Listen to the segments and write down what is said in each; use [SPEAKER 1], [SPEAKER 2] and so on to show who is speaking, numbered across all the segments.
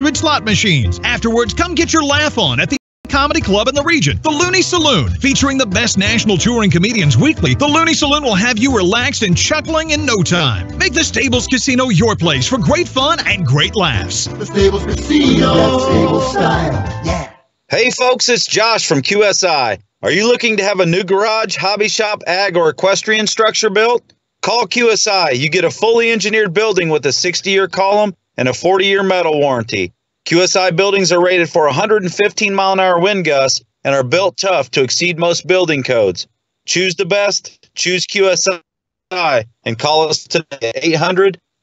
[SPEAKER 1] 100 slot machines. Afterwards, come get your laugh on at the comedy club in the region, the Looney Saloon. Featuring the best national touring comedians weekly, the Looney Saloon will have you relaxed and chuckling in no time. Make the Stables Casino your place for great fun and great laughs.
[SPEAKER 2] The Stables Casino. That Stables style. Yeah.
[SPEAKER 3] Hey folks, it's Josh from QSI. Are you looking to have a new garage, hobby shop, ag, or equestrian structure built? Call QSI. You get a fully engineered building with a 60-year column and a 40-year metal warranty. QSI buildings are rated for 115-mile-an-hour wind gusts and are built tough to exceed most building codes. Choose the best. Choose QSI and call us today at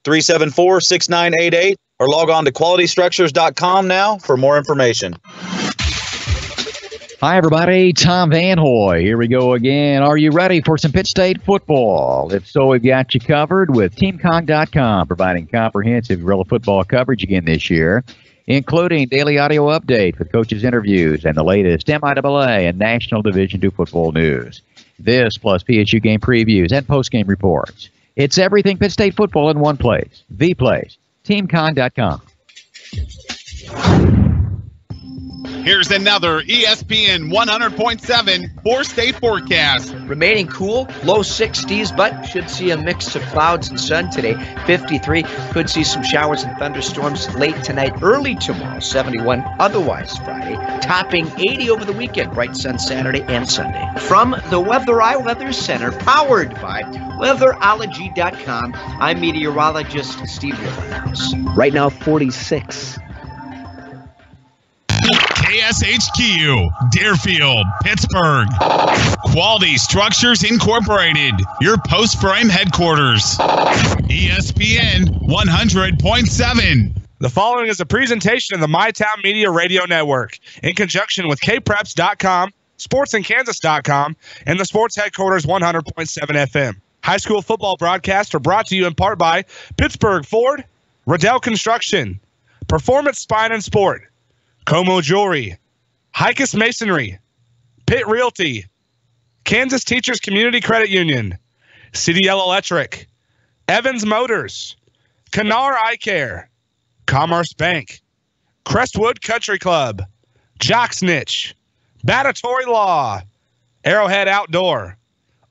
[SPEAKER 3] 800-374-6988 or log on to qualitystructures.com now for more information.
[SPEAKER 4] Hi, everybody. Tom Van Hoy. Here we go again. Are you ready for some Pitt State football? If so, we've got you covered with TeamCon.com, providing comprehensive guerrilla football coverage again this year, including daily audio update with coaches' interviews and the latest MIAA and National Division II football news. This plus PSU game previews and post-game reports. It's everything Pitt State football in one place. The place. TeamCon.com.
[SPEAKER 5] Here's another ESPN 100.7 four-state forecast.
[SPEAKER 6] Remaining cool, low 60s, but should see a mix of clouds and sun today. 53, could see some showers and thunderstorms late tonight, early tomorrow. 71, otherwise Friday. Topping 80 over the weekend, bright sun Saturday and Sunday. From the Weather Weather Center, powered by weatherology.com, I'm meteorologist Steve Willenhouse. Right now, 46.
[SPEAKER 5] KSHQ, Deerfield, Pittsburgh. Quality Structures Incorporated, your post-frame headquarters. ESPN 100.7.
[SPEAKER 7] The following is a presentation of the MyTown Media Radio Network in conjunction with kpreps.com, sportsinkansas.com, and the sports headquarters 100.7 FM. High school football broadcasts are brought to you in part by Pittsburgh Ford, Riddell Construction, Performance Spine and Sport, Como Jewelry, Hikus Masonry, Pitt Realty, Kansas Teachers Community Credit Union, CDL Electric, Evans Motors, Kanar Eye Care, Commerce Bank, Crestwood Country Club, Jock's Niche, Batatory Law, Arrowhead Outdoor,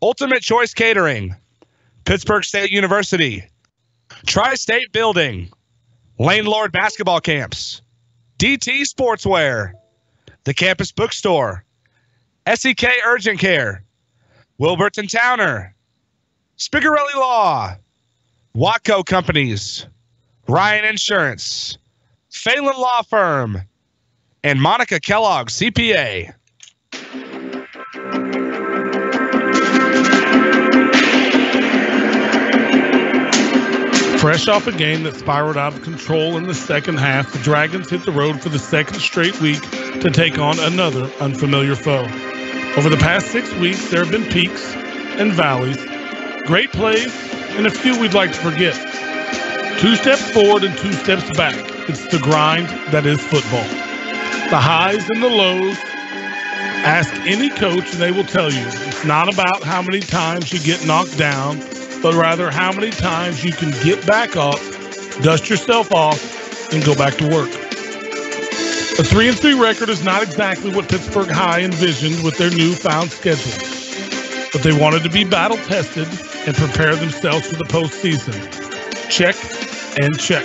[SPEAKER 7] Ultimate Choice Catering, Pittsburgh State University, Tri-State Building, Lane Lord Basketball Camps, DT Sportswear, the Campus Bookstore, SEK Urgent Care, Wilburton Towner, Spigarelli Law, Watco Companies, Ryan Insurance, Phelan Law Firm, and Monica Kellogg CPA.
[SPEAKER 8] Fresh off a game that spiraled out of control in the second half, the Dragons hit the road for the second straight week to take on another unfamiliar foe. Over the past 6 weeks, there have been peaks and valleys, great plays, and a few we'd like to forget. 2 steps forward and 2 steps back. It's the grind that is football. The highs and the lows. Ask any coach and they will tell you it's not about how many times you get knocked down, but rather how many times you can get back up, dust yourself off, and go back to work. A 3-3 record is not exactly what Pittsburgh High envisioned with their newfound schedule, but they wanted to be battle-tested and prepare themselves for the postseason. Check and check.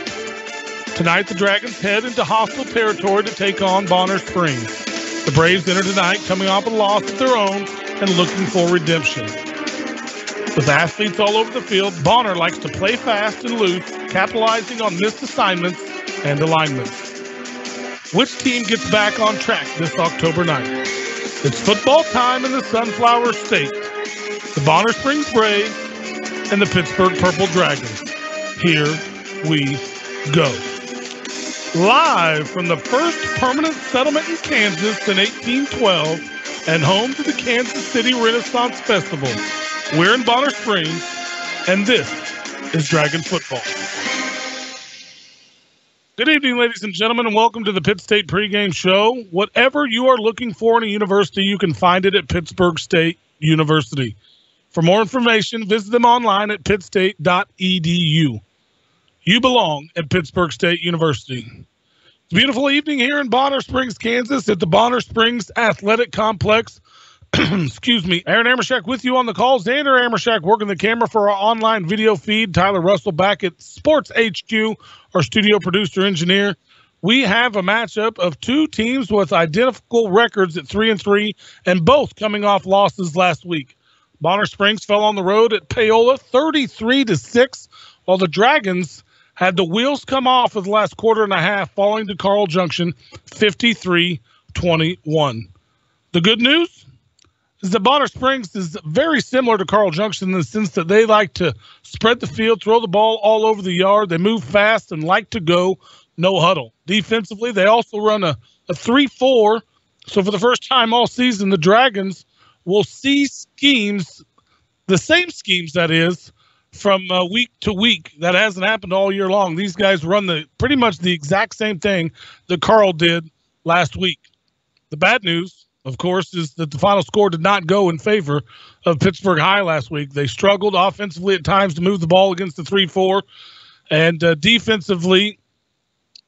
[SPEAKER 8] Tonight, the Dragons head into hostile territory to take on Bonner Springs. The Braves enter tonight coming off a loss of their own and looking for redemption. With athletes all over the field, Bonner likes to play fast and loose, capitalizing on missed assignments and alignments. Which team gets back on track this October night? It's football time in the Sunflower State. The Bonner Springs Braves and the Pittsburgh Purple Dragons. Here we go. Live from the first permanent settlement in Kansas in 1812 and home to the Kansas City Renaissance Festival, we're in Bonner Springs, and this is Dragon Football. Good evening, ladies and gentlemen, and welcome to the Pitt State pregame show. Whatever you are looking for in a university, you can find it at Pittsburgh State University. For more information, visit them online at pittstate.edu. You belong at Pittsburgh State University. It's a beautiful evening here in Bonner Springs, Kansas at the Bonner Springs Athletic Complex. Excuse me. Aaron Amershak with you on the call. Xander Amershak working the camera for our online video feed. Tyler Russell back at Sports HQ, our studio producer engineer. We have a matchup of two teams with identical records at 3-3 and both coming off losses last week. Bonner Springs fell on the road at Paola 33-6, while the Dragons had the wheels come off of the last quarter and a half, falling to Carl Junction 53-21. The good news is that Bonner Springs is very similar to Carl Junction in the sense that they like to spread the field, throw the ball all over the yard. They move fast and like to go no huddle. Defensively, they also run a 3-4. So for the first time all season, the Dragons will see schemes, the same schemes that is, from week to week. That hasn't happened all year long. These guys run pretty much the exact same thing that Carl did last week. The bad news, of course, is that the final score did not go in favor of Pittsburg High last week. They struggled offensively at times to move the ball against the 3-4, and defensively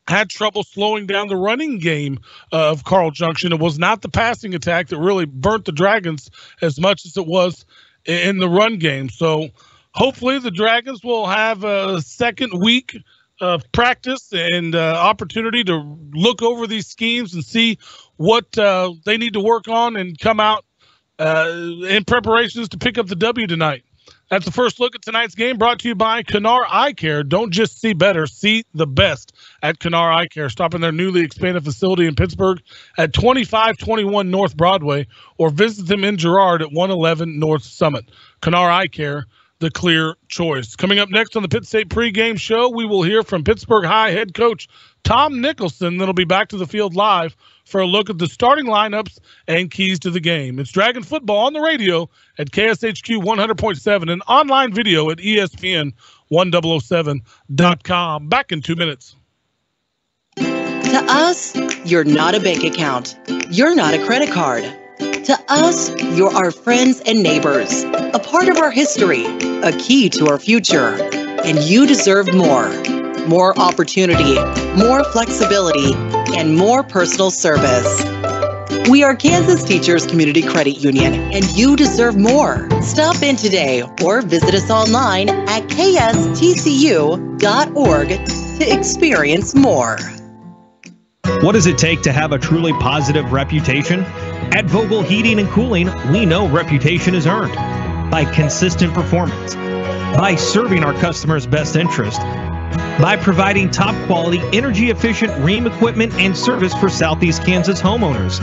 [SPEAKER 8] had trouble slowing down the running game of Carl Junction. It was not the passing attack that really burnt the Dragons as much as it was in the run game. So hopefully the Dragons will have a second week of practice and opportunity to look over these schemes and see what they need to work on and come out in preparations to pick up the W tonight. That's the first look at tonight's game, brought to you by Kanar Eye Care. Don't just see better, see the best at Kanar Eye Care. Stop in their newly expanded facility in Pittsburgh at 2521 North Broadway, or visit them in Girard at 111 North Summit. Kanar Eye Care, the clear choice. Coming up next on the Pitt State pregame show, we will hear from Pittsburgh High head coach Tom Nicholson. That'll be back to the field live for a look at the starting lineups and keys to the game. It's Dragon football on the radio at KSHQ 100.7 and online video at ESPN1007.com. Back in 2 minutes.
[SPEAKER 9] To us, you're not a bank account. You're not a credit card. To us, you're our friends and neighbors, a part of our history, a key to our future. And you deserve more. More opportunity, more flexibility, and more personal service. We are Kansas Teachers Community Credit Union, and you deserve more. Stop in today or visit us online at kstcu.org to experience more.
[SPEAKER 10] What does it take to have a truly positive reputation? At Vogel Heating and Cooling, we know reputation is earned by consistent performance, by serving our customers' best interest, by providing top quality, energy efficient ream equipment and service for Southeast Kansas homeowners.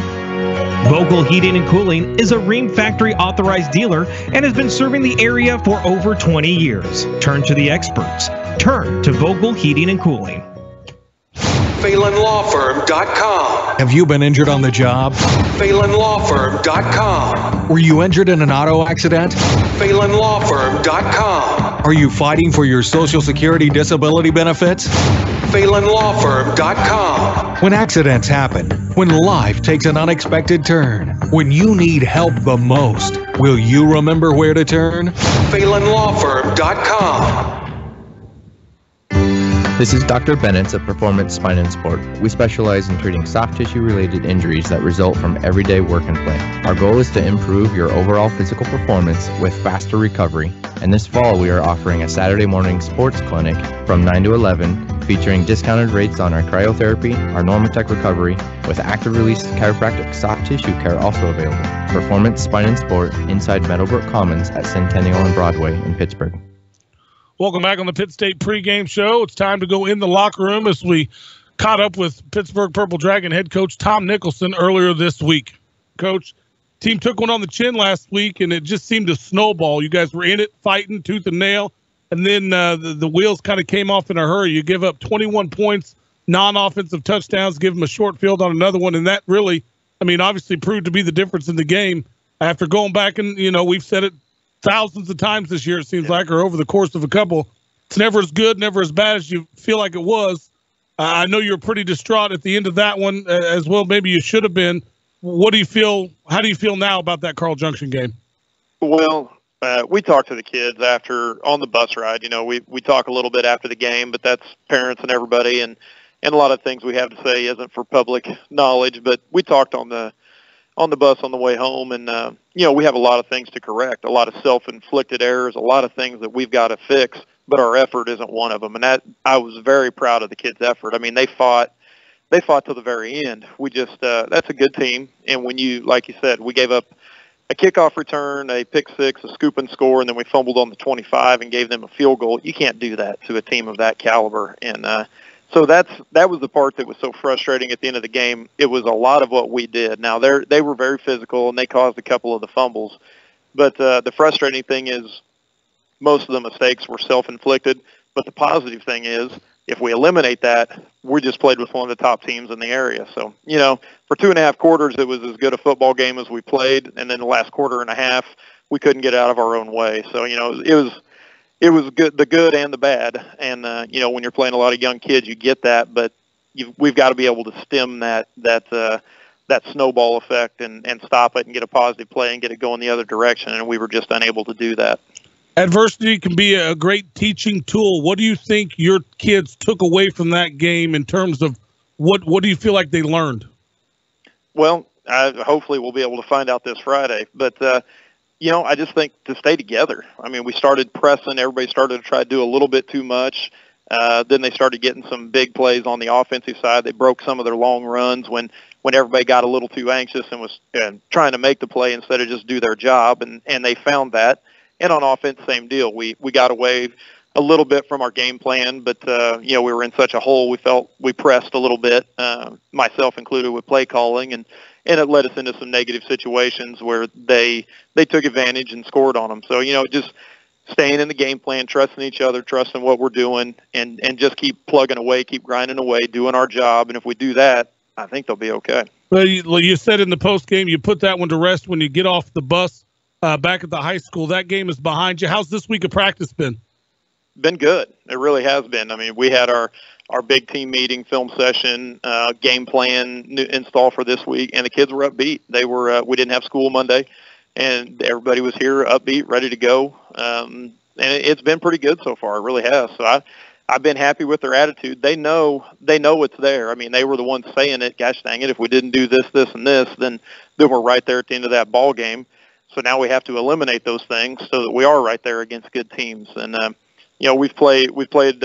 [SPEAKER 10] Vogel Heating and Cooling is a Ream Factory authorized dealer and has been serving the area for over 20 years. Turn to the experts. Turn to Vogel Heating and Cooling.
[SPEAKER 11] PhelanLawFirm.com.
[SPEAKER 12] Have you been injured on the job?
[SPEAKER 11] PhelanLawFirm.com.
[SPEAKER 12] Were you injured in an auto accident?
[SPEAKER 11] PhelanLawFirm.com.
[SPEAKER 12] Are you fighting for your Social Security disability benefits?
[SPEAKER 11] PhelanLawFirm.com.
[SPEAKER 12] When accidents happen, when life takes an unexpected turn, when you need help the most, will you remember where to turn?
[SPEAKER 11] PhelanLawFirm.com.
[SPEAKER 13] This is Dr. Bennett of Performance Spine and Sport. We specialize in treating soft tissue related injuries that result from everyday work and play. Our goal is to improve your overall physical performance with faster recovery. And this fall we are offering a Saturday morning sports clinic from 9 to 11 featuring discounted rates on our cryotherapy, our Normatec recovery, with active release chiropractic soft tissue care also available. Performance Spine and Sport inside Meadowbrook Commons at Centennial and Broadway in Pittsburgh.
[SPEAKER 8] Welcome back on the Pitt State pregame show. It's time to go in the locker room as we caught up with Pittsburgh Purple Dragon head coach Tom Nicholson earlier this week. Coach, team took one on the chin last week, and it just seemed to snowball. You guys were in it, fighting tooth and nail, and then the wheels kind of came off in a hurry. You give up 21 points, non-offensive touchdowns, give them a short field on another one, and that really, obviously proved to be the difference in the game. After going back and, we've said it thousands of times this year, it seems like, or over the course of a couple. It's never as good, never as bad as you feel like it was. I know you were pretty distraught at the end of that one as well. Maybe you should have been. What do you feel? How do you feel now about that Carl Junction game?
[SPEAKER 14] Well, we talked to the kids after on the bus ride. We talk a little bit after the game, but that's parents and everybody. And and a lot of things we have to say isn't for public knowledge, but we talked on the bus on the way home, and we have a lot of things to correct, a lot of self-inflicted errors, a lot of things that we've got to fix, but our effort isn't one of them. And that, I was very proud of the kids' effort. I mean, they fought to the very end. We just that's a good team. And when you, like you said, we gave up a kickoff return, a pick six, a scoop and score, and then we fumbled on the 25 and gave them a field goal. You can't do that to a team of that caliber. And so that was the part that was so frustrating at the end of the game. It was a lot of what we did. Now, they were very physical, and they caused a couple of the fumbles. But the frustrating thing is most of the mistakes were self-inflicted. But the positive thing is, if we eliminate that, we just played with one of the top teams in the area. So, for 2.5 quarters, it was as good a football game as we played. And then the last quarter and a half, we couldn't get out of our own way. So, it was good, the good and the bad. And, when you're playing a lot of young kids, you get that. But we've got to be able to stem that snowball effect and stop it and get a positive play and get it going the other direction. And we were just unable to do that.
[SPEAKER 8] Adversity can be a great teaching tool. What do you think your kids took away from that game in terms of what do you feel like they learned?
[SPEAKER 14] Well, hopefully we'll be able to find out this Friday. But, I just think to stay together. I mean, we started pressing. Everybody started to try to do a little bit too much. Then they started getting some big plays on the offensive side. They broke some of their long runs when everybody got a little too anxious and was trying to make the play instead of just do their job. And they found that. And on offense, same deal. We got away a little bit from our game plan, but, we were in such a hole. We felt we pressed a little bit, myself included, with play calling, and it led us into some negative situations where they took advantage and scored on them. So, just staying in the game plan, trusting each other, trusting what we're doing, and just keep plugging away, keep grinding away, doing our job. And if we do that, I think they'll be okay.
[SPEAKER 8] Well, you said in the post game, you put that one to rest when you get off the bus. Back at the high school. That game is behind you. How's this week of practice been?
[SPEAKER 14] Been good. It really has been. I mean, we had our big team meeting, film session, game plan install for this week, and the kids were upbeat. They were. We didn't have school Monday, and everybody was here, upbeat, ready to go. And it's been pretty good so far. It really has. So I've been happy with their attitude. They know it's there. I mean, they were the ones saying it. Gosh dang it! If we didn't do this, this, and this, then we're right there at the end of that ball game. So now we have to eliminate those things so that we are right there against good teams. And we've played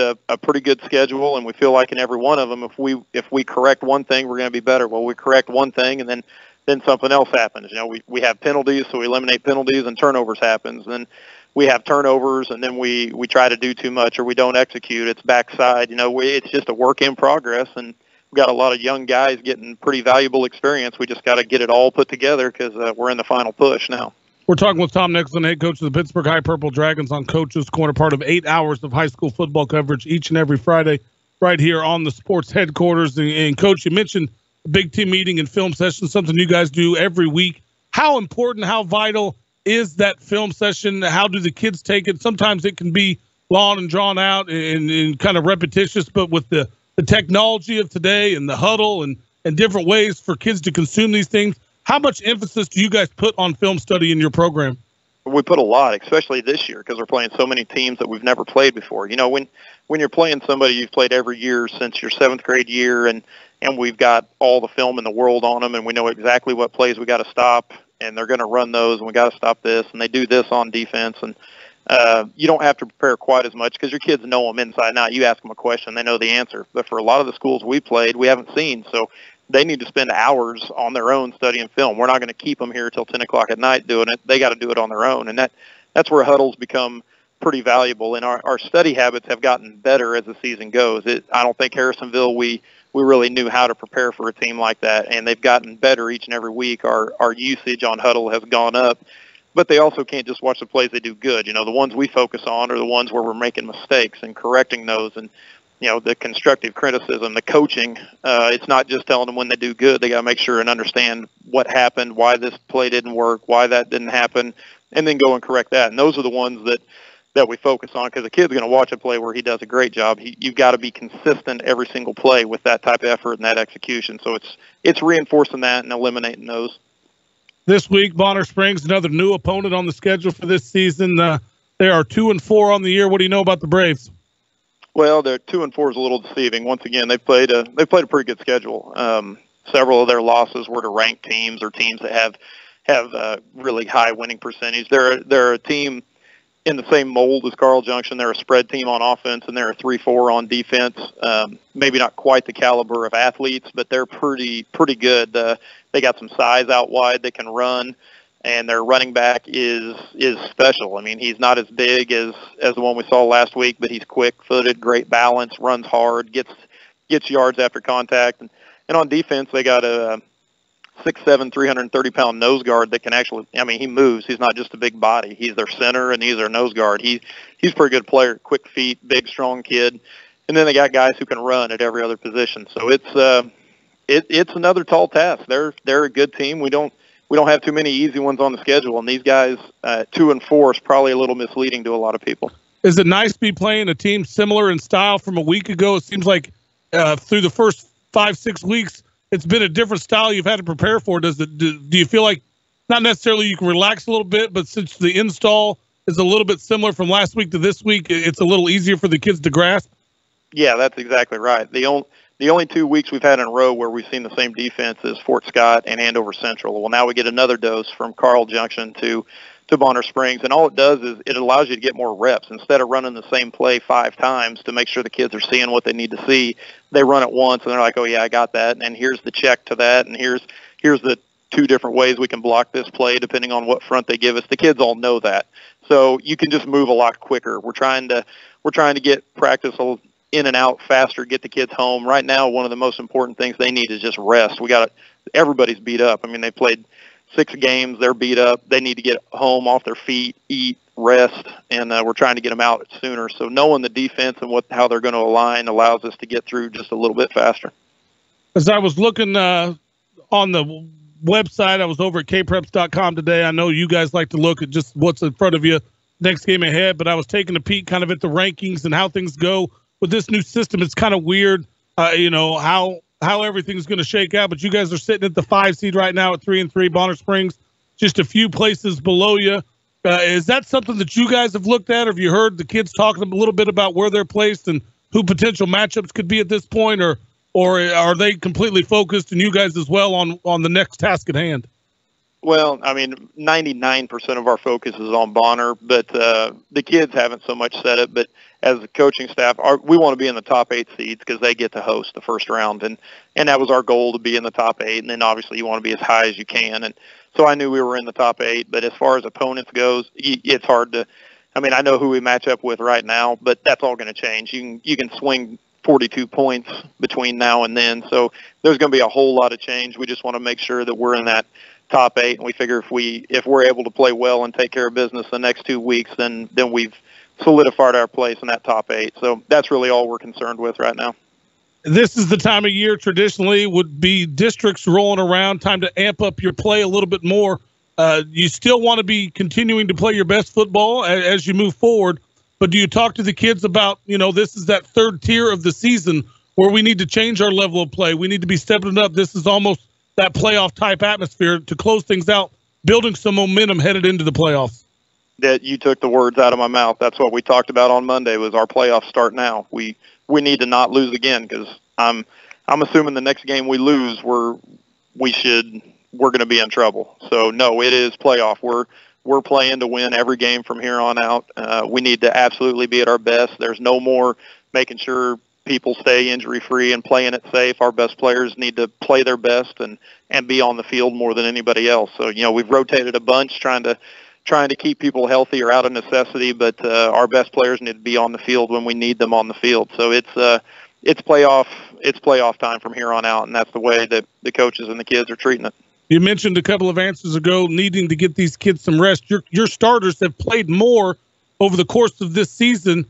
[SPEAKER 14] a pretty good schedule, and we feel like in every one of them, if we correct one thing, we're going to be better. Well, we correct one thing, and then something else happens. We have penalties, so we eliminate penalties, and turnovers happens. Then we have turnovers, and then we try to do too much or we don't execute. It's backside. It's just a work in progress, and we've got a lot of young guys getting pretty valuable experience. We just got to get it all put together because we're in the final push now.
[SPEAKER 8] We're talking with Tom Nicholson, head coach of the Pittsburgh High Purple Dragons, on Coach's Corner, part of 8 hours of high school football coverage each and every Friday right here on the sports headquarters. And Coach, you mentioned the big team meeting and film session, something you guys do every week. How important, how vital is that film session? How do the kids take it? Sometimes it can be long and drawn out and kind of repetitious, but with the technology of today and the huddle and different ways for kids to consume these things, how much emphasis do you guys put on film study in your program?
[SPEAKER 14] We put a lot, especially this year, because we're playing so many teams that we've never played before. When you're playing somebody you've played every year since your 7th grade year, and we've got all the film in the world on them, and we know exactly what plays we got to stop, and they're going to run those, and we got to stop this, and they do this on defense, and you don't have to prepare quite as much because your kids know them inside and out. You ask them a question, they know the answer. But for a lot of the schools we played, we haven't seen, so they need to spend hours on their own studying film. We're not going to keep them here till 10 o'clock at night doing it. They got to do it on their own, and that's where huddles become pretty valuable. And our study habits have gotten better as the season goes. I don't think Harrisonville, we really knew how to prepare for a team like that, and they've gotten better each and every week. Our usage on huddle has gone up, but they also can't just watch the plays they do good. The ones we focus on are the ones where we're making mistakes and correcting those, and the constructive criticism, the coaching. It's not just telling them when they do good. They got to make sure and understand what happened, why this play didn't work, why that didn't happen, and then go and correct that. And those are the ones that we focus on, because the kid's going to watch a play where he does a great job. You've got to be consistent every single play with that type of effort and that execution. So it's reinforcing that and eliminating those.
[SPEAKER 8] This week, Bonner Springs, another new opponent on the schedule for this season. They are 2-4 on the year. What do you know about the Braves?
[SPEAKER 14] Well, their 2-4 is a little deceiving. Once again, they played a pretty good schedule. Several of their losses were to ranked teams or teams that have really high winning percentage. They're a team in the same mold as Carl Junction. They're a spread team on offense, and they're a 3-4 on defense. Maybe not quite the caliber of athletes, but they're pretty good. They got some size out wide. They can run, and their running back is special. I mean, he's not as big as the one we saw last week, but he's quick-footed, great balance, runs hard, gets yards after contact. And on defense, they got a 6'7", 330-pound nose guard that can actually, I mean, he moves. He's not just a big body. He's their center, and he's their nose guard. He's a pretty good player, quick feet, big, strong kid. And then they got guys who can run at every other position. So it's another tall task. They're a good team. We don't have too many easy ones on the schedule, and these guys, 2-4 is probably a little misleading to a lot of people.
[SPEAKER 8] Is it nice to be playing a team similar in style from a week ago? It seems like through the first 5-6 weeks, it's been a different style you've had to prepare for. Do you feel like not necessarily you can relax a little bit, but since the install is a little bit similar from last week to this week, it's a little easier for the kids to grasp? Yeah, that's exactly right. The only 2 weeks we've had in a row where we've seen the same defense is Fort Scott and Andover Central. Well, now we get another dose from Carl Junction to Bonner Springs, and all it does is it allows you to get more reps. Instead of running the same play 5 times to make sure the kids are seeing what they need to see, they run it once, and they're like, oh, yeah, I got that, and here's the check to that, and here's the 2 different ways we can block this play depending on what front they give us. The kids all know that. So you can just move a lot quicker. We're trying to get practice in and out faster, get the kids home. Right now, one of the most important things they need is just rest. Everybody's beat up. I mean, they played 6 games. They're beat up. They need to get home off their feet, eat, rest, and we're trying to get them out sooner. So knowing the defense and how they're going to align allows us to get through just a little bit faster. As I was looking on the website, I was over at kpreps.com today. I know you guys like to look at just what's in front of you next game ahead, but I was taking a peek kind of at the rankings and how things go with this new system. It's kind of weird, how everything's going to shake out, but you guys are sitting at the 5 seed right now at 3-3. Bonner Springs just a few places below you. Is that something that you guys have looked at, or have you heard the kids talking a little bit about where they're placed and who potential matchups could be at this point, or are they completely focused, and you guys as well, on the next task at hand? Well, I mean, 99% of our focus is on Bonner, but the kids haven't so much said it. But as the coaching staff, we want to be in the top 8 seeds because they get to host the first round, and that was our goal, to be in the top 8. And then obviously you want to be as high as you can. And so I knew we were in the top 8. But as far as opponents goes, it's hard to. I mean, I know who we match up with right now, but that's all going to change. You can swing 42 points between now and then, so there's going to be a whole lot of change. We just want to make sure that we're in that top 8, and we figure if we're able to play well and take care of business the next 2 weeks, then we've solidified our place in that top 8. So that's really all we're concerned with right now. This is the time of year traditionally would be districts rolling around, time to amp up your play a little bit more. You still want to be continuing to play your best football as you move forward, but do you talk to the kids about, this is that 3rd tier of the season where we need to change our level of play. We need to be stepping up. This is almost that playoff type atmosphere to close things out, building some momentum headed into the playoffs. That you took the words out of my mouth. That's what we talked about on Monday, was our playoffs start now. We need to not lose again, because I'm assuming the next game we lose, we're going to be in trouble. So no, it is playoff. We're playing to win every game from here on out. We need to absolutely be at our best. There's no more making sure people stay injury-free and playing it safe. Our best players need to play their best and be on the field more than anybody else. So, we've rotated a bunch trying to keep people healthy or out of necessity, but our best players need to be on the field when we need them on the field. So it's playoff time from here on out, and that's the way that the coaches and the kids are treating it. You mentioned a couple of answers ago needing to get these kids some rest. Your starters have played more over the course of this season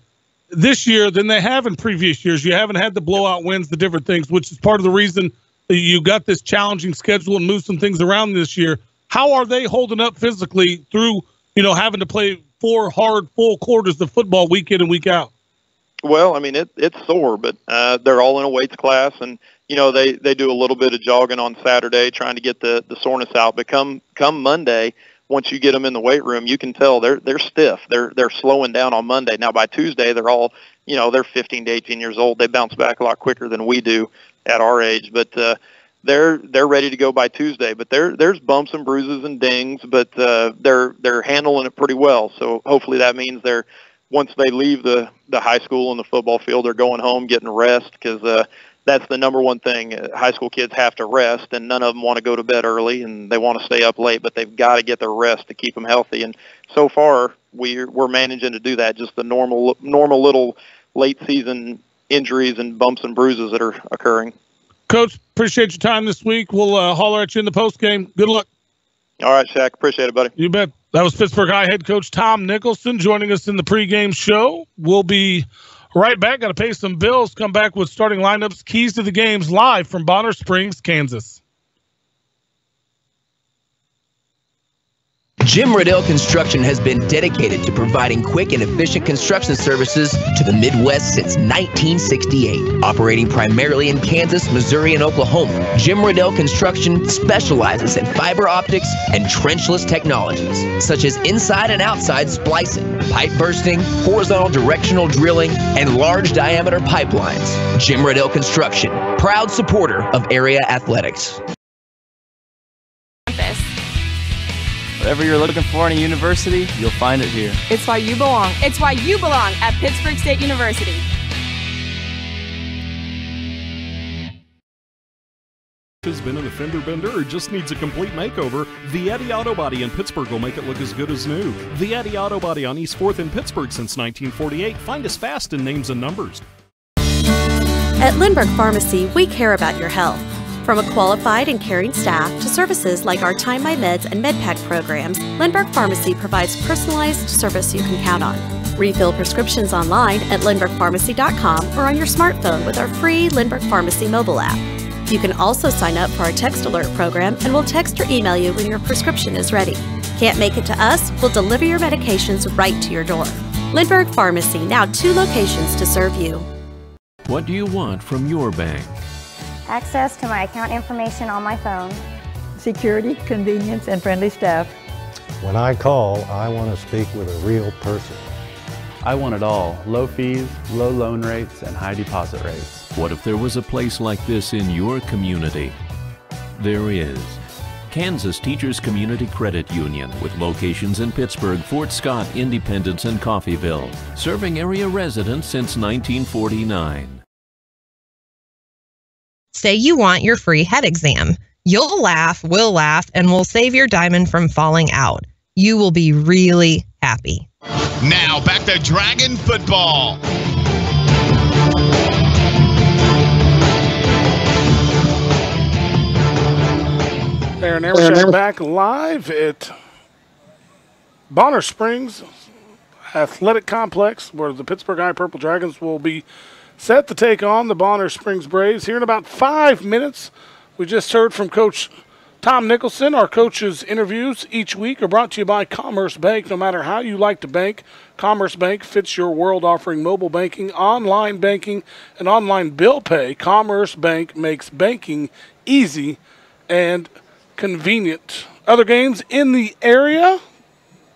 [SPEAKER 8] this year than they have in previous years. You haven't had the blowout wins, the different things, which is part of the reason that you got this challenging schedule and moved some things around this year. How are they holding up physically through, having to play 4 hard full quarters of football week in and week out? Well, I mean, it's sore, but they're all in a weights class, and they do a little bit of jogging on Saturday trying to get the soreness out. But come Monday,
[SPEAKER 14] once you get them in the weight room, you can tell they're stiff. They're slowing down on Monday. Now by Tuesday, they're all, they're 15 to 18 years old. They bounce back a lot quicker than we do at our age, but they're ready to go by Tuesday. But there's bumps and bruises and dings, but they're handling it pretty well. So hopefully that means once they leave the high school and the football field, they're going home getting rest, because that's the number one thing. High school kids have to rest, and none of them want to go to bed early, and they want to stay up late, but they've got to get their rest to keep them healthy. And so far, we're managing to do that, just the normal little late season injuries and bumps and bruises that are occurring.
[SPEAKER 8] Coach, appreciate your time this week. We'll holler at you in the post game. Good luck.
[SPEAKER 14] All right, Shaq. Appreciate it, buddy.
[SPEAKER 8] You bet. That was Pittsburgh High head coach Tom Nicholson joining us in the pregame show. We'll be right back. Got to pay some bills. Come back with starting lineups, keys to the games, live from Bonner Springs, Kansas.
[SPEAKER 11] Jim Riddell Construction has been dedicated to providing quick and efficient construction services to the Midwest since 1968. Operating primarily in Kansas, Missouri, and Oklahoma, Jim Riddell Construction specializes in fiber optics and trenchless technologies, such as inside and outside splicing, pipe bursting, horizontal directional drilling, and large diameter pipelines. Jim Riddell Construction, proud supporter of area athletics.
[SPEAKER 15] Whatever you're looking for in a university, you'll find it here.
[SPEAKER 16] It's why you belong. It's why you belong at Pittsburg State University.
[SPEAKER 17] Has been an offender bender or just needs a complete makeover, the Eddy Auto Body in Pittsburgh will make it look as good as new. The Eddy Auto Body on East 4th in Pittsburgh since 1948. Find us fast in names and numbers.
[SPEAKER 18] At Lindbergh Pharmacy, we care about your health. From a qualified and caring staff to services like our Time My Meds and MedPack programs, Lindbergh Pharmacy provides personalized service you can count on. Refill prescriptions online at lindberghpharmacy.com or on your smartphone with our free Lindbergh Pharmacy mobile app. You can also sign up for our text alert program, and we'll text or email you when your prescription is ready. Can't make it to us? We'll deliver your medications right to your door. Lindbergh Pharmacy, now 2 locations to serve you.
[SPEAKER 19] What do you want from your bank?
[SPEAKER 20] Access to my account information on my phone.
[SPEAKER 21] Security, convenience, and friendly staff.
[SPEAKER 22] When I call, I want to speak with a real person.
[SPEAKER 23] I want it all. Low fees, low loan rates, and high deposit rates.
[SPEAKER 19] What if there was a place like this in your community? There is. Kansas Teachers Community Credit Union, with locations in Pittsburgh, Fort Scott, Independence, and Coffeyville, serving area residents since 1949.
[SPEAKER 24] Say you want your free head exam. You'll laugh, we'll laugh, and we'll save your diamond from falling out. You will be really happy.
[SPEAKER 5] Now back to Dragon football.
[SPEAKER 8] Aaron Emerson back live at Bonner Springs Athletic Complex, where the Pittsburgh High Purple Dragons will be set to take on the Bonner Springs Braves here in about 5 minutes. We just heard from Coach Tom Nicholson. Our coaches' interviews each week are brought to you by Commerce Bank. No matter how you like to bank, Commerce Bank fits your world, offering mobile banking, online banking, and online bill pay. Commerce Bank makes banking easy and convenient. Other games in the area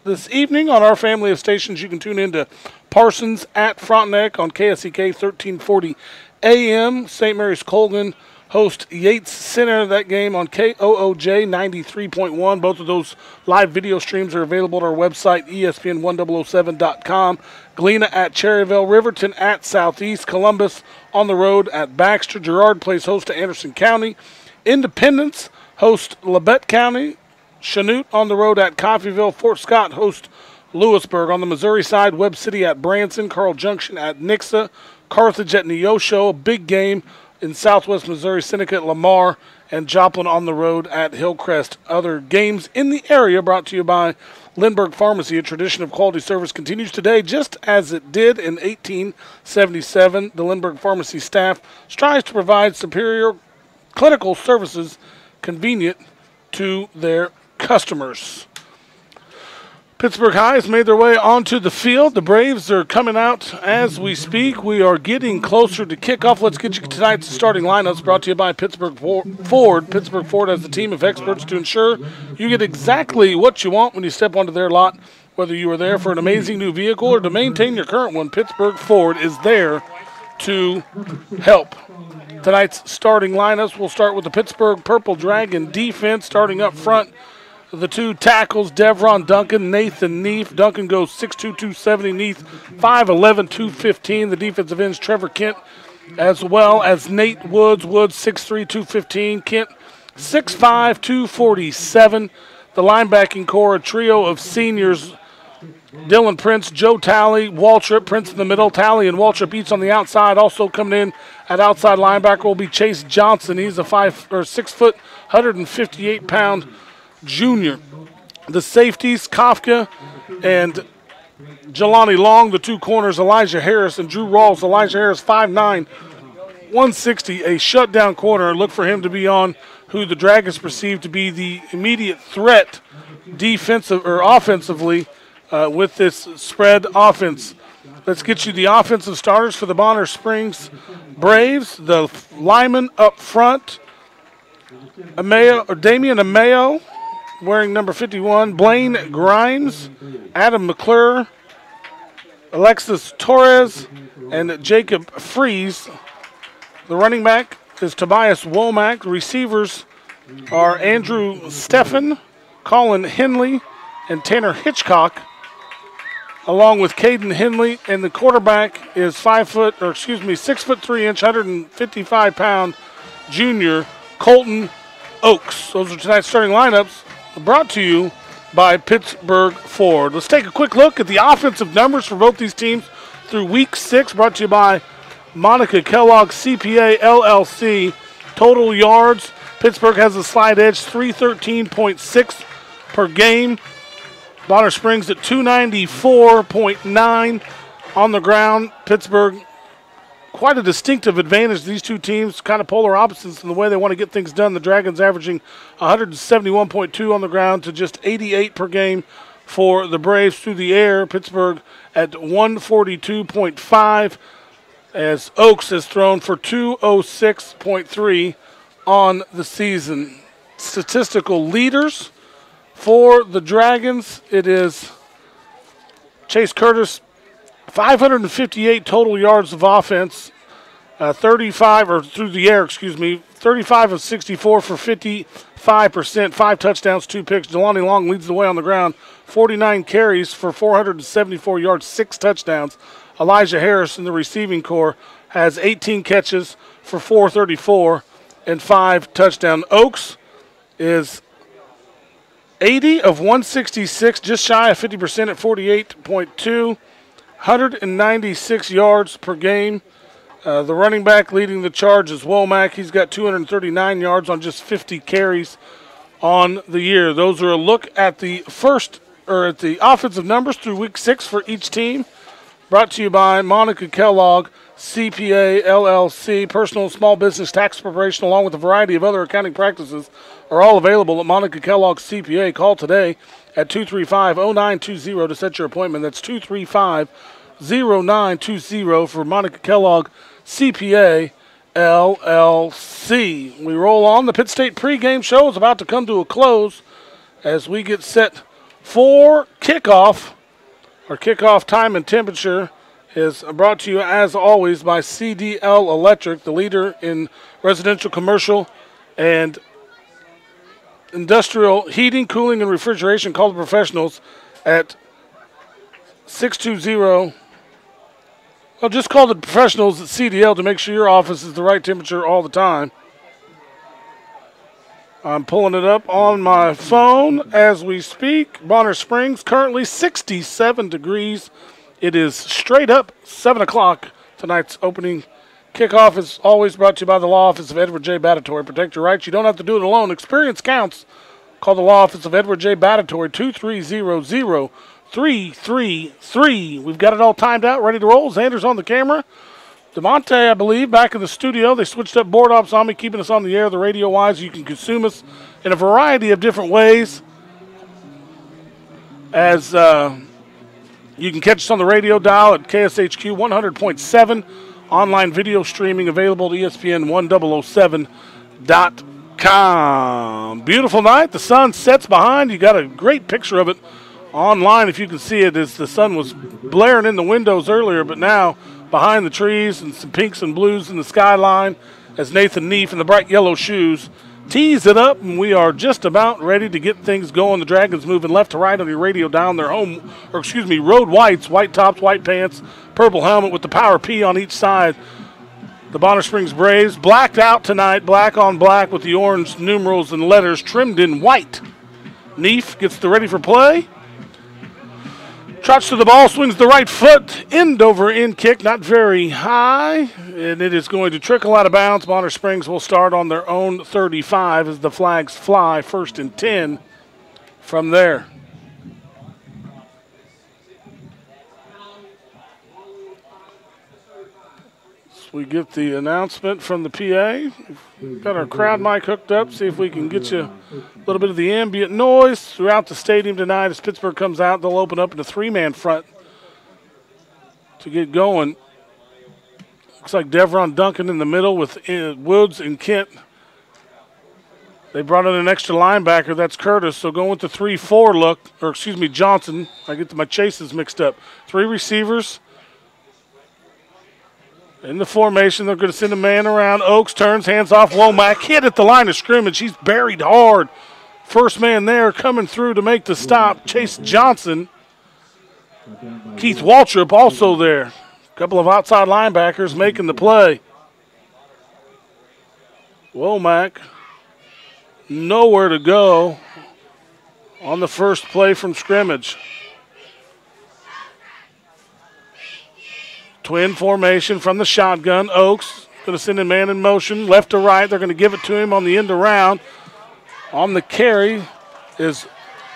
[SPEAKER 8] this evening on our family of stations. You can tune in to Parsons at Frontenac on KSEK 1340 AM. St. Mary's Colgan host Yates Center. That game on KOOJ 93.1. Both of those live video streams are available at our website, ESPN1007.com. Galena at Cherryville. Riverton at Southeast. Columbus on the road at Baxter. Girard plays host to Anderson County. Independence host Labette County. Chanute on the road at Coffeyville. Fort Scott host Lewisburg. On the Missouri side, Webb City at Branson, Carl Junction at Nixa, Carthage at Neosho. A big game in southwest Missouri, Seneca at Lamar, and Joplin on the road at Hillcrest. Other games in the area brought to you by Lindbergh Pharmacy. A tradition of quality service continues today just as it did in 1877. The Lindbergh Pharmacy staff strives to provide superior clinical services convenient to their customers. Pittsburg High has made their way onto the field. The Braves are coming out as we speak. We are getting closer to kickoff. Let's get you tonight's starting lineups brought to you by Pittsburg Ford. Pittsburg Ford has a team of experts to ensure you get exactly what you want when you step onto their lot. Whether you are there for an amazing new vehicle or to maintain your current one, Pittsburg Ford is there to help. Tonight's starting lineups, we'll start with the Pittsburgh Purple Dragon defense. Starting up front, the two tackles, Devron Duncan, Nathan Neef. Duncan goes 6'2", 270, Neef 5'11", 215. The defensive ends, Trevor Kent, as well as Nate Woods. Woods 6'3", 215. Kent 6'5", 247. The linebacking core, a trio of seniors, Dylan Prince, Joe Talley, Waltrip, Prince in the middle, Talley and Waltrip each on the outside. Also coming in at outside linebacker will be Chase Johnson. He's a 6 foot, 158-pound junior. The safeties, Kafka and Jelani Long. The two corners, Elijah Harris and Drew Rawls. Elijah Harris, 5'9", 160, a shutdown corner. Look for him to be on who the Dragons perceive to be the immediate threat defensive or offensively with this spread offense. Let's get you the offensive starters for the Bonner Springs Braves. The lineman up front, Damian Ameo, wearing number 51, Blaine Grimes, Adam McClure, Alexis Torres, and Jacob Fries. The running back is Tobias Womack. The receivers are Andrew Steffen, Colin Henley, and Tanner Hitchcock, along with Caden Henley. And the quarterback is 6 foot 3 inch, 155-pound junior Colton Oaks. Those are tonight's starting lineups, brought to you by Pittsburgh Ford. Let's take a quick look at the offensive numbers for both these teams through Week 6, brought to you by Monica Kellogg CPA LLC. Total yards, Pittsburgh has a slight edge, 313.6 per game. Bonner Springs at 294.9 on the ground. Pittsburgh, quite a distinctive advantage. These two teams kind of polar opposites in the way they want to get things done. The Dragons averaging 171.2 on the ground to just 88 per game for the Braves through the air. Pittsburgh at 142.5, as Oaks has thrown for 206.3 on the season. Statistical leaders for the Dragons, it is Chase Curtis, 558 total yards of offense, 35 of 64 for 55%, 5 touchdowns, 2 picks. Jelani Long leads the way on the ground, 49 carries for 474 yards, 6 touchdowns. Elijah Harris in the receiving corps has 18 catches for 434 and 5 touchdowns. Oaks is 80 of 166, just shy of 50% at 48.2, 196 yards per game. The running back leading the charge is Womack. He's got 239 yards on just 50 carries on the year. Those are a look at the offensive numbers through Week 6 for each team. Brought to you by Monica Kellogg, CPA, LLC. Personal and small business tax preparation, along with a variety of other accounting practices, are all available at Monica Kellogg, CPA. Call today at 235-0920 to set your appointment. That's 235-0920 for Monica Kellogg, CPA, LLC. We roll on. The Pitt State pregame show is about to come to a close as we get set for kickoff. Our kickoff time and temperature is brought to you, as always, by CDL Electric, the leader in residential, commercial, and industrial heating, cooling, and refrigeration. Call the professionals at 620. Well, just call the professionals at CDL to make sure your office is the right temperature all the time. I'm pulling it up on my phone as we speak. Bonner Springs currently 67 degrees. It is straight up 7 o'clock. Tonight's opening kickoff is always brought to you by the Law Office of Edward J. Battatory. Protect your rights. You don't have to do it alone. Experience counts. Call the Law Office of Edward J. Battatory, 230-0333. We've got it all timed out, ready to roll. Xander's on the camera. DeMonte, I believe, back in the studio. They switched up board ops on me, keeping us on the air, the radio-wise. You can consume us in a variety of different ways. as you can catch us on the radio dial at KSHQ 100.7. Online video streaming available at ESPN1007.com. Beautiful night. The sun sets behind. You got a great picture of it online if you can see it, as the sun was blaring in the windows earlier, but now behind the trees and some pinks and blues in the skyline as Nathan Neef in the bright yellow shoes tees it up, and we are just about ready to get things going. The Dragons moving left to right on your radio down their road whites, white tops, white pants, purple helmet with the power P on each side. The Bonner Springs Braves blacked out tonight, black on black with the orange numerals and letters trimmed in white. Neef gets the ready for play. Trots to the ball, swings the right foot, end over end kick, not very high, and it is going to trickle out of bounds. Bonner Springs will start on their own 35 as the flags fly, 1st and 10 from there. So we get the announcement from the PA. We've got our crowd mic hooked up, see if we can get you a little bit of the ambient noise throughout the stadium tonight. As Pittsburgh comes out, they'll open up in a 3-man front to get going. Looks like Devron Duncan in the middle with Woods and Kent. They brought in an extra linebacker. That's Curtis. So going with the 3-4 look, or excuse me, Johnson. I get my chases mixed up. 3 receivers. In the formation, they're going to send a man around. Oaks turns, hands off. Womack hit at the line of scrimmage. He's buried hard. First man there coming through to make the stop. Chase Johnson. Keith Waltrip also there. A couple of outside linebackers making the play. Womack nowhere to go on the first play from scrimmage. Twin formation from the shotgun. Oaks going to send a man in motion, left to right. They're going to give it to him on the end around. On the carry is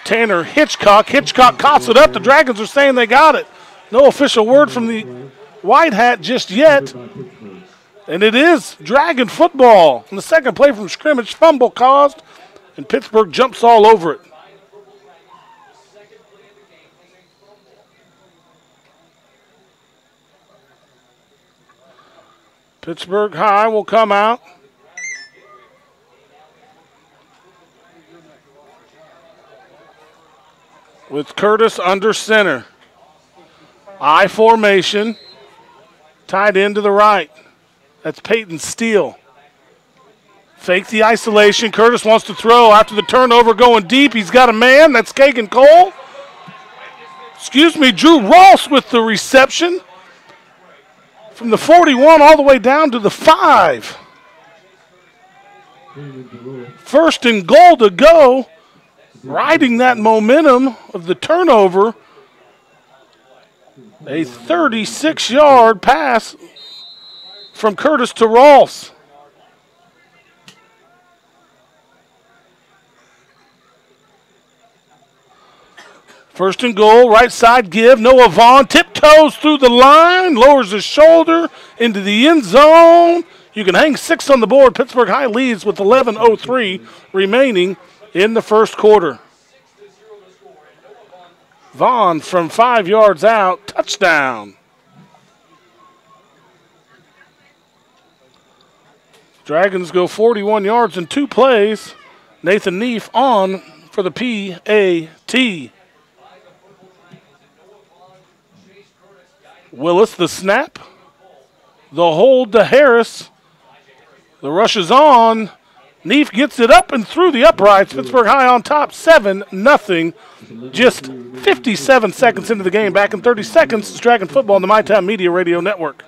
[SPEAKER 8] Tanner Hitchcock. Hitchcock coughs it up. The Dragons are saying they got it. No official word from the White Hat just yet. And it is Dragon football. On the second play from scrimmage, fumble caused, and Pittsburgh jumps all over it. Pittsburgh High will come out. With Curtis under center. I formation. Tied in to the right. That's Peyton Steele. Fake the isolation. Curtis wants to throw after the turnover going deep. He's got a man. That's Kagan Cole. Drew Ross with the reception. From the 41 all the way down to the 5. 1st and goal to go. Riding that momentum of the turnover. A 36-yard pass from Curtis to Ross. First and goal, right side give. Noah Vaughn tiptoes through the line, lowers his shoulder into the end zone. You can hang 6 on the board. Pittsburgh High leads with 11:03 remaining in the first quarter. Vaughn from 5 yards out, touchdown. Dragons go 41 yards in 2 plays. Nathan Neef on for the PAT. Willis, the snap. The hold to Harris. The rush is on. Neef gets it up and through the uprights. Pittsburgh High on top, 7-0. Just 57 seconds into the game. Back in 30 seconds, it's Dragon Football on the MyTown Media Radio Network.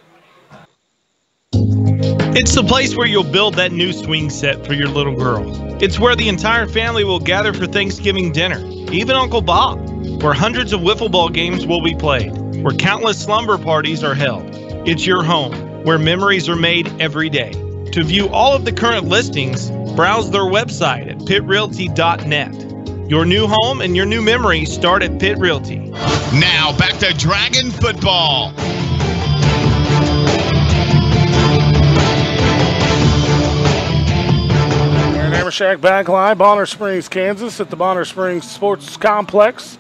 [SPEAKER 10] It's the place where you'll build that new swing set for your little girl. It's where the entire family will gather for Thanksgiving dinner, even Uncle Bob, where hundreds of wiffle ball games will be played, where countless slumber parties are held. It's your home, where memories are made every day. To view all of the current listings, browse their website at pitrealty.net. Your new home and your new memories start at Pitt Realty.
[SPEAKER 5] Now back to Dragon Football.
[SPEAKER 8] Shack back live, Bonner Springs, Kansas, at the Bonner Springs Sports Complex.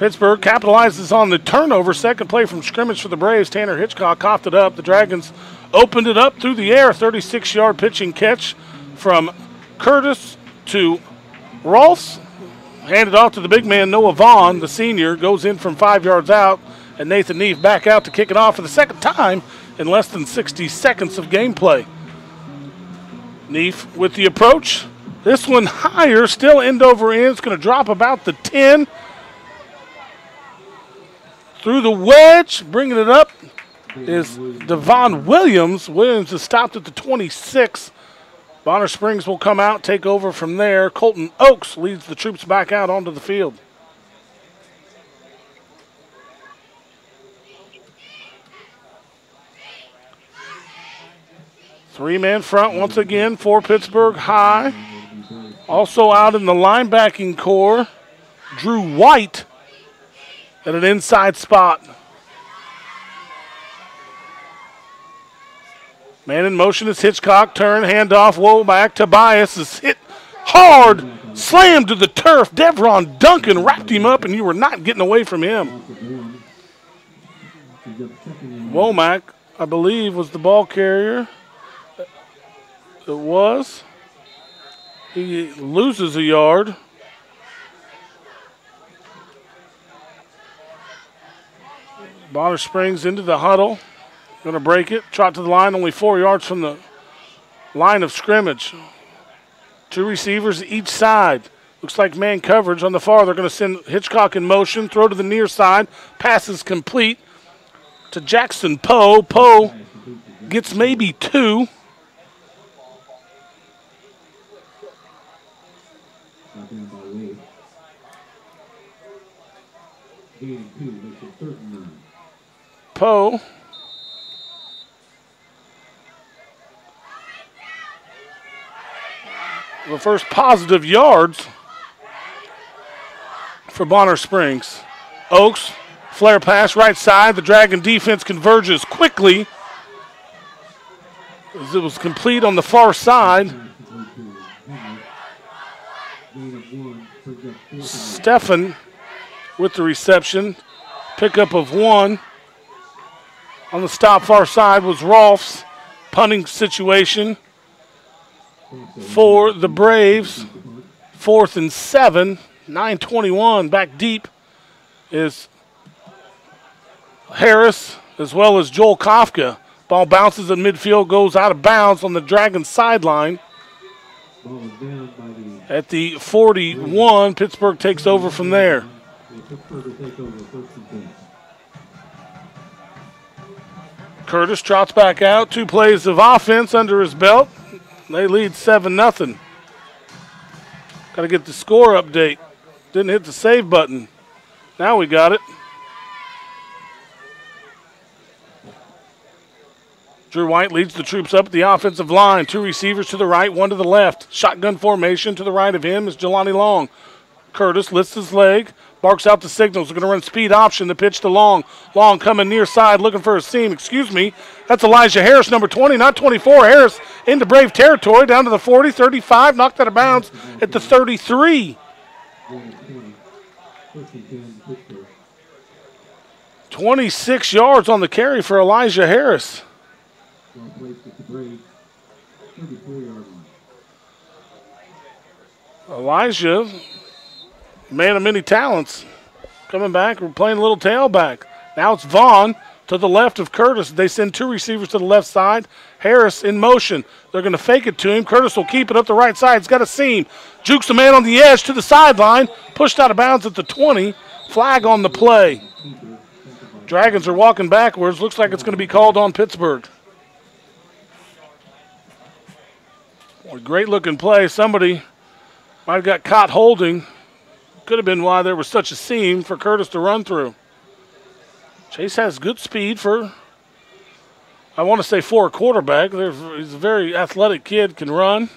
[SPEAKER 8] Pittsburgh capitalizes on the turnover. Second play from scrimmage for the Braves. Tanner Hitchcock coughed it up. The Dragons opened it up through the air. 36-yard pitching catch from Curtis to Rolfs. Handed off to the big man, Noah Vaughn, the senior, goes in from 5 yards out. And Nathan Neef back out to kick it off for the second time in less than 60 seconds of gameplay. Neef with the approach. This one higher, still end over end. It's going to drop about the 10. Through the wedge, bringing it up is Devon Williams. Williams is stopped at the 26. Bonner Springs will come out, take over from there. Colton Oakes leads the troops back out onto the field. Three-man front once again for Pittsburgh High. Also out in the linebacking core, Drew White at an inside spot. Man in motion is Hitchcock. Turn, handoff, Womack. Tobias is hit hard, slammed to the turf. Devron Duncan wrapped him up, and you were not getting away from him. Womack, I believe, was the ball carrier. It was. He loses a yard. Bonner Springs into the huddle. Going to break it. Trot to the line, only 4 yards from the line of scrimmage. Two receivers each side. Looks like man coverage on the far. They're going to send Hitchcock in motion. Throw to the near side. Pass is complete to Jackson Poe. Poe gets maybe two. Poe the first positive yards for Bonner Springs. Oakes, flare pass right side. The Dragon defense converges quickly as it was complete on the far side. Stefan with the reception. Pickup of one. On the stop far side was Rolfs. Punting situation for the Braves. 4th and 7. 9:21 back deep is Harris as well as Joel Kafka. Ball bounces at midfield, goes out of bounds on the Dragons sideline. At the 41, Pittsburgh takes over from there. Curtis trots back out. 2 plays of offense under his belt. They lead 7-0. Got to get the score update. Didn't hit the save button. Now we got it. Drew White leads the troops up at the offensive line. 2 receivers to the right, 1 to the left. Shotgun formation to the right of him is Jelani Long. Curtis lifts his leg, barks out the signals. They're going to run speed option. The pitch to Long. Long coming near side, looking for a seam. Excuse me. That's Elijah Harris, number 20, not 24. Harris into Brave territory, down to the 40, 35. Knocked out of bounds at the 33. 26 yards on the carry for Elijah Harris. Elijah, man of many talents, coming back. We're playing a little tailback. Now it's Vaughn to the left of Curtis. They send 2 receivers to the left side. Harris in motion. They're going to fake it to him. Curtis will keep it up the right side. He's got a seam. Jukes the man on the edge to the sideline. Pushed out of bounds at the 20. Flag on the play. Dragons are walking backwards. Looks like it's going to be called on Pittsburgh. A great-looking play. Somebody might have got caught holding. Could have been why there was such a seam for Curtis to run through. Chase has good speed for, I want to say, for a quarterback. He's a very athletic kid, can run.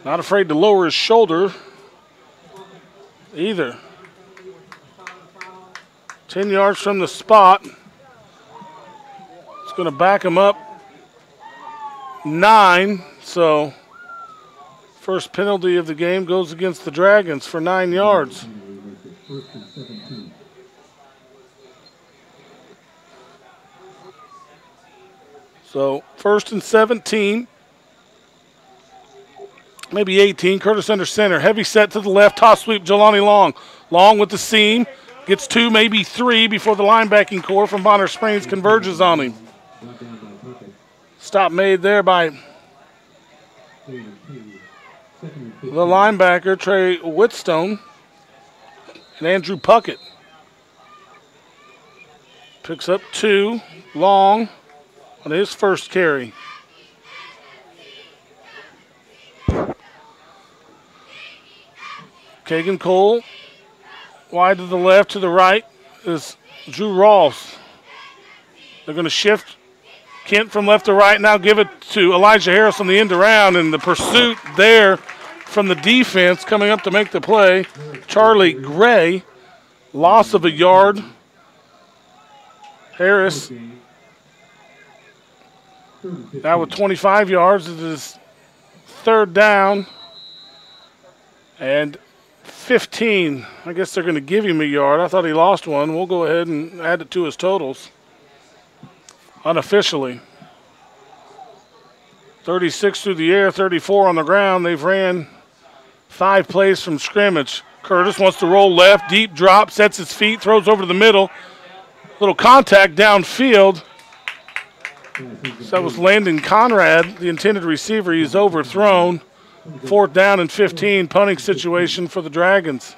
[SPEAKER 8] Not afraid to lower his shoulder either. 10 yards from the spot. It's going to back him up 9, so First penalty of the game goes against the Dragons for 9 yards. So 1st and 17. Maybe 18. Curtis under center. Heavy set to the left. Toss sweep. Jelani Long. Long with the seam. Gets 2, maybe 3 before the linebacking core from Bonner Springs converges on him. Stop made there by the linebacker, Trey Whitstone, and Andrew Puckett. Picks up 2. Long on his first carry. Kagan Cole, wide to the left, to the right is Drew Rawls. They're going to shift Kent from left to right, now give it to Elijah Harris on the end around, and the pursuit there from the defense coming up to make the play. Charlie Gray, loss of a yard. Harris now with 25 yards. It is 3rd down and 15. I guess they're going to give him a yard. I thought he lost one. We'll go ahead and add it to his totals unofficially. 36 through the air, 34 on the ground. They've ran 5 plays from scrimmage. Curtis wants to roll left, deep drop, sets his feet, throws over to the middle. Little contact downfield. So that was Landon Conrad, the intended receiver. He's overthrown. 4th down and 15, punting situation for the Dragons.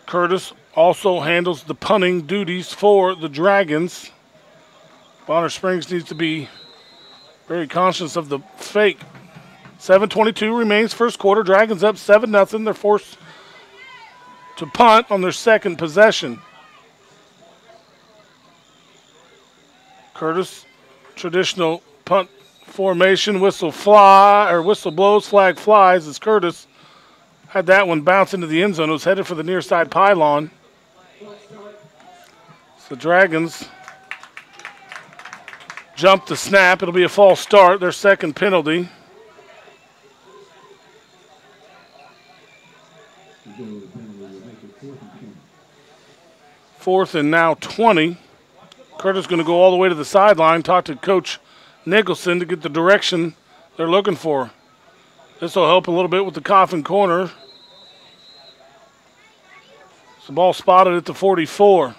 [SPEAKER 8] Curtis also handles the punting duties for the Dragons. Bonner Springs needs to be very conscious of the fake. 7:22 remains first quarter. Dragons up 7-0. They're forced to punt on their second possession. Curtis, traditional punt formation, whistle blows, flag flies as Curtis had that one bounce into the end zone. It was headed for the near side pylon. So Dragons jump the snap. It'll be a false start, their second penalty. Fourth and now 20. Curtis going to go all the way to the sideline, talk to Coach Nicholson to get the direction they're looking for. This will help a little bit with the coffin corner. The ball spotted at the 44.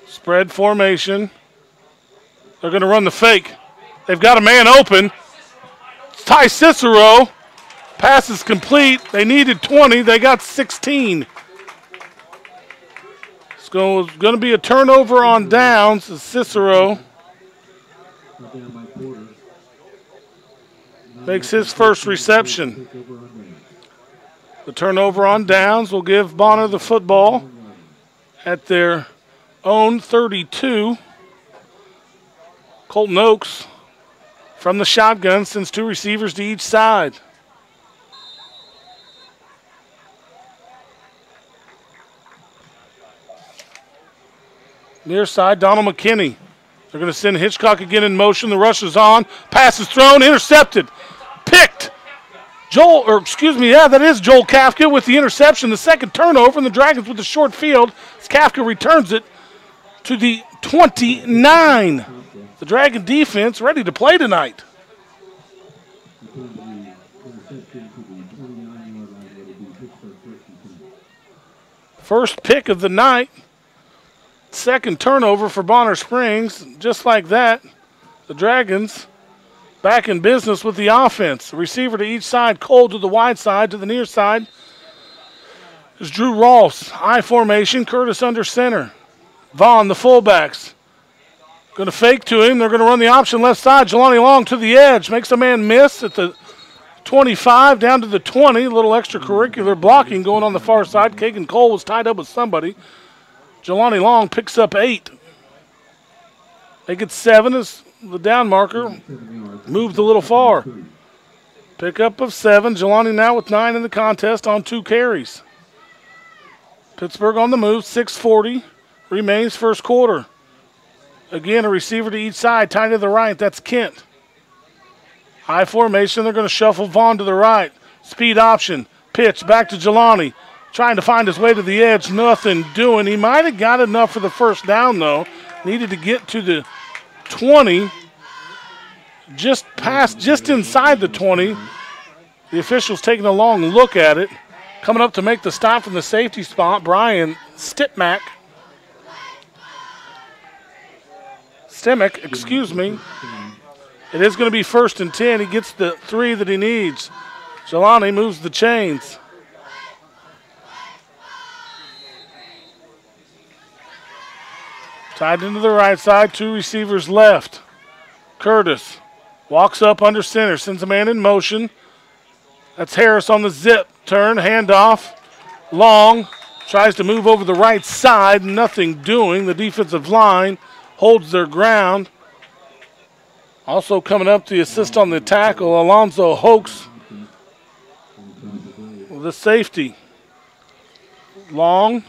[SPEAKER 8] Spread formation. They're going to run the fake. They've got a man open. It's Ty Cicero. Pass is complete. They needed 20. They got 16. It's going to be a turnover on downs. Cicero makes his first reception. The turnover on downs will give Bonner the football at their own 32. Colton Oaks from the shotgun sends 2 receivers to each side. Near side, Donald McKinney. They're going to send Hitchcock again in motion. The rush is on. Pass is thrown, intercepted, picked. That is Joel Kafka with the interception. The second turnover, and the Dragons with the short field as Kafka returns it to the 29. The Dragon defense ready to play tonight. First pick of the night. Second turnover for Bonner Springs. Just like that, the Dragons back in business with the offense. The receiver to each side, Cole to the wide side, to the near side is Drew Rawls. I formation, Curtis under center. Vaughn, the fullbacks. Going to fake to him. They're going to run the option left side. Jelani Long to the edge. Makes a man miss at the 25 down to the 20. A little extracurricular blocking going on the far side. Kagan Cole was tied up with somebody. Jelani Long picks up 8. They get 7 as the down marker moved a little far. Pickup of 7. Jelani now with 9 in the contest on 2 carries. Pittsburgh on the move, 6:40 remains first quarter. Again, a receiver to each side, tight to the right. That's Kent. High formation, they're going to shuffle Vaughn to the right. Speed option, pitch back to Jelani. Trying to find his way to the edge, nothing doing. He might have got enough for the first down, though. Needed to get to the 20. Just inside the 20. The official's taking a long look at it. Coming up to make the stop from the safety spot, Brian Stimek, excuse me. It is going to be 1st and 10. He gets the 3 that he needs. Jelani moves the chains. Tied into the right side, 2 receivers left. Curtis walks up under center, sends a man in motion. That's Harris on the zip turn, handoff. Long tries to move over the right side, nothing doing. The defensive line holds their ground. Also coming up to assist on the tackle, Alonzo Hoax, the safety. Long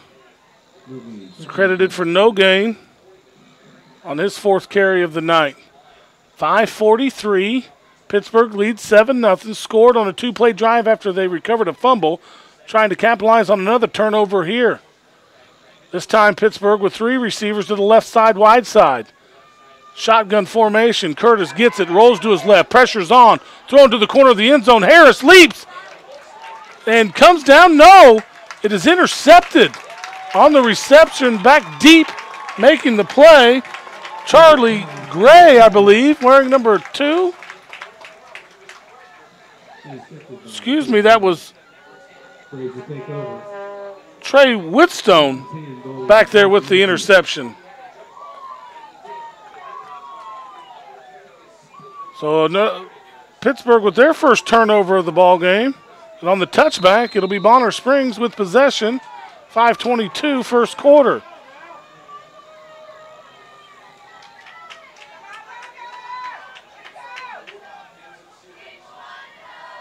[SPEAKER 8] is credited for no gain on his 4th carry of the night. 5:43. Pittsburgh leads 7-0. Scored on a 2-play drive after they recovered a fumble, trying to capitalize on another turnover here. This time Pittsburgh with 3 receivers to the left side, wide side. Shotgun formation. Curtis gets it, rolls to his left, pressure's on, thrown to the corner of the end zone. Harris leaps and comes down. No, it is intercepted on the reception, back deep, making the play. Charlie Gray, I believe, wearing number 2. Excuse me, that was Trey Whitstone back there with the interception. So Pittsburgh with their first turnover of the ball game. And on the touchback, it'll be Bonner Springs with possession. 5:22 first quarter.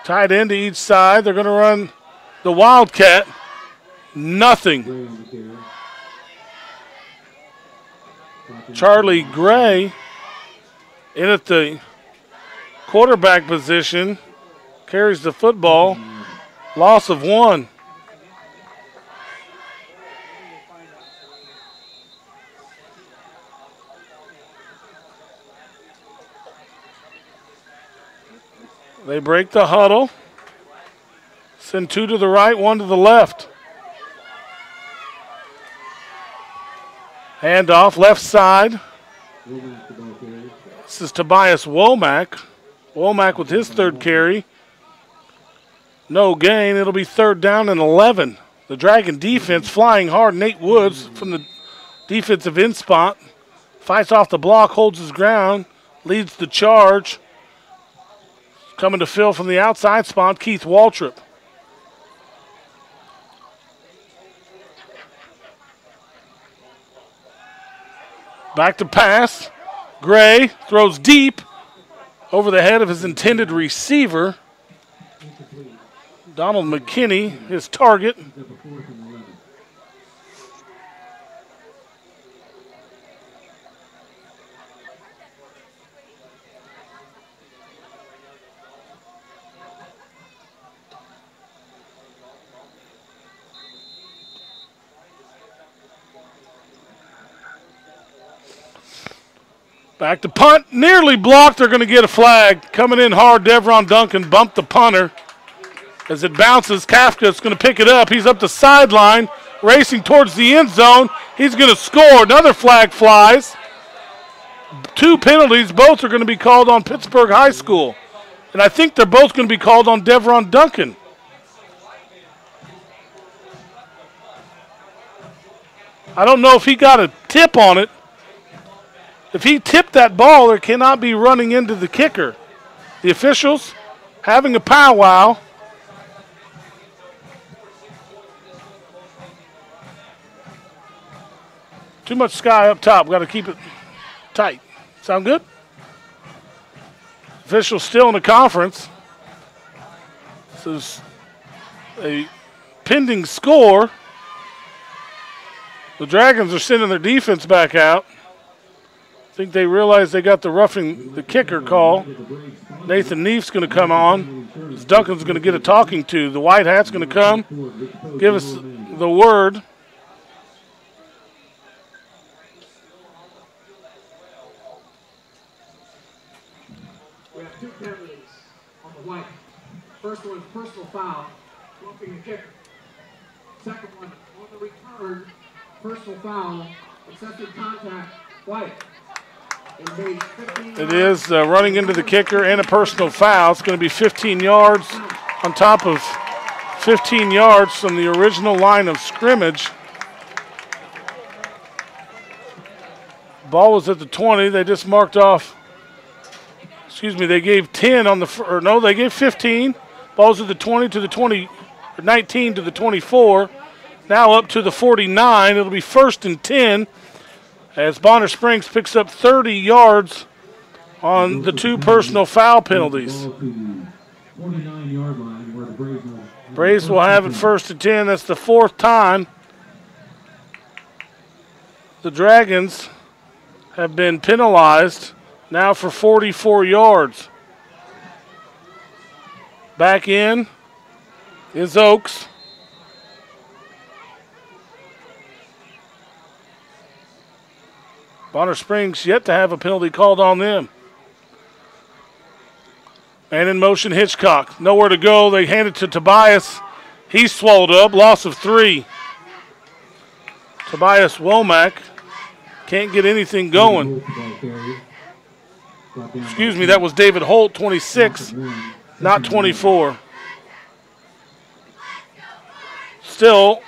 [SPEAKER 8] Tight end to each side. They're going to run the Wildcat. Nothing. Charlie Gray in at the quarterback position. Carries the football. Loss of 1. They break the huddle. Send 2 to the right, 1 to the left. Handoff, left side. This is Tobias Womack. Womack with his 3rd carry. No gain. It'll be 3rd down and 11. The Dragon defense flying hard. Nate Woods from the defensive end spot fights off the block, holds his ground, leads the charge. Coming to fill from the outside spot, Keith Waltrip. Back to pass. Gray throws deep over the head of his intended receiver. Donald McKinney, his target. Back to punt, nearly blocked. They're going to get a flag. Coming in hard, Devron Duncan bumped the punter. As it bounces, Kafka's going to pick it up. He's up the sideline, racing towards the end zone. He's going to score. Another flag flies. 2 penalties. Both are going to be called on Pittsburgh High School. And I think they're both going to be called on Devron Duncan. I don't know if he got a tip on it. If he tipped that ball, there cannot be running into the kicker. The officials having a powwow. Too much sky up top. We've got to keep it tight. Sound good? Officials still in the conference. So there's a pending score. The Dragons are sending their defense back out. I think they realize they got the roughing the kicker call. Nathan Neef's going to come on. Duncan's going to get a talking to. The white hat's going to come, give us the word.
[SPEAKER 1] We have 2 penalties on the white. First one, personal foul, roughing the kicker. Second one, on the return, personal foul, excessive contact, white.
[SPEAKER 8] It is running into the kicker and a personal foul. It's going to be 15 yards on top of 15 yards from the original line of scrimmage. Ball was at the 20. They just marked off. Excuse me, they gave 10 on the, or no, they gave 15. Ball's at the 20 to the 20, or 19 to the 24. Now up to the 49. It'll be 1st and 10. As Bonner Springs picks up 30 yards on the 2 personal foul penalties. Braves will have it 1st and 10. That's the 4th time the Dragons have been penalized, now for 44 yards. Back in is Oaks. Bonner Springs yet to have a penalty called on them. And in motion, Hitchcock. Nowhere to go. They hand it to Tobias. He's swallowed up. Loss of 3. Tobias Womack can't get anything going. Excuse me, that was David Holt, 26, not 24. Still,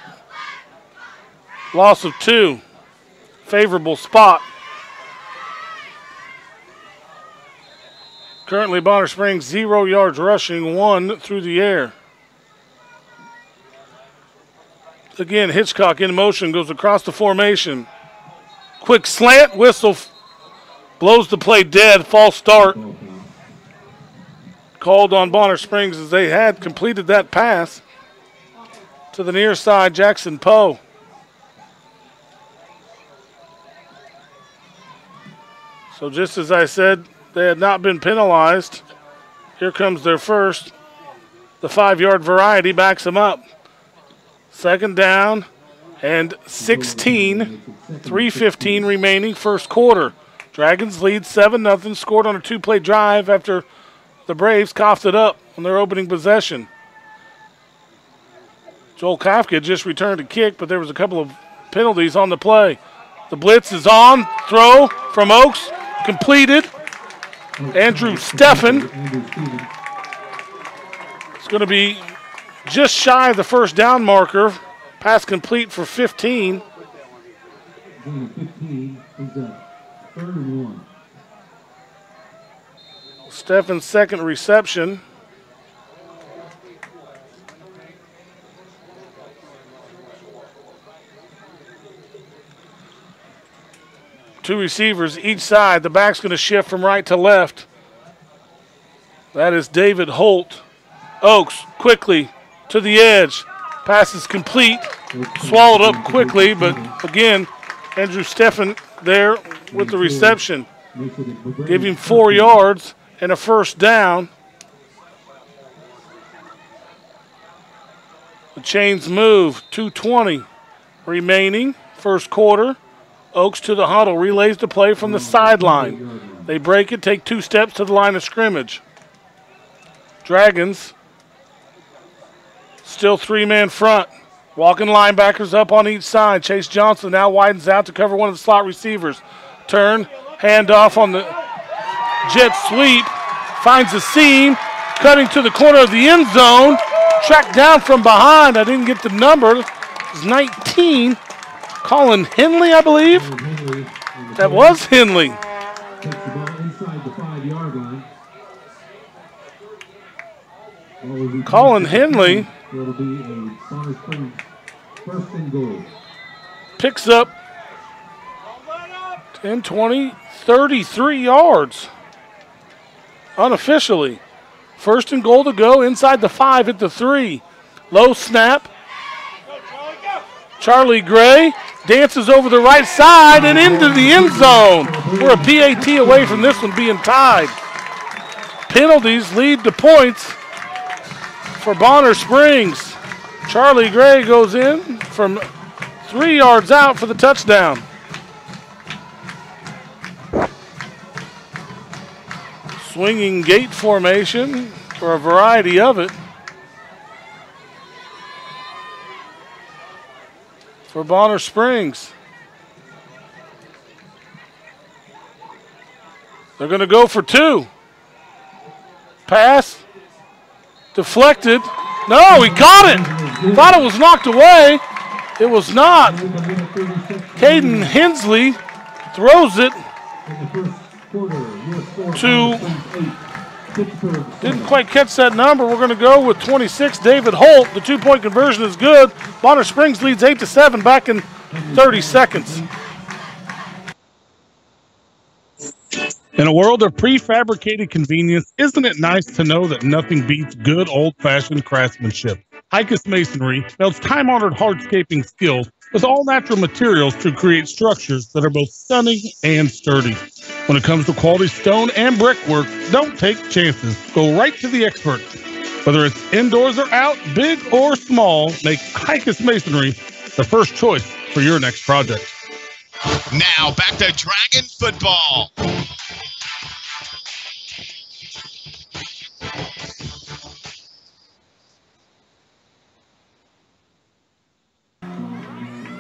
[SPEAKER 8] loss of 2. Favorable spot. Currently, Bonner Springs 0 yards rushing, 1 through the air. Again, Hitchcock in motion, goes across the formation. Quick slant, whistle, blows the play dead, false start. Called on Bonner Springs as they had completed that pass to the near side, Jackson Poe. So just as I said, they had not been penalized. Here comes their first. The 5-yard variety backs them up. 2nd down and 16. 3:15 remaining, 1st quarter. Dragons lead 7-0, scored on a 2-play drive after the Braves coughed it up on their opening possession. Joel Kafka just returned a kick, but there was a couple of penalties on the play. The blitz is on. Throw from Oaks. Completed. Andrew Steffen. It's going to be just shy of the 1st down marker. Pass complete for 15. Steffen's 2nd reception. Two receivers each side. The back's going to shift from right to left. That is David Holt. Oaks quickly to the edge. Pass is complete. Swallowed up quickly, but again, Andrew Steffen there with the reception. Give him 4 yards and a 1st down. The chains move. 2:20 remaining. 1st quarter. Oaks to the huddle, relays the play from the sideline. They break it, take 2 steps to the line of scrimmage. Dragons still 3-man front. Walking linebackers up on each side. Chase Johnson now widens out to cover one of the slot receivers. Turn, handoff on the jet sweep. Finds a seam, cutting to the corner of the end zone. Tracked down from behind. I didn't get the number. It was 19. Colin Henley, I believe. That was Henley. Colin Henley picks up 10, 20, 33 yards unofficially. First and goal to go inside the 5 at the 3. Low snap. Charlie Gray dances over the right side and into the end zone. We're a PAT away from this one being tied. Penalties lead to points for Bonner Springs. Charlie Gray goes in from 3 yards out for the touchdown. Swinging gate formation for a variety of it. For Bonner Springs. They're going to go for 2. Pass. Deflected. No, he caught it. Thought it was knocked away. It was not. Caden Hensley throws it to, didn't quite catch that number. We're going to go with 26, David Holt. The 2-point conversion is good. Bonner Springs leads 8-7 back in 30 seconds. In a world of prefabricated convenience, isn't it nice to know that nothing beats good old-fashioned craftsmanship? Hicus Masonry melds time-honored hardscaping skills with all-natural materials to create structures that are both stunning and sturdy. When it comes to quality stone and brickwork, don't take chances. Go right to the experts. Whether it's indoors or out, big or small, make Hicus Masonry the first choice for your next project.
[SPEAKER 5] Now back to Dragon football.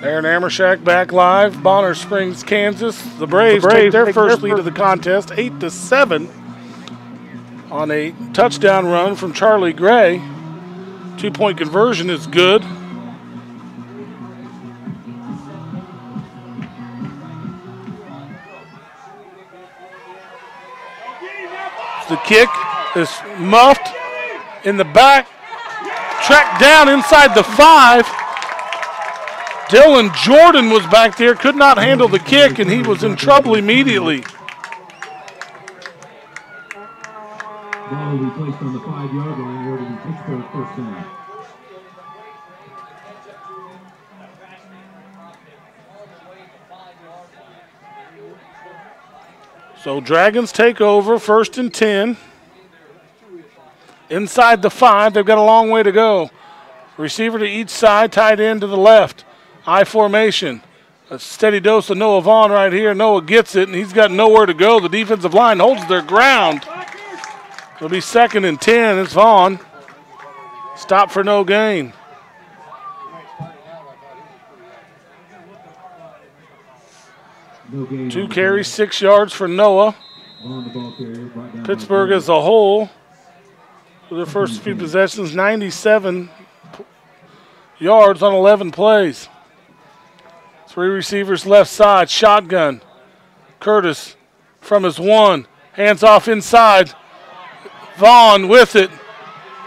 [SPEAKER 8] Aaron Amershak back live. Bonner Springs, Kansas. The Braves take their first lead of the contest, 8-7, on a touchdown run from Charlie Gray. 2-point conversion is good. The kick is muffed in the back, tracked down inside the 5. Dylan Jordan was back there, could not handle the kick, and he was in trouble immediately.
[SPEAKER 1] Ball will be placed on the 5-yard line, where it will be Pittsburgh first down.
[SPEAKER 8] So Dragons take over, 1st and 10. Inside the 5, they've got a long way to go. Receiver to each side, tight end to the left. I formation. A steady dose of Noah Vaughn right here. Noah gets it, and he's got nowhere to go. The defensive line holds their ground. It'll be 2nd and 10. It's Vaughn. Stop for no gain.
[SPEAKER 1] No
[SPEAKER 8] 2 carries, 6 yards for Noah. Pittsburgh as a whole, for their first few possessions, 97 yards on 11 plays. 3 receivers left side, shotgun. Curtis from his 1, hands off inside. Vaughn with it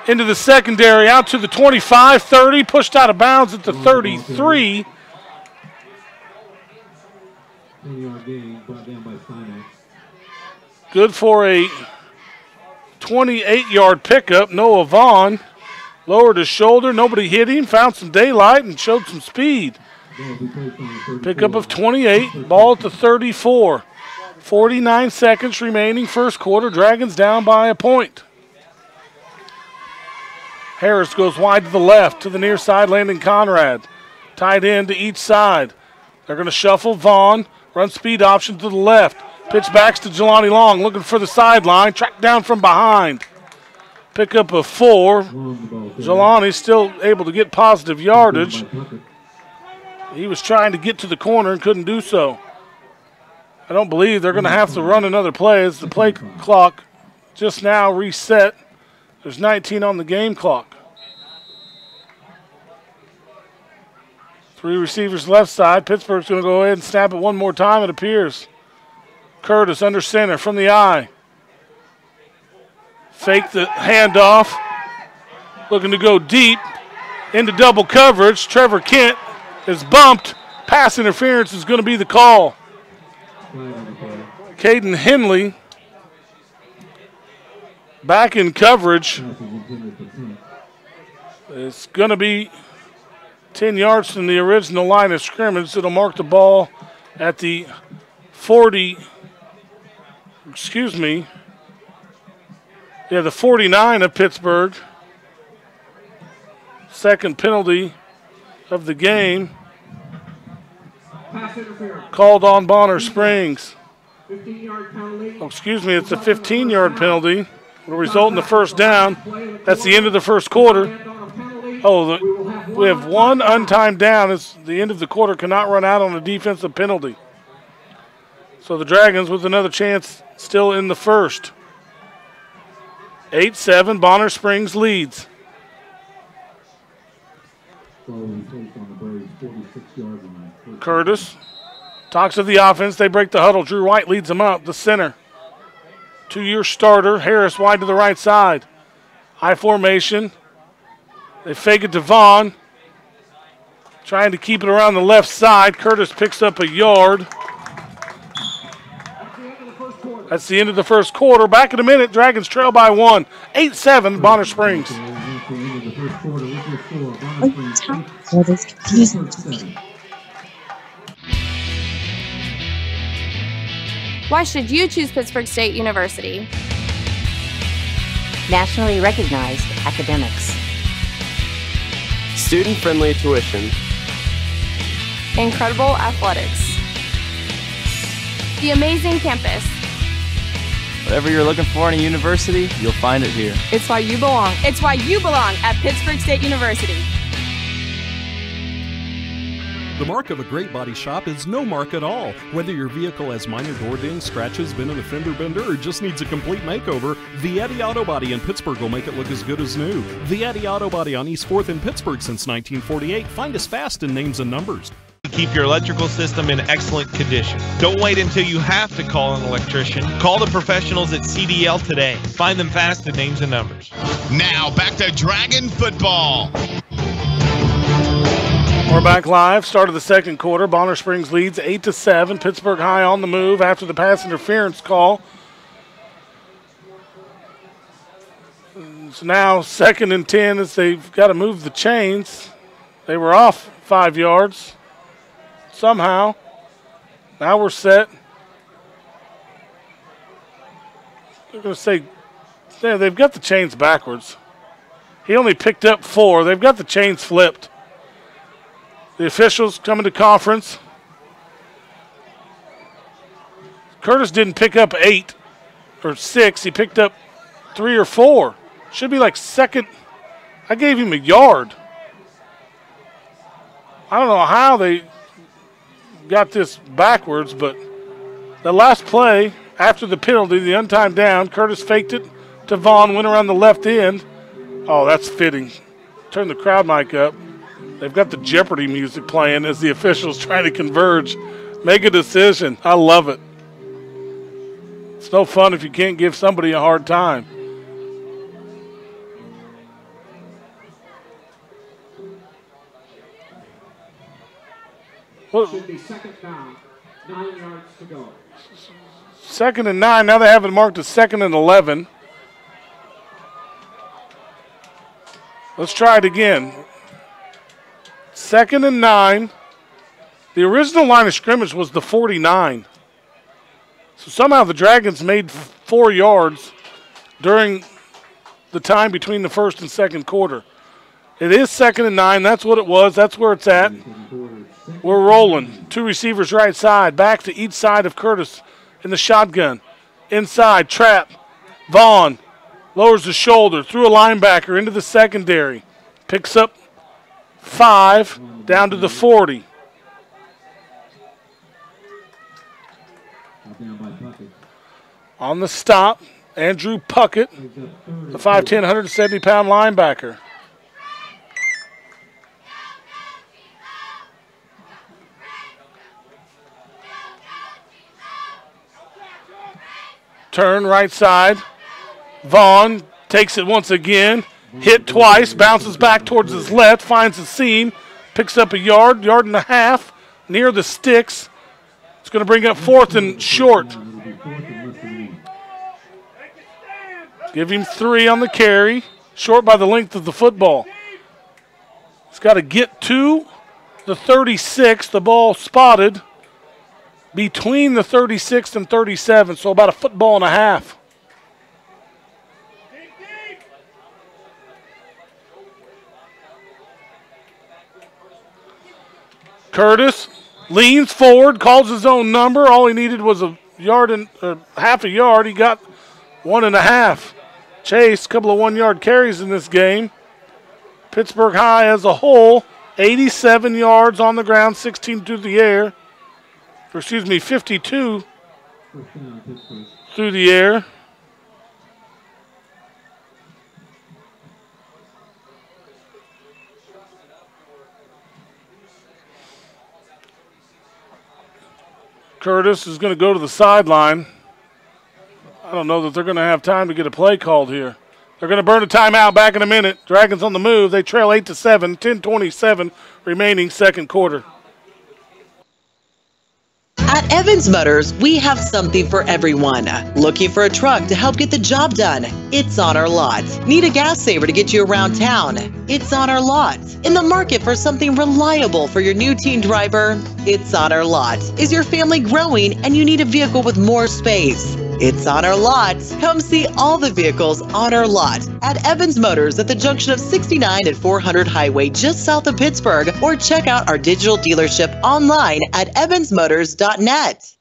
[SPEAKER 8] into the secondary, out to the 25, 30, pushed out of bounds at the 33. Good for a 28-yard pickup. Noah Vaughn lowered his shoulder, nobody hit him, found some daylight, and showed some speed. Pickup of 28, ball at the 34. 49 seconds remaining, first quarter. Dragons down by a point. Harris goes wide to the left, to the near side, Landon Conrad. Tight end to each side. They're going to shuffle Vaughn, run speed option to the left. Pitch backs to Jelani Long, looking for the sideline, tracked down from behind. Pickup of 4. Jelani still able to get positive yardage. He was trying to get to the corner and couldn't do so. I don't believe they're going to have to run another play as the play clock just now reset. There's 19 on the game clock. 3 receivers left side. Pittsburgh's going to go ahead and snap it one more time, it appears. Curtis under center from the eye. Fake the handoff. Looking to go deep into double coverage. Trevor Kent is bumped. Pass interference is going to be the call. Caden Henley back in coverage. It's going to be 10 yards from the original line of scrimmage. It'll mark the ball at the 40, the 49 of Pittsburgh. Second penalty of the game called on Bonner Springs. It's a 15-yard penalty. Will result in the first down. That's the end of the first quarter. We have one untimed down. It's the end of the quarter. Cannot run out on a defensive penalty. So the Dragons with another chance still in the first. 8-7, Bonner Springs leads. Curtis talks to the offense. They break the huddle. Drew White leads them up. The center. 2-year starter. Harris wide to the right side. High formation. They fake it to Vaughn. Trying to keep it around the left side. Curtis picks up a yard. That's the end of the first quarter. Back in a minute. Dragons trail by 1. 8-7, Bonner Springs.
[SPEAKER 16] Why should you choose Pittsburg State University?
[SPEAKER 2] Nationally recognized academics.
[SPEAKER 3] Student-friendly tuition.
[SPEAKER 16] Incredible athletics. The amazing campus.
[SPEAKER 15] Whatever you're looking for in a university, you'll find it here.
[SPEAKER 16] It's why you belong. It's why you belong at Pittsburg State University.
[SPEAKER 17] The mark of a great body shop is no mark at all. Whether your vehicle has minor door dings, scratches, been in a fender bender, or just needs a complete makeover, Vietti Auto Body in Pittsburgh will make it look as good as new. Vietti Auto Body on East 4th in Pittsburgh since 1948. Find us fast in names and numbers.
[SPEAKER 7] Keep your electrical system in excellent condition. Don't wait until you have to call an electrician. Call the professionals at CDL today. Find them fast in names and numbers.
[SPEAKER 5] Now back to Dragon football.
[SPEAKER 8] We're back live. Start of the second quarter. Bonner Springs leads 8-7. Pittsburgh High on the move after the pass interference call. It's now 2nd and 10 as they've got to move the chains. They were off 5 yards somehow. Now we're set. They're going to say, yeah, they've got the chains backwards. He only picked up 4. They've got the chains flipped. The officials coming to conference. Curtis didn't pick up 8 or 6. He picked up 3 or 4. Should be like second. I gave him a yard. I don't know how they got this backwards, but the last play after the penalty, the untimed down, Curtis faked it to Vaughn, went around the left end. Oh, that's fitting. Turn the crowd mic up. They've got the Jeopardy music playing as the officials trying to converge, make a decision. I love it. It's no fun if you can't give somebody a hard time.
[SPEAKER 1] Should be second down, 9 yards to go.
[SPEAKER 8] 2nd and 9. Now they have it marked as 2nd and 11. Let's try it again. 2nd and 9. The original line of scrimmage was the 49. So somehow the Dragons made 4 yards during the time between the first and second quarter. It is 2nd and 9. That's what it was. That's where it's at. We're rolling. 2 receivers right side. Back to each side of Curtis in the shotgun. Inside, trap. Vaughn lowers the shoulder. Through a linebacker into the secondary. Picks up 5 down to the 40. On the stop, Andrew Puckett, the 5'10", 170-pound linebacker. Turn right side. Vaughn takes it once again. Hit twice, bounces back towards his left, finds a seam, picks up a yard and a half near the sticks. It's going to bring up 4th and short. Give him 3 on the carry. Short by the length of the football. He's got to get to the 36. The ball spotted between the 36 and 37, so about a football and a half. Curtis leans forward, calls his own number. All he needed was a yard and half a yard. He got 1.5. Chase, a couple of 1-yard carries in this game. Pittsburg High as a whole, 87 yards on the ground, 16 through the air. 52 through the air. Curtis is going to go to the sideline. I don't know that they're going to have time to get a play called here. They're going to burn a timeout back in a minute. Dragons on the move. They trail 8-7, 10:27 remaining second quarter.
[SPEAKER 3] At Evans Motors, we have something for everyone. Looking for a truck to help get the job done? It's on our lot. Need a gas saver to get you around town? It's on our lot. In the market for something reliable for your new teen driver? It's on our lot. Is your family growing and you need a vehicle with more space? It's on our lot. Come see all the vehicles on our lot at Evans Motors at the junction of 69 and 400 Highway just south of Pittsburgh, or check out our digital dealership online at evansmotors.net.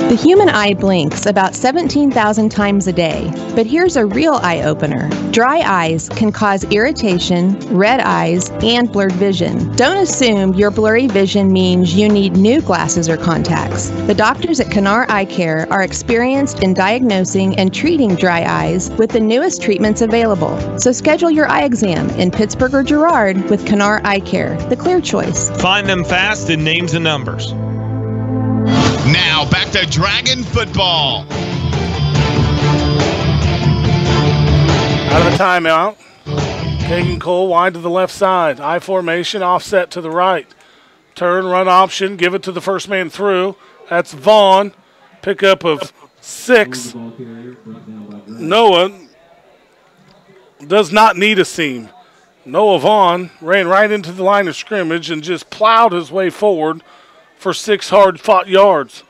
[SPEAKER 24] The human eye blinks about 17,000 times a day, but here's a real eye-opener. Dry eyes can cause irritation, red eyes, and blurred vision. Don't assume your blurry vision means you need new glasses or contacts. The doctors at Canar Eye Care are experienced in diagnosing and treating dry eyes with the newest treatments available. So schedule your eye exam in Pittsburgh or Girard with Canar Eye Care, the clear choice.
[SPEAKER 10] Find them fast in names and numbers.
[SPEAKER 5] Now back to Dragon football.
[SPEAKER 8] Out of the timeout. Kagan Cole wide to the left side. I formation, offset to the right. Turn, run option, give it to the first man through. That's Vaughn. Pickup of 6. Noah does not need a seam. Noah Vaughn ran right into the line of scrimmage and just plowed his way forward for 6 hard-fought yards.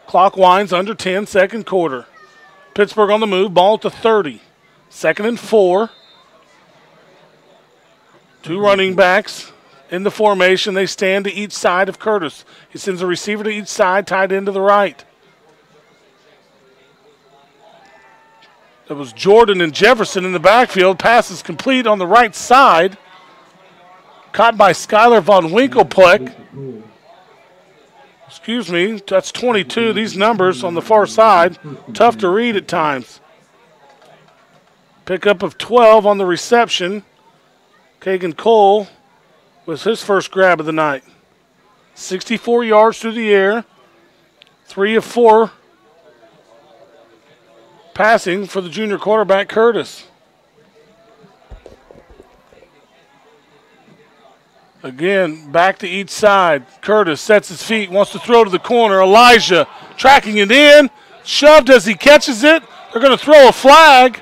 [SPEAKER 8] Clock winds under 10, second quarter. Pittsburgh on the move, ball to 30. 2nd and 4. 2 running backs in the formation. They stand to each side of Curtis. He sends a receiver to each side, tied into the right. It was Jordan and Jefferson in the backfield. Pass is complete on the right side. Caught by Skylar Von Winkelpleck. Excuse me, that's 22. These numbers on the far side, tough to read at times. Pickup of 12 on the reception. Kagan Cole was his first grab of the night. 64 yards through the air. 3 of 4 passing for the junior quarterback, Curtis. Again, back to each side. Curtis sets his feet, wants to throw to the corner. Elijah tracking it in. Shoved as he catches it. They're going to throw a flag.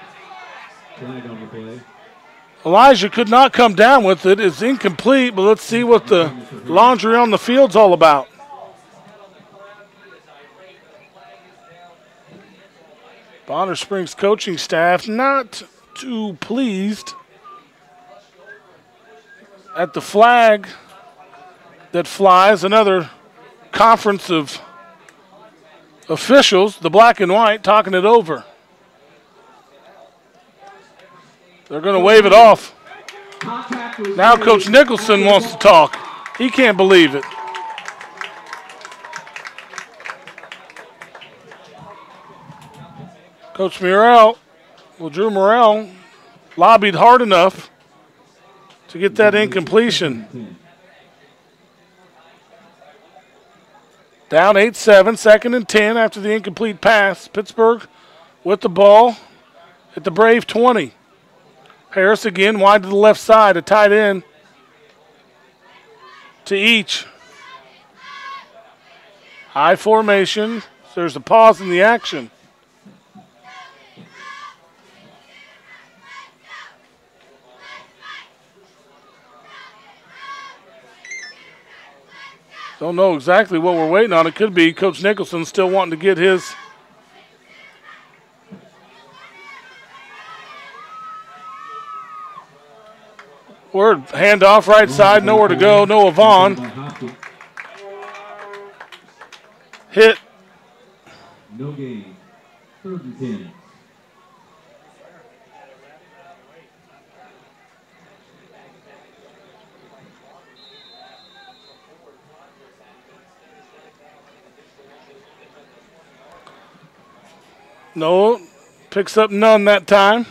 [SPEAKER 8] Elijah could not come down with it. It's incomplete, but let's see what the laundry on the field's all about. Bonner Springs coaching staff not too pleased at the flag that flies. Another conference of officials, the black and white, talking it over. They're going to wave it off. Now Coach Nicholson wants to talk. He can't believe it. Coach Drew Morrell lobbied hard enough to get that incompletion. Down 8-7, 2nd and 10 after the incomplete pass. Pittsburgh with the ball at the Brave 20. Harris again wide to the left side, a tight end to each. High formation. There's a pause in the action. Don't know exactly what we're waiting on. It could be Coach Nicholson still wanting to get his word. Handoff right side, nowhere to go. Noah Vaughn. Hit.
[SPEAKER 1] No gain. 3rd and 10.
[SPEAKER 8] No, picks up none that time.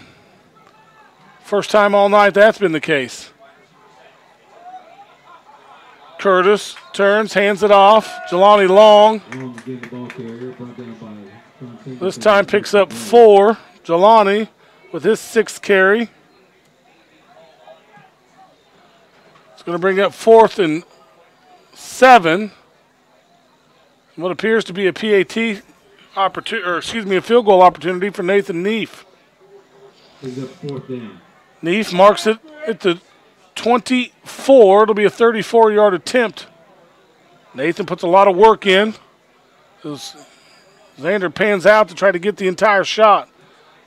[SPEAKER 8] First time all night that's been the case. Curtis turns, hands it off. Jelani Long. This time picks up 4. Jelani with his 6th carry. It's going to bring up 4th and 7. What appears to be a PAT opportunity, or excuse me, a field goal opportunity for Nathan Neef. Neef marks it at the 24. It'll be a 34-yard attempt. Nathan puts a lot of work in. As Xander pans out to try to get the entire shot.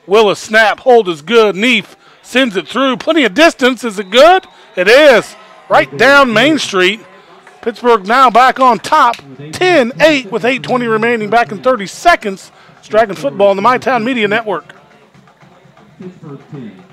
[SPEAKER 8] Willis snap, hold is good. Neef sends it through. Plenty of distance. Is it good? It is. Right down Main Street. Pittsburgh now back on top, 10-8 with 8:20 remaining, back in 30 seconds. It's Dragon Football on the MyTown Media Network.
[SPEAKER 1] Pittsburgh 10.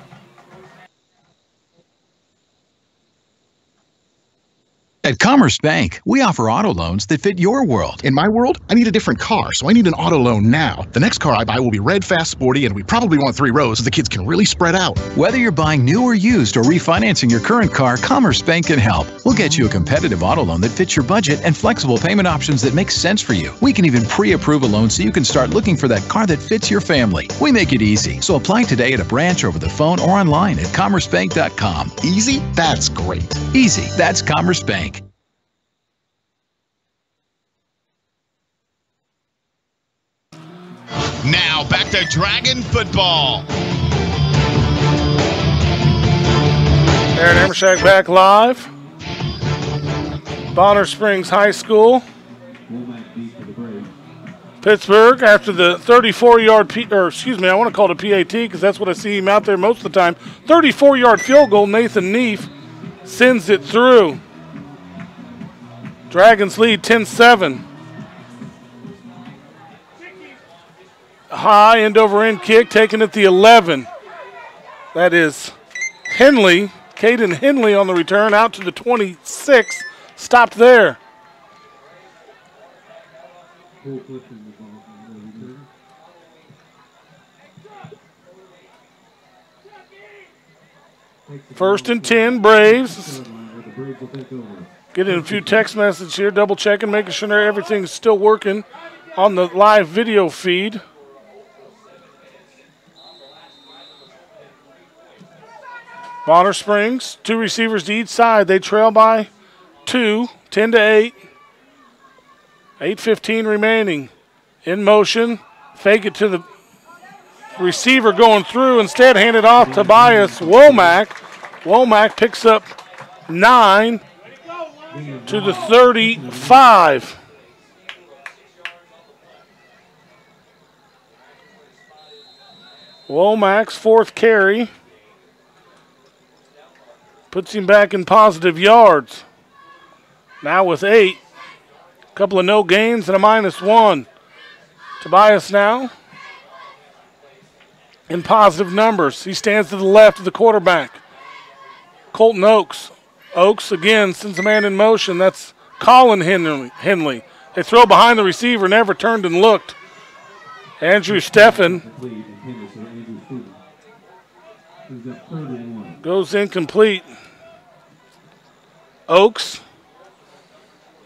[SPEAKER 4] At Commerce Bank, we offer auto loans that fit your world.
[SPEAKER 6] In my world, I need a different car, so I need an auto loan now. The next car I buy will be red, fast, sporty, and we probably want 3 rows so the kids can really spread out.
[SPEAKER 4] Whether you're buying new or used or refinancing your current car, Commerce Bank can help. We'll get you a competitive auto loan that fits your budget and flexible payment options that make sense for you. We can even pre-approve a loan so you can start looking for that car that fits your family. We make it easy, so apply today at a branch, over the phone, or online at commercebank.com.
[SPEAKER 6] Easy? That's great.
[SPEAKER 4] Easy. That's Commerce Bank.
[SPEAKER 5] Now back to Dragon Football.
[SPEAKER 8] Aaron Emershak back live. Bonner Springs High School. Pittsburgh, after the 34-yard, I want to call it a PAT because that's what I see him out there most of the time. 34-yard field goal, Nathan Neef sends it through. Dragons lead 10-7. High end-over-end kick taken at the 11. That is Henley, Caden Henley on the return, out to the 26. Stopped there. First and 10, Braves. Getting a few text messages here, double checking, making sure everything's still working on the live video feed. Bonner Springs, 2 receivers to each side. They trail by 2, 10-8. 8:15 remaining. In motion, fake it to the receiver going through. Instead, hand it off to Tobias Womack. Womack picks up 9 to the 35. Womack's 4th carry puts him back in positive yards. Now with 8. A couple of no gains and a -1. Tobias now in positive numbers. He stands to the left of the quarterback. Colton Oakes. Oakes again sends a man in motion. That's Colin Henley. They throw behind the receiver, never turned and looked. Andrew Steffen goes incomplete. Oakes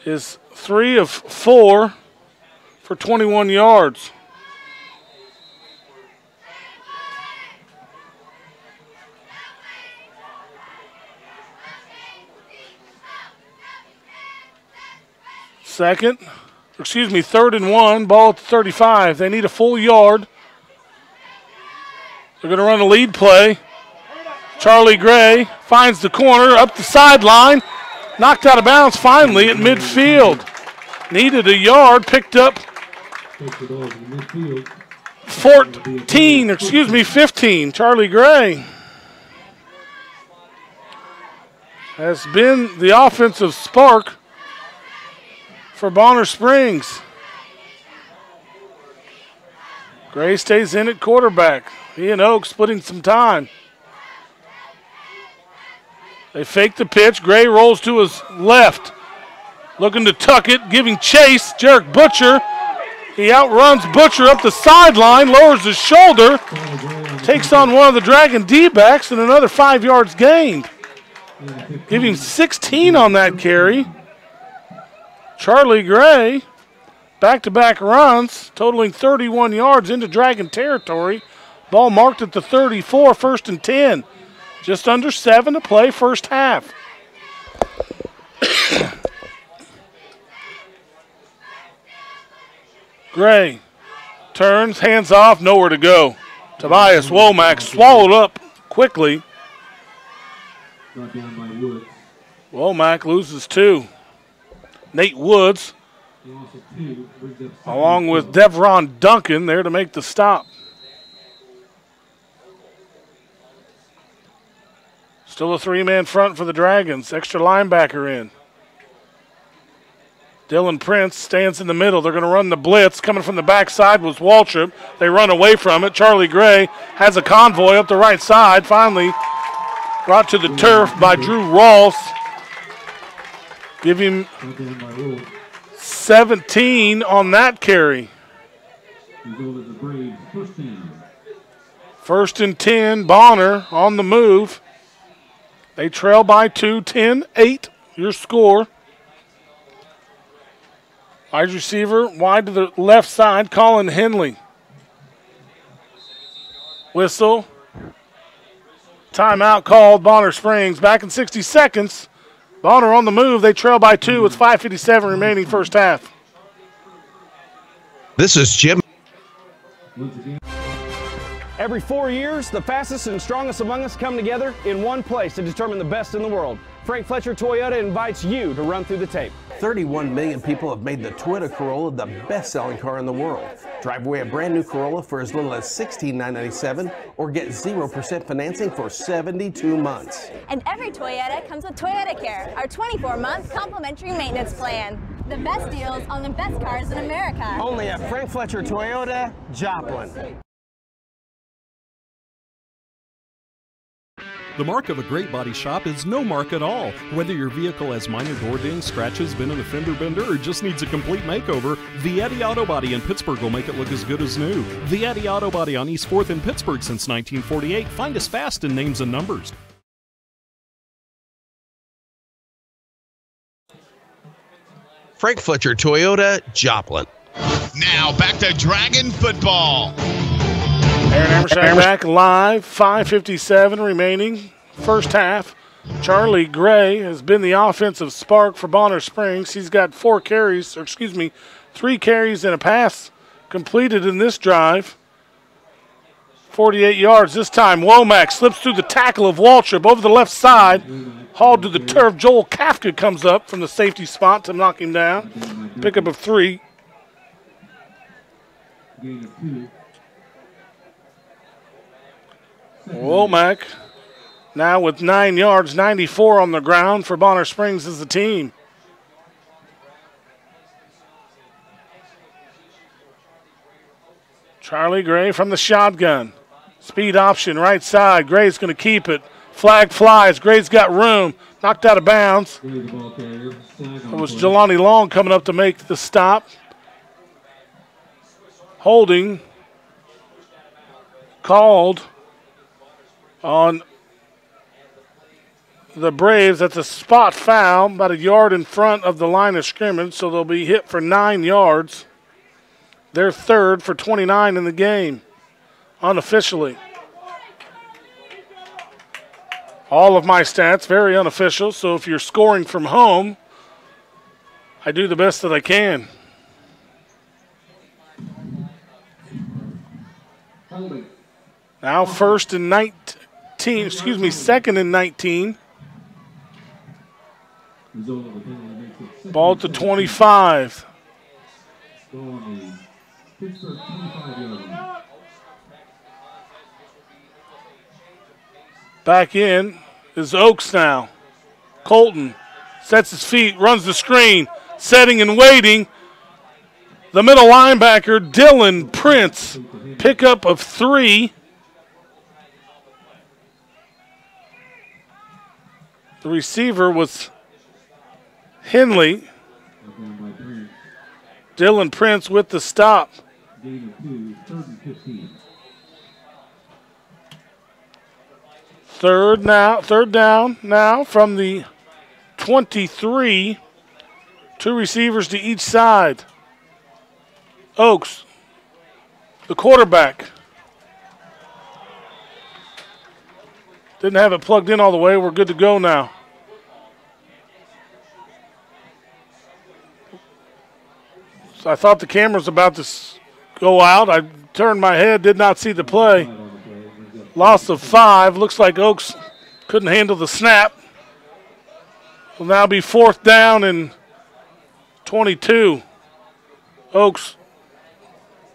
[SPEAKER 8] is 3 of 4 for 21 yards. Third and 1, ball at the 35. They need a full yard. They're going to run a lead play. Charlie Gray finds the corner, up the sideline, Knocked out of bounds finally at midfield. Needed a yard, picked up 15. Charlie Gray has been the offensive spark for Bonner Springs. Gray stays in at quarterback. He and Oak splitting some time. They fake the pitch. Gray rolls to his left. Looking to tuck it, giving chase. Jarek Butcher. He outruns Butcher up the sideline, lowers his shoulder, takes on one of the Dragon D-backs, and another 5 yards gained. Give him 16 on that carry. Charlie Gray, back-to-back runs, totaling 31 yards into Dragon territory. Ball marked at the 34, 1st and 10. Just under 7 to play, first half. Gray turns, hands off, nowhere to go. Tobias Womack swallowed up quickly. Womack loses 2. Nate Woods, along with Devron Duncan, there to make the stop. Still a 3-man front for the Dragons. Extra linebacker in. Dylan Prince stands in the middle. They're going to run the blitz. Coming from the backside was Waltrip. They run away from it. Charlie Gray has a convoy up the right side. Finally brought to the turf by Drew Ross. Give him 17 on that carry. 1st and 10. Bonner on the move. They trail by 2, 10-8, your score. Wide receiver, wide to the left side, Colin Henley. Whistle. Timeout called, Bonner Springs. Back in 60 seconds. Bonner on the move. They trail by 2 with 5:57 remaining first half.
[SPEAKER 9] This is Jim.
[SPEAKER 12] Every 4 years, the fastest and strongest among us come together in one place to determine the best in the world. Frank Fletcher Toyota invites you to run through the tape.
[SPEAKER 13] 31 million people have made the Toyota Corolla the best-selling car in the world. Drive away a brand new Corolla for as little as $16,997 or get 0% financing for 72 months.
[SPEAKER 14] And every Toyota comes with Toyota Care, our 24-month complimentary maintenance plan. The best deals on the best cars in America.
[SPEAKER 12] Only at Frank Fletcher Toyota, Joplin.
[SPEAKER 17] The mark of a great body shop is no mark at all. Whether your vehicle has minor door dings, scratches, been in a fender bender, or just needs a complete makeover, Vietti Auto Body in Pittsburgh will make it look as good as new. Vietti Auto Body on East 4th in Pittsburgh since 1948. Find us fast in names and numbers.
[SPEAKER 9] Frank Fletcher Toyota, Joplin.
[SPEAKER 5] Now back to Dragon football.
[SPEAKER 8] Aaron Emerson back live, 5:57 remaining, first half. Charlie Gray has been the offensive spark for Bonner Springs. He's got 3 carries and a pass completed in this drive. 48 yards this time. Womack slips through the tackle of Waltrip over the left side, hauled to the turf. Joel Kafka comes up from the safety spot to knock him down. Pickup of 3. Womack now with 9 yards, 94 on the ground for Bonner Springs as the team. Charlie Gray from the shotgun. Speed option, right side. Gray's going to keep it. Flag flies. Gray's got room. Knocked out of bounds. It was Jelani Long coming up to make the stop. Holding called on the Braves. That's a spot foul, about a yard in front of the line of scrimmage, so they'll be hit for 9 yards. They're third for 29 in the game, unofficially. All of my stats, very unofficial, so if you're scoring from home, I do the best that I can. Now second and 19. Ball at the 25. Back in is Oaks now. Colton sets his feet, runs the screen, setting and waiting. The middle linebacker, Dylan Prince, pickup of 3. The receiver was Henley. Dylan Prince with the stop. Third down now from the 23. 2 receivers to each side. Oaks, the quarterback. Didn't have it plugged in all the way. We're good to go now. So I thought the camera was about to go out. I turned my head, did not see the play. Loss of 5. Looks like Oaks couldn't handle the snap. Will now be 4th down and 22. Oaks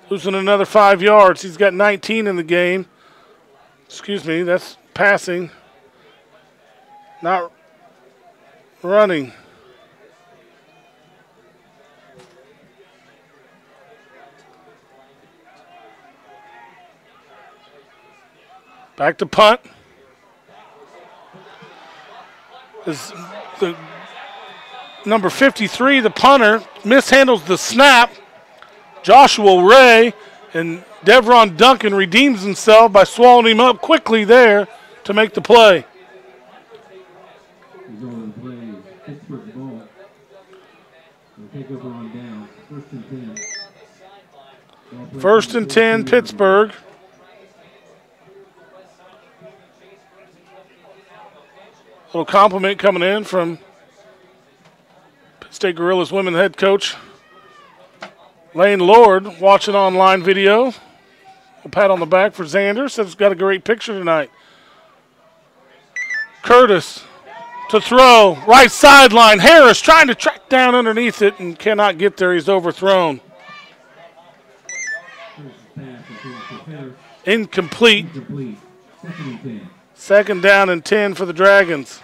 [SPEAKER 8] losing another 5 yards. He's got 19 in the game. Excuse me, that's passing, not running. Back to punt. Is the number 53, the punter, mishandles the snap. Joshua Ray, and Devron Duncan redeems himself by swallowing him up quickly there to make the play. First and 10, Pittsburgh. Little compliment coming in from Pitt State Gorillas women head coach Lane Lord, watching online video. A pat on the back for Xander. Says he's got a great picture tonight. Curtis to throw. Right sideline. Harris trying to track down underneath it and cannot get there. He's overthrown. Incomplete. Second down and 10 for the Dragons.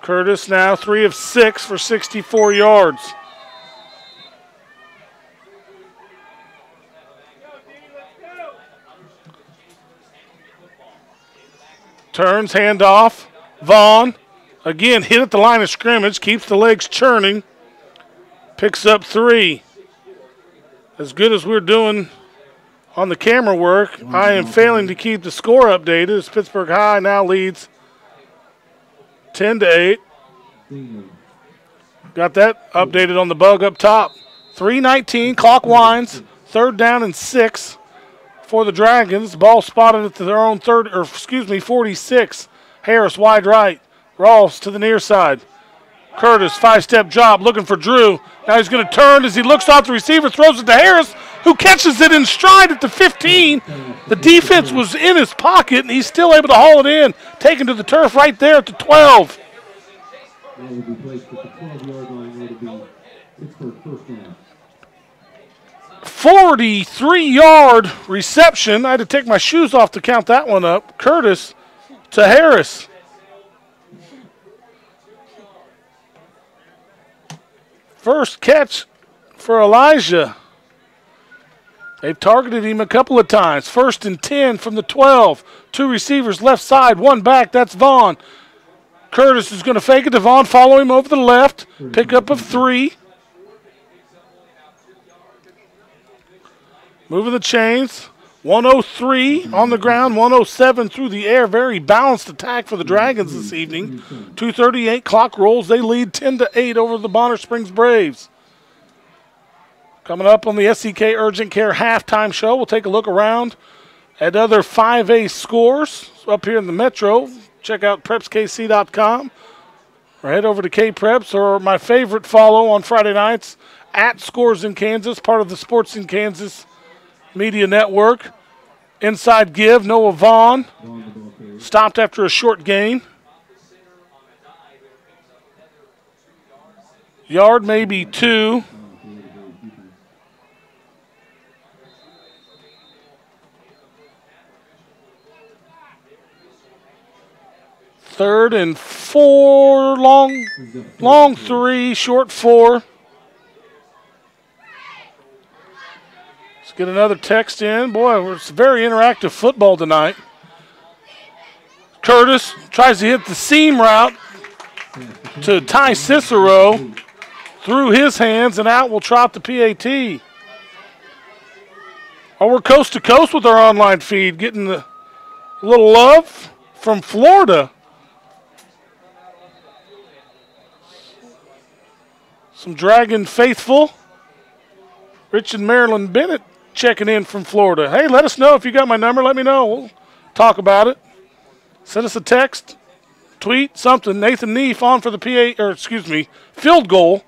[SPEAKER 8] Curtis now 3 of 6 for 64 yards. Turns, handoff. Vaughn again hit at the line of scrimmage, keeps the legs churning. Picks up 3. As good as we're doing on the camera work, I am failing to keep the score updated as Pittsburgh High now leads 10-8. Got that updated on the bug up top. 3:19, clock winds. 3rd down and 6 for the Dragons. Ball spotted at their own 46. Harris wide right. Rawls to the near side. Curtis, 5-step job, looking for Drew. Now he's going to turn as he looks off the receiver, throws it to Harris, who catches it in stride at the 15. The defense was in his pocket, and he's still able to haul it in. Taken to the turf right there at the 12. 43-yard reception. I had to take my shoes off to count that one up. Curtis to Harris. First catch for Elijah. They've targeted him a couple of times. 1st and 10 from the 12. 2 receivers left side, 1 back. That's Vaughn. Curtis is going to fake it to Vaughn, follow him over the left. Pickup of 3. Moving the chains. 103 on the ground, 107 through the air. Very balanced attack for the Dragons this evening. 2:38 clock rolls. They lead 10-8 over the Bonner Springs Braves. Coming up on the SCK Urgent Care halftime show, we'll take a look around at other 5A scores up here in the Metro. Check out prepskc.com or head over to K-Preps, or my favorite follow on Friday nights at Scores in Kansas, part of the Sports in Kansas Media Network. Inside give, Noah Vaughn stopped after a short gain. Yard maybe 2. Third and 4, long 3, short 4. Let's get another text in. Boy, it's very interactive football tonight. Curtis tries to hit the seam route to Ty Cicero. Through his hands and out will trot the PAT. Oh, we're coast to coast with our online feed, getting a little love from Florida. Some Dragon faithful. Rich and Marilyn Bennett checking in from Florida. Hey, let us know if you got my number. Let me know. We'll talk about it. Send us a text, tweet, something. Nathan Neef on for the field goal.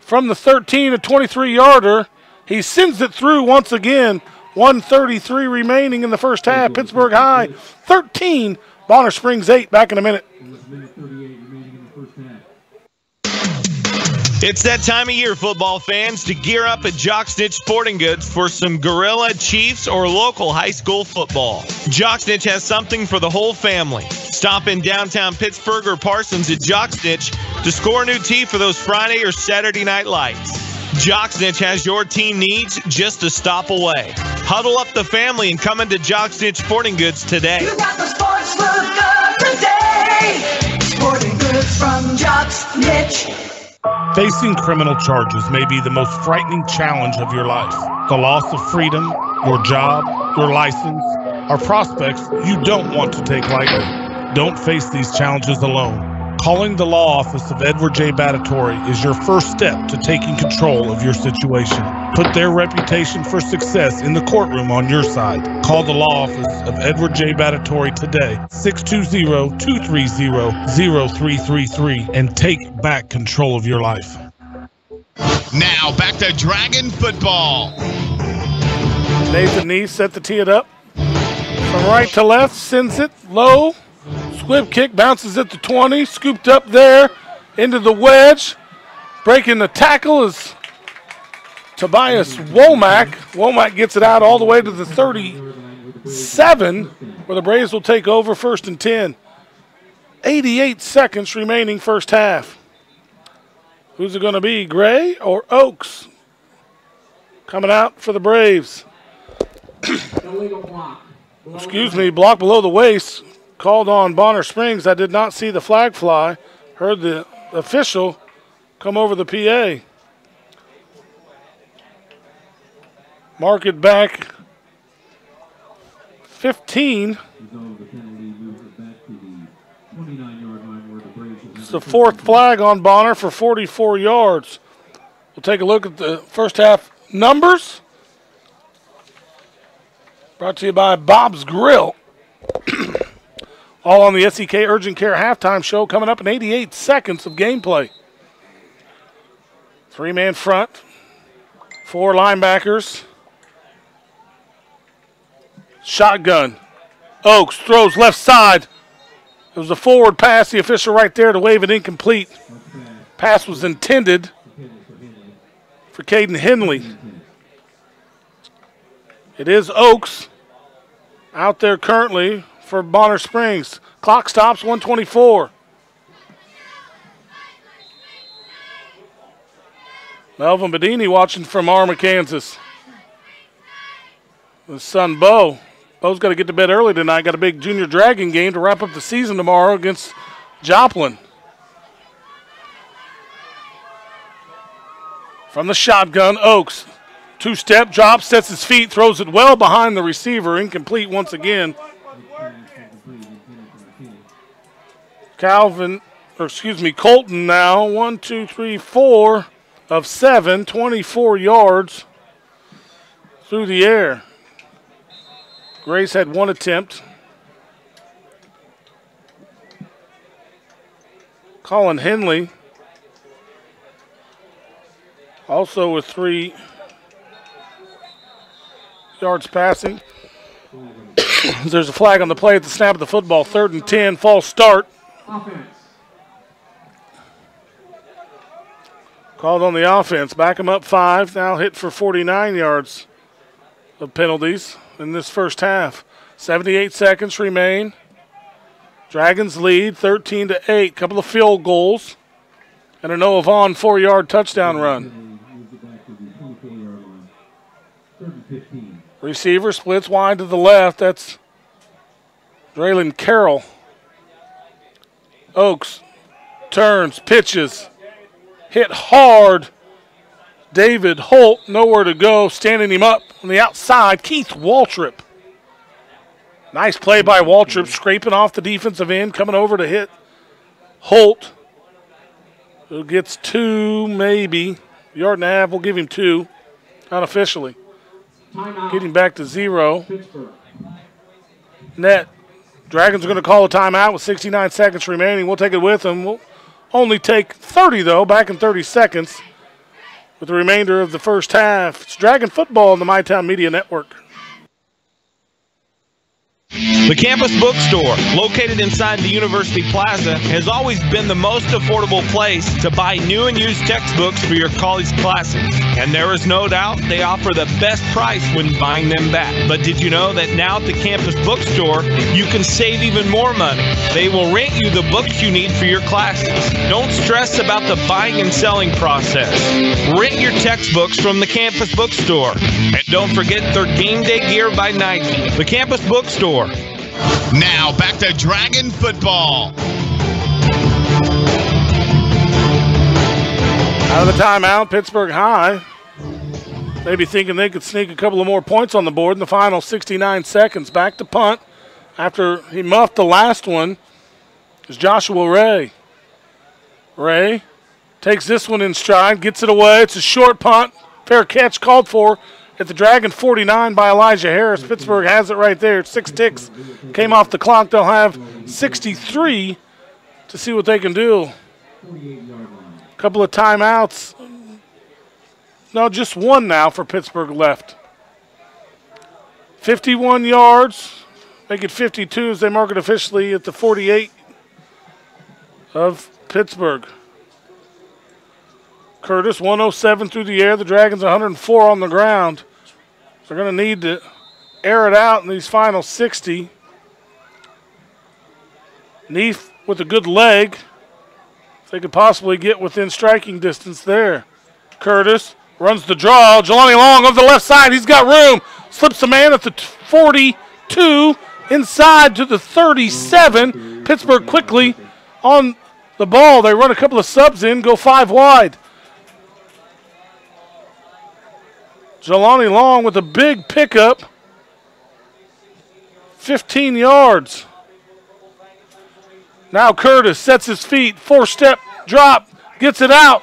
[SPEAKER 8] From the 13, a 23-yarder. He sends it through once again. 1:33 remaining in the first half. Pittsburg High 13, Bonner Springs 8. Back in a minute.
[SPEAKER 11] It's that time of year, football fans, to gear up at Jocksnitch Sporting Goods for some Gorilla, Chiefs, or local high school football. Jocksnitch has something for the whole family. Stop in downtown Pittsburgh or Parsons at Jocksnitch to score a new tee for those Friday or Saturday night lights. Jocksnitch has your team needs just a stop away. Huddle up the family and come into Jocksnitch Sporting Goods today.
[SPEAKER 18] You got the sports look good today. Sporting Goods from Jocksnitch.
[SPEAKER 8] Facing criminal charges may be the most frightening challenge of your life. The loss of freedom, your job, your license, are prospects you don't want to take lightly. Don't face these challenges alone. Calling the law office of Edward J. Battatory is your first step to taking control of your situation. Put their reputation for success in the courtroom on your side. Call the law office of Edward J. Battatory today, 620-230-0333, and take back control of your life.
[SPEAKER 5] Now back to Dragon football.
[SPEAKER 8] Nathan Neese set the tee it up. From right to left, sends it low. Squib kick, bounces at the 20, scooped up there into the wedge. Breaking the tackle is Tobias Womack. Womack gets it out all the way to the 37, where the Braves will take over 1st and 10. 88 seconds remaining first half. Who's it going to be, Gray or Oaks? Coming out for the Braves. Excuse me, block below the waist. Called on Bonner Springs. I did not see the flag fly. Heard the official come over the PA. Mark it back. 15. It's the 4th flag on Bonner for 44 yards. We'll take a look at the first half numbers. Brought to you by Bob's Grill. All on the SEK Urgent Care halftime show coming up in 88 seconds of gameplay. 3-man front, 4 linebackers. Shotgun. Oaks throws left side. It was a forward pass. The official right there to wave it incomplete. Pass was intended for Caden Henley. It is Oaks out there currently for Bonner Springs. Clock stops, 1:24. Melvin Bedini watching from Arma, Kansas. His son, Bo. Bo's got to get to bed early tonight. Got a big Junior Dragon game to wrap up the season tomorrow against Joplin. From the shotgun, Oaks. 2-step drop, sets his feet, throws it well behind the receiver. Incomplete once again. Colton now. 1, 2, 3, 4 of 7, 24 yards through the air. Grace had 1 attempt. Colin Henley also with 3 yards passing. There's a flag on the play at the snap of the football. 3rd and 10, false start.
[SPEAKER 1] Offense.
[SPEAKER 8] Called on the offense. Back them up 5. Now hit for 49 yards of penalties in this first half. 78 seconds remain. Dragons lead 13-8. Couple of field goals and a Noah Vaughn 4-yard touchdown run. Receiver splits wide to the left. That's Draylen Carroll. Oaks turns, pitches, hit hard. David Holt, nowhere to go, standing him up on the outside. Keith Waltrip. Nice play by Waltrip, scraping off the defensive end, coming over to hit Holt, who gets 2, maybe. Yard and a half, we'll give him 2, unofficially. Getting back to 0. Net. Dragons are going to call a timeout with 69 seconds remaining. We'll take it with them. We'll only take 30, though, back in 30 seconds with the remainder of the first half. It's Dragon football on the MyTown Media Network.
[SPEAKER 11] The Campus Bookstore, located inside the University Plaza, has always been the most affordable place to buy new and used textbooks for your college classes. And there is no doubt they offer the best price when buying them back. But did you know that now at the Campus Bookstore, you can save even more money? They will rent you the books you need for your classes. Don't stress about the buying and selling process. Rent your textbooks from the Campus Bookstore. And don't forget their game day gear by Nike. The Campus Bookstore.
[SPEAKER 5] Now back to Dragon football.
[SPEAKER 8] Out of the timeout, Pittsburg High. Maybe thinking they could sneak a couple of more points on the board in the final 69 seconds. Back to punt after he muffed the last one is Joshua Ray. Ray takes this one in stride, gets it away. It's a short punt. Fair catch called for at the Dragon 49 by Elijah Harris. Pittsburgh has it right there. 6 ticks came off the clock. They'll have 63 to see what they can do. Couple of timeouts. No, just one now for Pittsburgh left. 51 yards. Make it 52 as they mark it officially at the 48 of Pittsburgh. Curtis, 107 through the air. The Dragons 104 on the ground. They're going to need to air it out in these final 60. Neath with a good leg. If they could possibly get within striking distance there. Curtis runs the draw. Jelani Long on the left side. He's got room. Slips a man at the 42. Inside to the 37. Pittsburgh quickly on the ball. They run a couple of subs in, go 5 wide. Jelani Long with a big pickup. 15 yards. Now Curtis sets his feet. 4-step drop. Gets it out.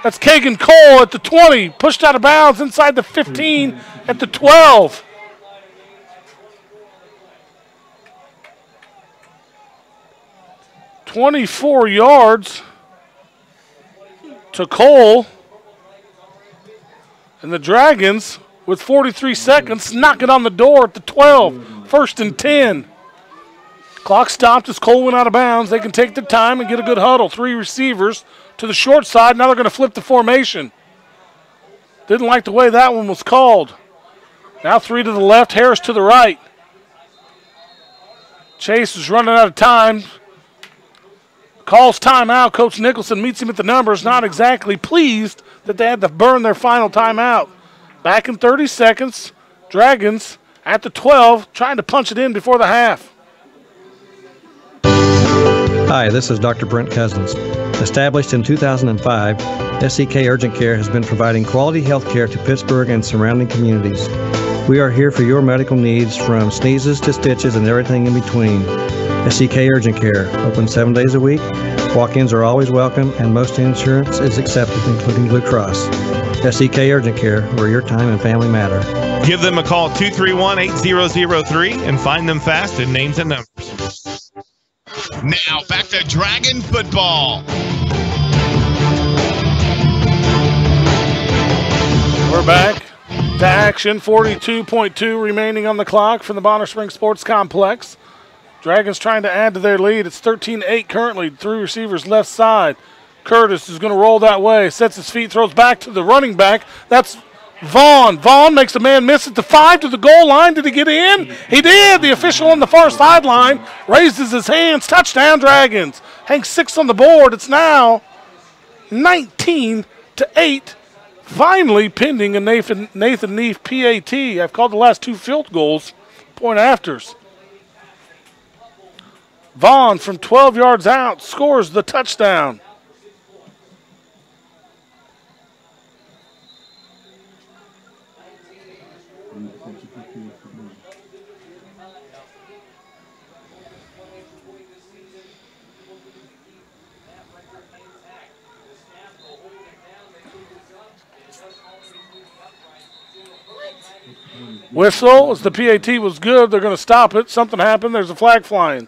[SPEAKER 8] That's Kagan Cole at the 20. Pushed out of bounds inside the 15 at the 12. $24 yards to Cole. And the Dragons, with 43 seconds, knock it on the door at the 12. 1st and 10. Clock stopped as Cole went out of bounds. They can take the time and get a good huddle. 3 receivers to the short side. Now they're going to flip the formation. Didn't like the way that one was called. Now 3 to the left, Harris to the right. Chase is running out of time. Calls timeout. Coach Nicholson meets him at the numbers. Not exactly pleased that they had to burn their final timeout. Back in 30 seconds. Dragons at the 12, trying to punch it in before the half.
[SPEAKER 20] Hi, this is Dr. Brent Cousins. Established in 2005, SEK Urgent Care has been providing quality health care to Pittsburgh and surrounding communities. We are here for your medical needs, from sneezes to stitches and everything in between. SEK Urgent Care, open 7 days a week. Walk-ins are always welcome, and most insurance is accepted, including Blue Cross. SEK Urgent Care, where your time and family matter.
[SPEAKER 11] Give them a call, 231-8003, and find them fast at Names and Numbers.
[SPEAKER 5] Now back to Dragon football.
[SPEAKER 8] We're back. to action. 42.2 remaining on the clock from the Bonner Springs Sports Complex. Dragons trying to add to their lead. It's 13-8 currently. 3 receivers left side. Curtis is going to roll that way. Sets his feet, throws back to the running back. That's Vaughn. Vaughn makes a man miss at the 5 to the goal line. Did he get in? He did. The official on the far sideline raises his hands. Touchdown, Dragons. Hanks 6 on the board. It's now 19-8. Finally pending a Nathan Neef PAT. I've called the last 2 field goals point afters. Vaughn from 12 yards out scores the touchdown. Whistle, as the PAT was good, they're going to stop it. Something happened. There's a flag flying.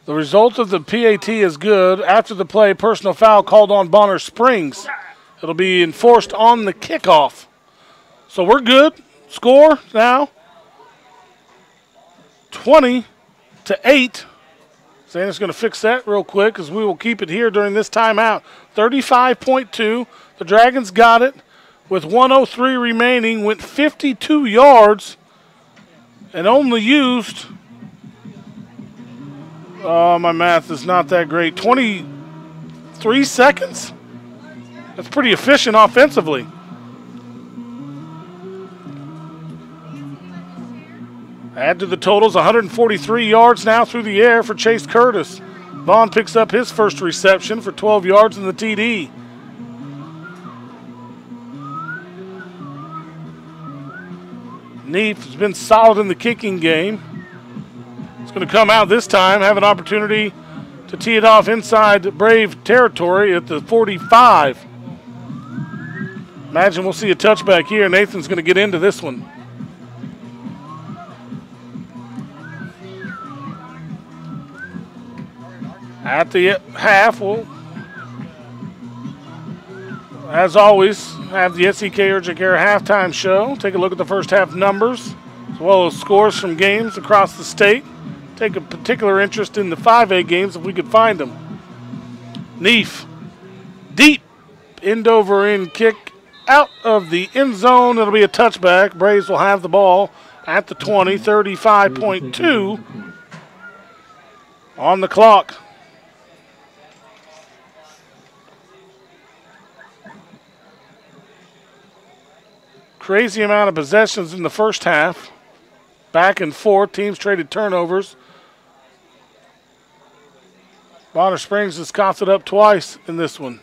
[SPEAKER 8] The result of the PAT is good. After the play, personal foul called on Bonner Springs. It'll be enforced on the kickoff. So we're good. Score now 20-8. Santa's going to fix that real quick because we will keep it here during this timeout. 35.2. The Dragons got it with 1:03 remaining, went 52 yards and only used, my math is not that great, 23 seconds? That's pretty efficient offensively. Add to the totals, 143 yards now through the air for Chase Curtis. Vaughn picks up his first reception for 12 yards in the TD. Neef has been solid in the kicking game. It's going to come out this time, have an opportunity to tee it off inside Brave territory at the 45. Imagine we'll see a touchback here. Nathan's going to get into this one. At the half, we'll, as always, have the SEK Urgent Care halftime show. Take a look at the first half numbers, as well as scores from games across the state. Take a particular interest in the 5A games if we could find them. Neef, deep, end over end kick out of the end zone. It'll be a touchback. Braves will have the ball at the 20, 35.2 on the clock. Crazy amount of possessions in the first half. Back and forth. Teams traded turnovers. Bonner Springs has coughed it up twice in this one.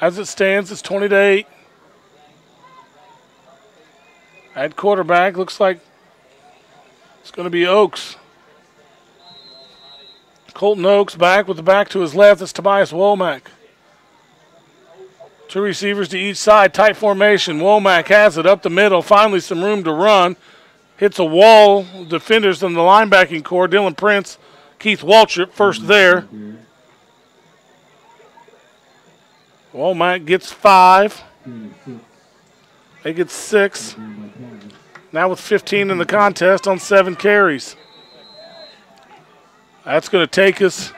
[SPEAKER 8] As it stands, it's 20-8. At quarterback, looks like it's going to be Oaks. Colton Oaks back with the back to his left. That's Tobias Womack. 2 receivers to each side, tight formation. Womack has it up the middle, finally some room to run. Hits a wall, defenders in the linebacking core. Dylan Prince, Keith Waltrip first there. Womack gets 5. They get 6. Now with 15 in the contest on 7 carries. That's going to take us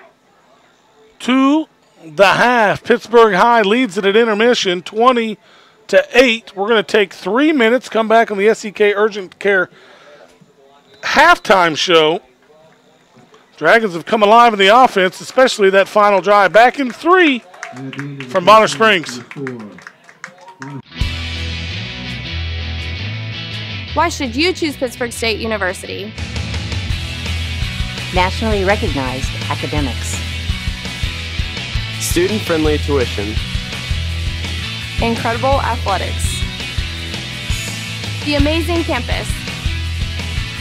[SPEAKER 8] to the half. Pittsburg High leads it at intermission, 20-8. We're going to take 3 minutes, come back on the SEK Urgent Care halftime show. Dragons have come alive in the offense, especially that final drive. Back in 3 from Bonner Springs.
[SPEAKER 16] Why should you choose Pittsburg State University?
[SPEAKER 2] Nationally recognized academics.
[SPEAKER 19] Student-friendly tuition.
[SPEAKER 16] Incredible athletics. the amazing campus.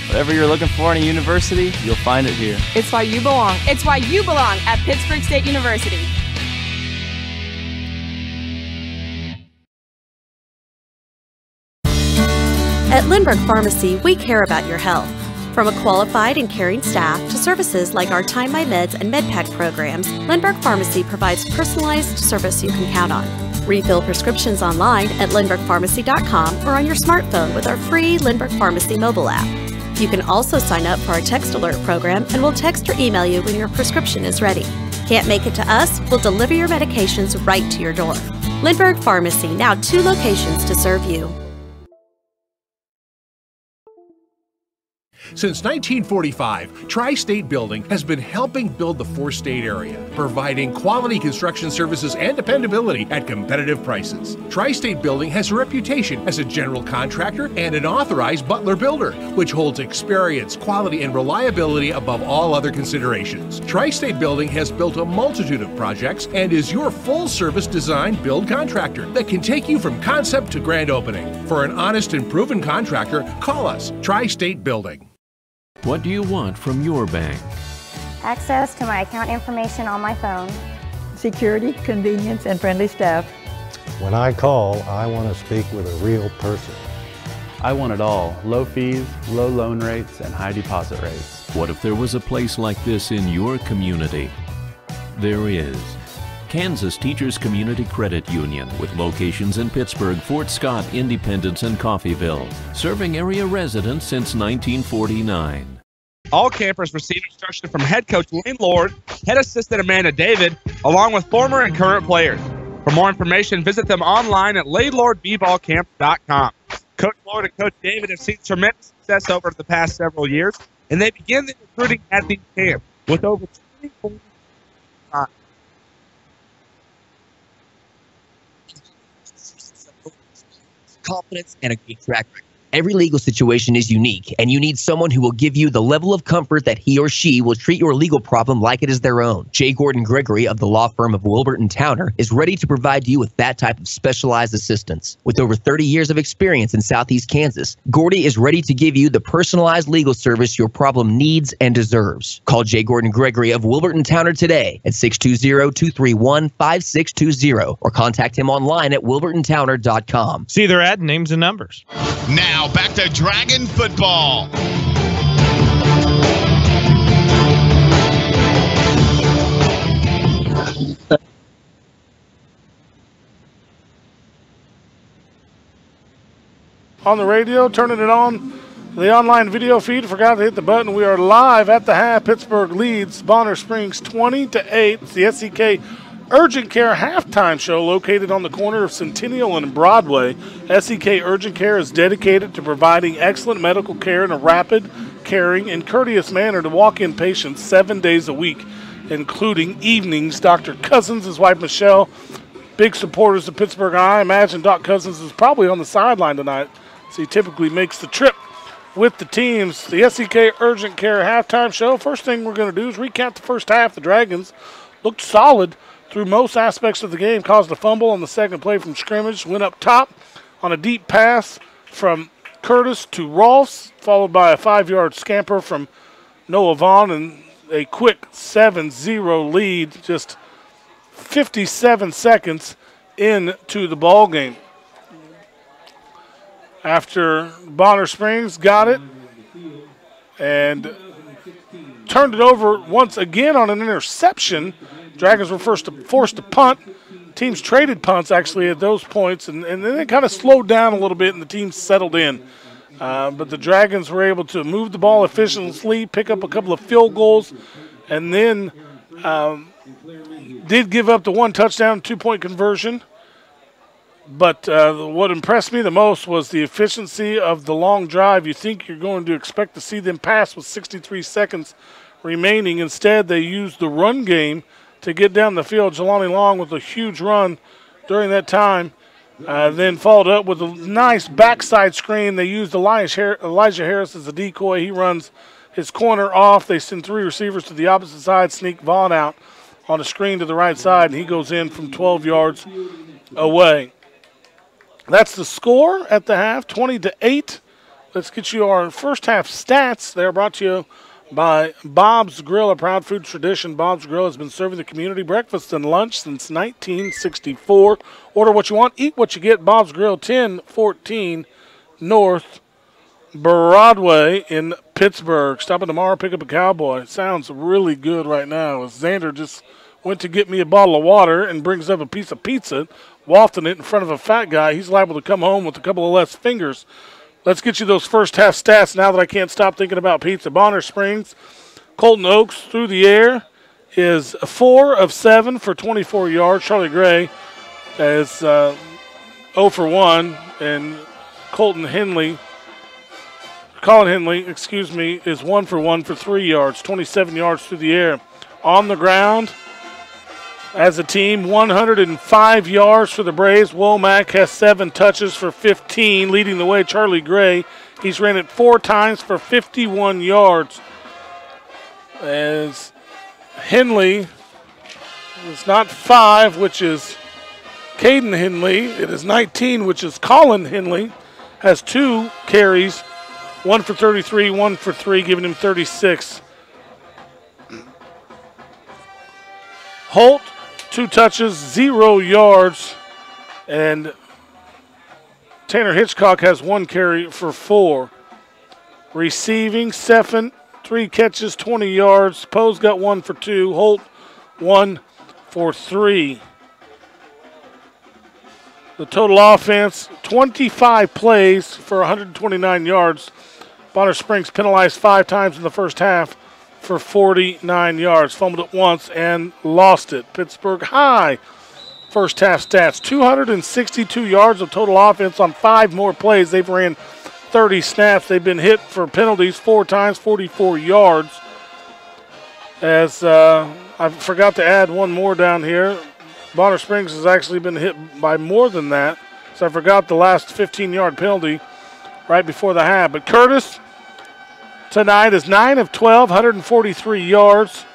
[SPEAKER 15] Whatever you're looking for in a university, you'll find it here.
[SPEAKER 16] It's why you belong. It's why you belong at Pittsburg State University.
[SPEAKER 19] At Lindbergh Pharmacy, we care about your health. From a qualified and caring staff to services like our Time My Meds and MedPack programs, Lindbergh Pharmacy provides personalized service you can count on. Refill prescriptions online at lindberghpharmacy.com or on your smartphone with our free Lindbergh Pharmacy mobile app. You can also sign up for our text alert program and we'll text or email you when your prescription is ready. Can't make it to us? We'll deliver your medications right to your door. Lindbergh Pharmacy, now 2 locations to serve you.
[SPEAKER 21] Since 1945, Tri-State Building has been helping build the 4-state area, providing quality construction services and dependability at competitive prices. Tri-State Building has a reputation as a general contractor and an authorized Butler builder, which holds experience, quality, and reliability above all other considerations. Tri-State Building has built a multitude of projects and is your full-service design build contractor that can take you from concept to grand opening. For an honest and proven contractor, call us, Tri-State Building.
[SPEAKER 22] What do you want from your bank?
[SPEAKER 23] Access to my account information on my phone.
[SPEAKER 25] Security, convenience, and friendly staff.
[SPEAKER 26] When I call, I want to speak with a real person.
[SPEAKER 15] I want it all. Low fees, low loan rates, and high deposit rates.
[SPEAKER 22] What if there was a place like this in your community? There is. Kansas Teachers Community Credit Union, with locations in Pittsburg, Fort Scott, Independence, and Coffeyville, serving area residents since 1949.
[SPEAKER 7] All campers receive instruction from head coach Lane Lord, head assistant Amanda David, along with former and current players. For more information, visit them online at lanelordbballcamp.com. Coach Lord and Coach David have seen tremendous success over the past several years, and they begin the recruiting at these camps with over 24 times.
[SPEAKER 27] Confidence, and a great track record. Every legal situation is unique, and you need someone who will give you the level of comfort that he or she will treat your legal problem like it is their own. J. Gordon Gregory of the law firm of Wilbert & Towner is ready to provide you with that type of specialized assistance. With over 30 years of experience in Southeast Kansas, Gordy is ready to give you the personalized legal service your problem needs and deserves. Call J. Gordon Gregory of Wilbert & Towner today at 620-231-5620 or contact him online at wilbertandtowner.com.
[SPEAKER 11] See their ad names and numbers.
[SPEAKER 5] Now back to Dragon football.
[SPEAKER 8] On the radio, turning it on. The online video feed, forgot to hit the button. We are live at the half. Pittsburgh leads Bonner Springs 20-8. It's the SEK Urgent Care halftime show located on the corner of Centennial and Broadway. SEK Urgent Care is dedicated to providing excellent medical care in a rapid, caring, and courteous manner to walk-in patients 7 days a week, including evenings. Dr. Cousins, his wife Michelle, big supporters of Pittsburgh. I imagine Doc Cousins is probably on the sideline tonight, so he typically makes the trip with the teams. The SEK Urgent Care halftime show. First thing we're going to do is recap the first half. The Dragons looked solid through most aspects of the game, caused a fumble on the second play from scrimmage, went up top on a deep pass from Curtis to Rolfs, followed by a 5-yard scamper from Noah Vaughn, and a quick 7-0 lead just 57 seconds into the ball game. After Bonner Springs got it and turned it over once again on an interception, Dragons were forced to punt. Teams traded punts, actually, at those points, and then it kind of slowed down a little bit, and the team settled in. But the Dragons were able to move the ball efficiently, pick up a couple of field goals, and then did give up the 1 touchdown, 2-point conversion. But what impressed me the most was the efficiency of the long drive. You think you're going to expect to see them pass with 63 seconds remaining. Instead, they used the run game to get down the field. Jelani Long with a huge run during that time, then followed up with a nice backside screen. They used Elijah Harris as a decoy. He runs his corner off. They send 3 receivers to the opposite side, sneak Vaughn out on a screen to the right side, and he goes in from 12 yards away. That's the score at the half, 20-8. Let's get you our first half stats. They're brought to you by Bob's Grill, a proud food tradition. Bob's Grill has been serving the community breakfast and lunch since 1964. Order what you want, eat what you get. Bob's Grill, 1014 North Broadway in Pittsburgh. Stop in tomorrow, pick up a cowboy. It sounds really good right now. As Xander just went to get me a bottle of water and brings up a piece of pizza, wafting it in front of a fat guy. He's liable to come home with a couple of less fingers. Let's get you those first half stats now that I can't stop thinking about pizza. Bonner Springs, Colton Oaks through the air is 4 of 7 for 24 yards. Charlie Gray is 0 for 1. And Colin Henley, is 1 for 1 for 3 yards, 27 yards through the air. On the ground, as a team, 105 yards for the Braves. Womack has 7 touches for 15, leading the way. Charlie Gray, he's ran it 4 times for 51 yards. As Henley, it's not 5, which is Caden Henley. It is 19, which is Colin Henley. Has 2 carries, 1 for 33, 1 for 3, giving him 36. Holt, 2 touches, 0 yards, and Tanner Hitchcock has 1 carry for 4. Receiving, Stephan, 3 catches, 20 yards. Poe's got 1 for 2. Holt, 1 for 3. The total offense, 25 plays for 129 yards. Bonner Springs penalized 5 times in the first half for 49 yards. Fumbled it once and lost it. Pittsburgh High first half stats, 262 yards of total offense on 5 more plays. They've ran 30 snaps. They've been hit for penalties 4 times, 44 yards. As I forgot to add one more down here. Bonner Springs has actually been hit by more than that. So I forgot the last 15-yard penalty right before the half. But Curtis tonight is 9 of 12, 143 yards.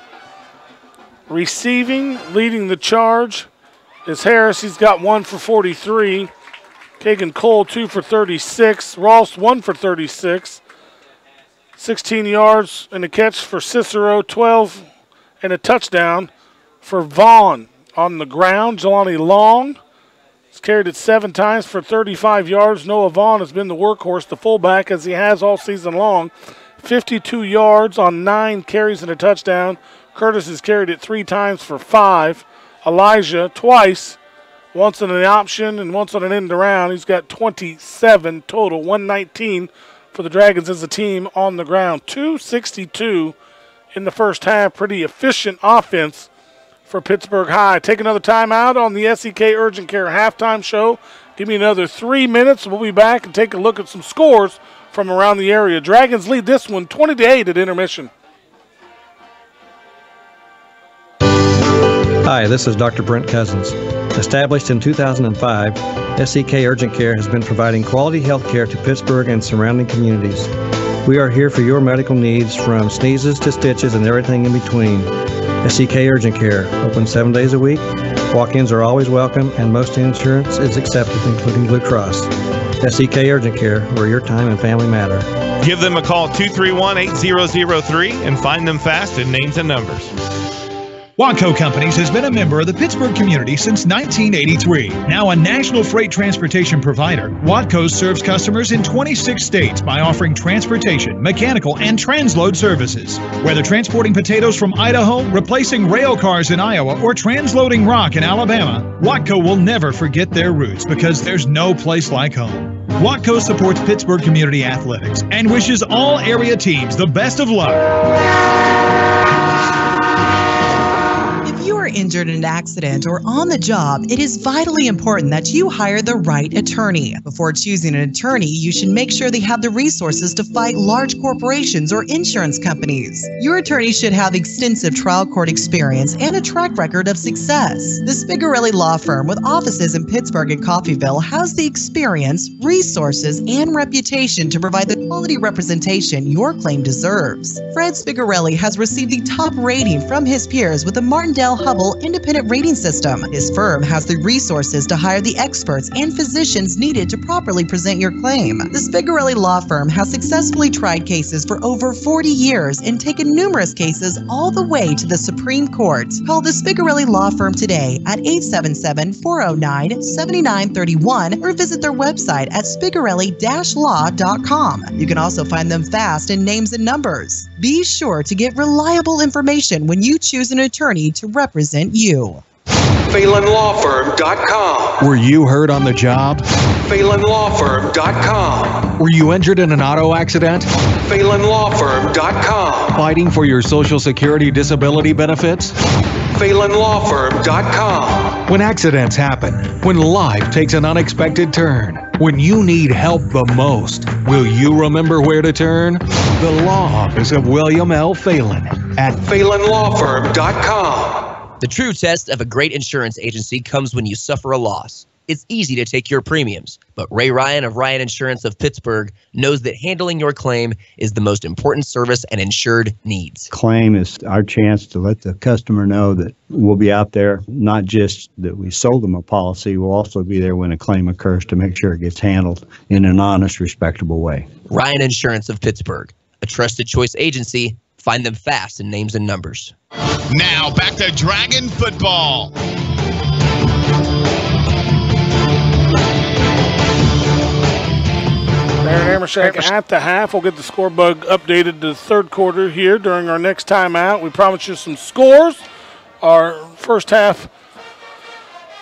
[SPEAKER 8] Receiving, leading the charge, is Harris. He's got 1 for 43. Kagan Cole, 2 for 36. Ross, 1 for 36. 16 yards and a catch for Cicero, 12 and a touchdown for Vaughn. On the ground, Jelani Long has carried it 7 times for 35 yards. Noah Vaughn has been the workhorse, the fullback, as he has all season long. 52 yards on 9 carries and a touchdown. Curtis has carried it 3 times for 5. Elijah twice, once on an option and once on an end around. He's got 27 total, 119 for the Dragons as a team on the ground. 262 in the first half. Pretty efficient offense for Pittsburgh High. Take another timeout on the SEK Urgent Care halftime show. Give me another 3 minutes. We'll be back and take a look at some scores from around the area. Dragons lead this one 20-8 at intermission.
[SPEAKER 20] Hi, this is Dr. Brent Cousins. Established in 2005, SEK Urgent Care has been providing quality health care to Pittsburgh and surrounding communities. We are here for your medical needs, from sneezes to stitches and everything in between. SEK Urgent Care, open 7 days a week. Walk-ins are always welcome, and most insurance is accepted, including Blue Cross. SEK Urgent Care, where your time and family matter.
[SPEAKER 11] Give them a call, 231-8003, and find them fast in names and numbers.
[SPEAKER 3] Watco Companies has been a member of the Pittsburgh community since 1983. Now a national freight transportation provider, Watco serves customers in 26 states by offering transportation, mechanical, and transload services. Whether transporting potatoes from Idaho, replacing rail cars in Iowa, or transloading rock in Alabama, Watco will never forget their roots, because there's no place like home. Watco supports Pittsburgh community athletics and wishes all area teams the best of luck.
[SPEAKER 4] If you are injured in an accident or on the job, it is vitally important that you hire the right attorney. Before choosing an attorney, you should make sure they have the resources to fight large corporations or insurance companies. Your attorney should have extensive trial court experience and a track record of success. The Spigarelli Law Firm, with offices in Pittsburgh and Coffeyville, has the experience, resources, and reputation to provide the quality representation your claim deserves. Fred Spigarelli has received the top rating from his peers with the Martindale-Hubbell Independent Rating System. His firm has the resources to hire the experts and physicians needed to properly present your claim. The Spigarelli Law Firm has successfully tried cases for over 40 years and taken numerous cases all the way to the Supreme Court. Call the Spigarelli Law Firm today at 877-409-7931 or visit their website at spigarelli-law.com. You can also find them fast in names and numbers. Be sure to get reliable information when you choose an attorney to represent you.
[SPEAKER 6] PhelanLawFirm.com.
[SPEAKER 3] Were you hurt on the job?
[SPEAKER 6] PhelanLawFirm.com.
[SPEAKER 3] Were you injured in an auto accident?
[SPEAKER 6] PhelanLawFirm.com.
[SPEAKER 3] Fighting for your Social Security disability benefits?
[SPEAKER 6] PhelanLawFirm.com.
[SPEAKER 3] When accidents happen, when life takes an unexpected turn, when you need help the most, will you remember where to turn? The law office of William L. Phelan at
[SPEAKER 6] PhelanLawFirm.com.
[SPEAKER 27] The true test of a great insurance agency comes when you suffer a loss. It's easy to take your premiums, but Ray Ryan of Ryan Insurance of Pittsburgh knows that handling your claim is the most important service an insured needs.
[SPEAKER 10] Claim is our chance to let the customer know that we'll be out there, not just that we sold them a policy, we'll also be there when a claim occurs to make sure it gets handled in an honest, respectable way.
[SPEAKER 27] Ryan Insurance of Pittsburgh, a trusted choice agency. Find them fast in names and numbers.
[SPEAKER 5] Now back to Dragon football.
[SPEAKER 8] Baron Amershak at the half. We'll get the score bug updated to the third quarter here during our next timeout. We promised you some scores. Our first half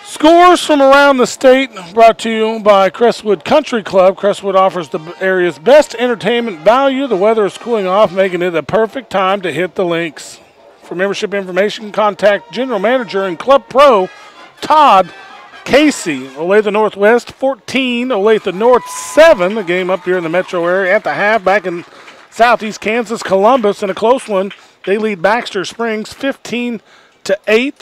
[SPEAKER 8] scores from around the state brought to you by Crestwood Country Club. Crestwood offers the area's best entertainment value. The weather is cooling off, making it the perfect time to hit the links. For membership information, contact General Manager and Club Pro Todd Casey. Olathe Northwest 14, Olathe North 7. The game up here in the metro area at the half. Back in southeast Kansas, Columbus in a close one. They lead Baxter Springs 15-8.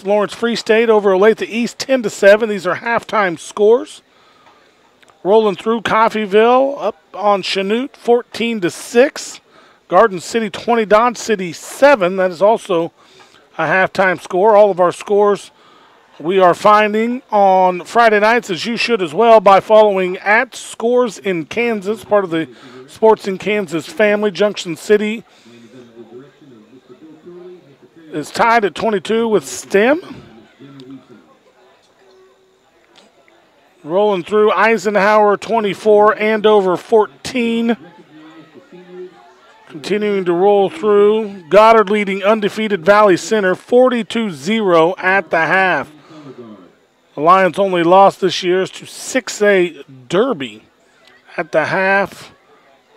[SPEAKER 8] Lawrence Free State over Olathe East 10-7. These are halftime scores. Rolling through Coffeyville up on Chanute 14-6. Garden City 20, Dodge City 7. That is also a halftime score. All of our scores we are finding on Friday nights, as you should as well, by following at Scores in Kansas, part of the Sports in Kansas family. Junction City is tied at 22 with STEM. Rolling through Eisenhower 24, Andover 14. Continuing to roll through, Goddard leading undefeated Valley Center 42-0 at the half. The Lions' only loss this year is to 6A Derby at the half.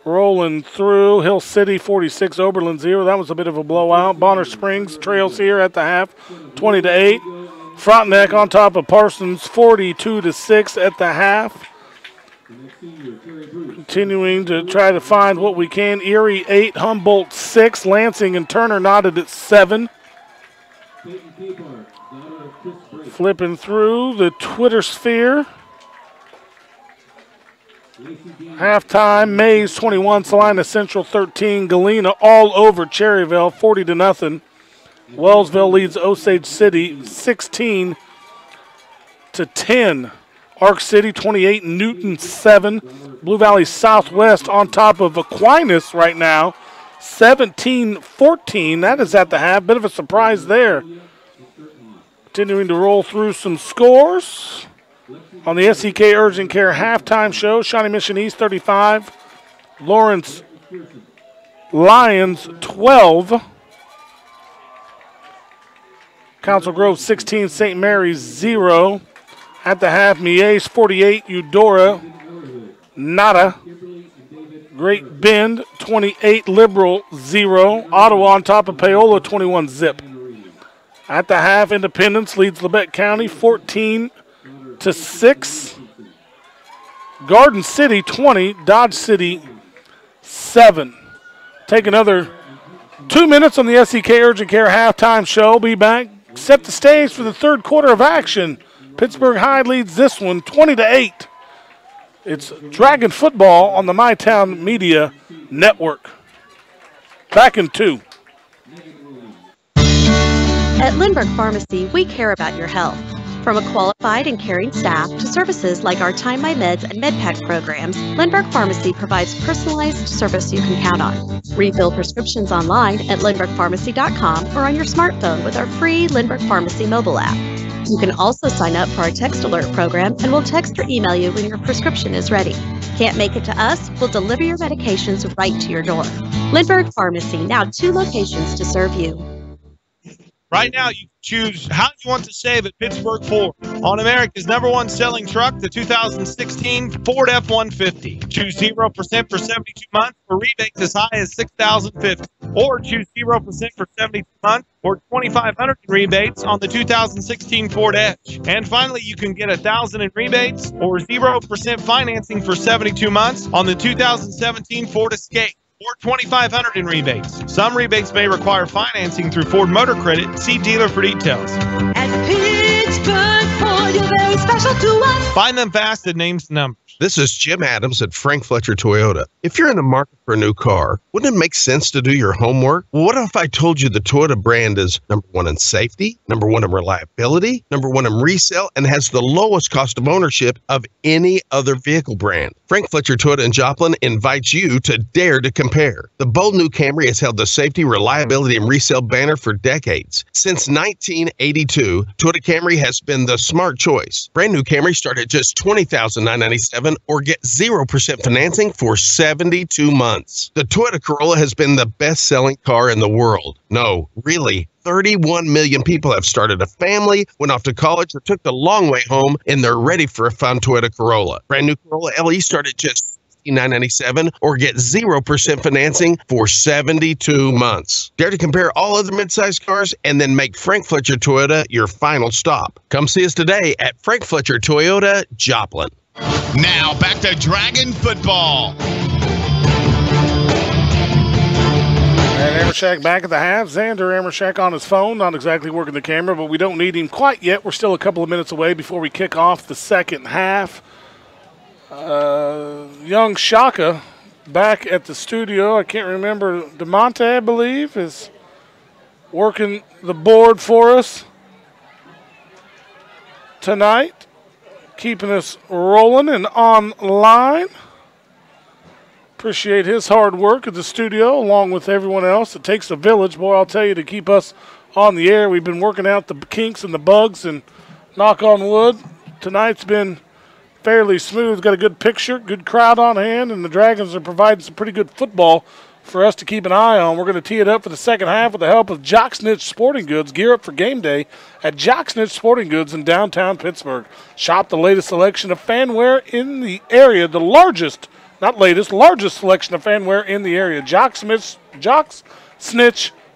[SPEAKER 8] Rolling through, Hill City 46, Oberlin 0. That was a bit of a blowout. Bonner Springs trails here at the half, 20-8. Frontenac on top of Parsons 42-6 at the half. Continuing to try to find what we can. Erie 8, Humboldt 6. Lansing and Turner knotted at 7. Flipping through the Twitter sphere. Halftime, Mays 21, Salina Central 13. Galena all over Cherryville 40-0. Wellsville leads Osage City 16-10. Arc City 28, Newton 7. Blue Valley Southwest on top of Aquinas right now, 17-14. That is at the half. Bit of a surprise there. Continuing to roll through some scores on the SEK Urgent Care halftime show. Shawnee Mission East 35, Lawrence Lions 12. Council Grove 16, St. Mary's 0. At the half, Mies 48, Eudora nada. Great Bend 28, Liberal 0. Ottawa on top of Paola 21-zip. At the half, Independence leads Labette County 14-6. Garden City 20, Dodge City 7. Take another 2 minutes on the SEK Urgent Care halftime show. Be back. Set the stage for the third quarter of action. Pittsburgh High leads this one 20-8. It's Dragon Football on the MyTown Media Network. Back in 2.
[SPEAKER 19] At Lindbergh Pharmacy, we care about your health. From a qualified and caring staff to services like our Time My Meds and MedPack programs, Lindbergh Pharmacy provides personalized service you can count on. Refill prescriptions online at lindberghpharmacy.com or on your smartphone with our free Lindbergh Pharmacy mobile app. You can also sign up for our text alert program and we'll text or email you when your prescription is ready. Can't make it to us? We'll deliver your medications right to your door. Lindbergh Pharmacy, now 2 locations to serve you.
[SPEAKER 11] Right now, you choose how you want to save at Pittsburg Ford. On America's #1 selling truck, the 2016 Ford F-150. Choose 0% for 72 months for rebates as high as $6,050. Or choose 0% for 72 months or $2,500 in rebates on the 2016 Ford Edge. And finally, you can get $1,000 in rebates or 0% financing for 72 months on the 2017 Ford Escape. Or $2,500 in rebates. Some rebates may require financing through Ford Motor Credit. See dealer for details.
[SPEAKER 18] At Pittsburg Ford, you're very special to us.
[SPEAKER 11] Find them fast at names and numbers.
[SPEAKER 6] This is Jim Adams at Frank Fletcher Toyota. If you're in the market for a new car, wouldn't it make sense to do your homework? Well, what if I told you the Toyota brand is #1 in safety, #1 in reliability, #1 in resale, and has the lowest cost of ownership of any other vehicle brand? Frank Fletcher Toyota in Joplin invites you to dare to compare. The bold new Camry has held the safety, reliability, and resale banner for decades. Since 1982, Toyota Camry has been the smart choice. Brand new Camry start at just $20,997 or get 0% financing for 72 months. The Toyota Corolla has been the best-selling car in the world. No, really. 31 million people have started a family, went off to college, or took the long way home, and they're ready for a fun Toyota Corolla. Brand new Corolla LE start at just $997 or get 0% financing for 72 months. Dare to compare all other midsize cars and then make Frank Fletcher Toyota your final stop. Come see us today at Frank Fletcher Toyota, Joplin.
[SPEAKER 5] Now back to Dragon Football.
[SPEAKER 8] And Amershak back at the half. Xander Amershak on his phone, not exactly working the camera, but we don't need him quite yet. We're still a couple of minutes away before we kick off the second half. Young Shaka back at the studio. I can't remember. DeMonte, I believe, is working the board for us tonight, keeping us rolling and online. Appreciate his hard work at the studio, along with everyone else. It takes a village, boy, I'll tell you, to keep us on the air. We've been working out the kinks and the bugs, and knock on wood, tonight's been fairly smooth. Got a good picture, good crowd on hand, and the Dragons are providing some pretty good football for us to keep an eye on. We're going to tee it up for the second half with the help of Jock Snitch Sporting Goods. Gear up for game day at Jock Snitch Sporting Goods in downtown Pittsburgh. Shop the latest selection of fanwear in the area, the largest selection of fanwear in the area. Jock Snitch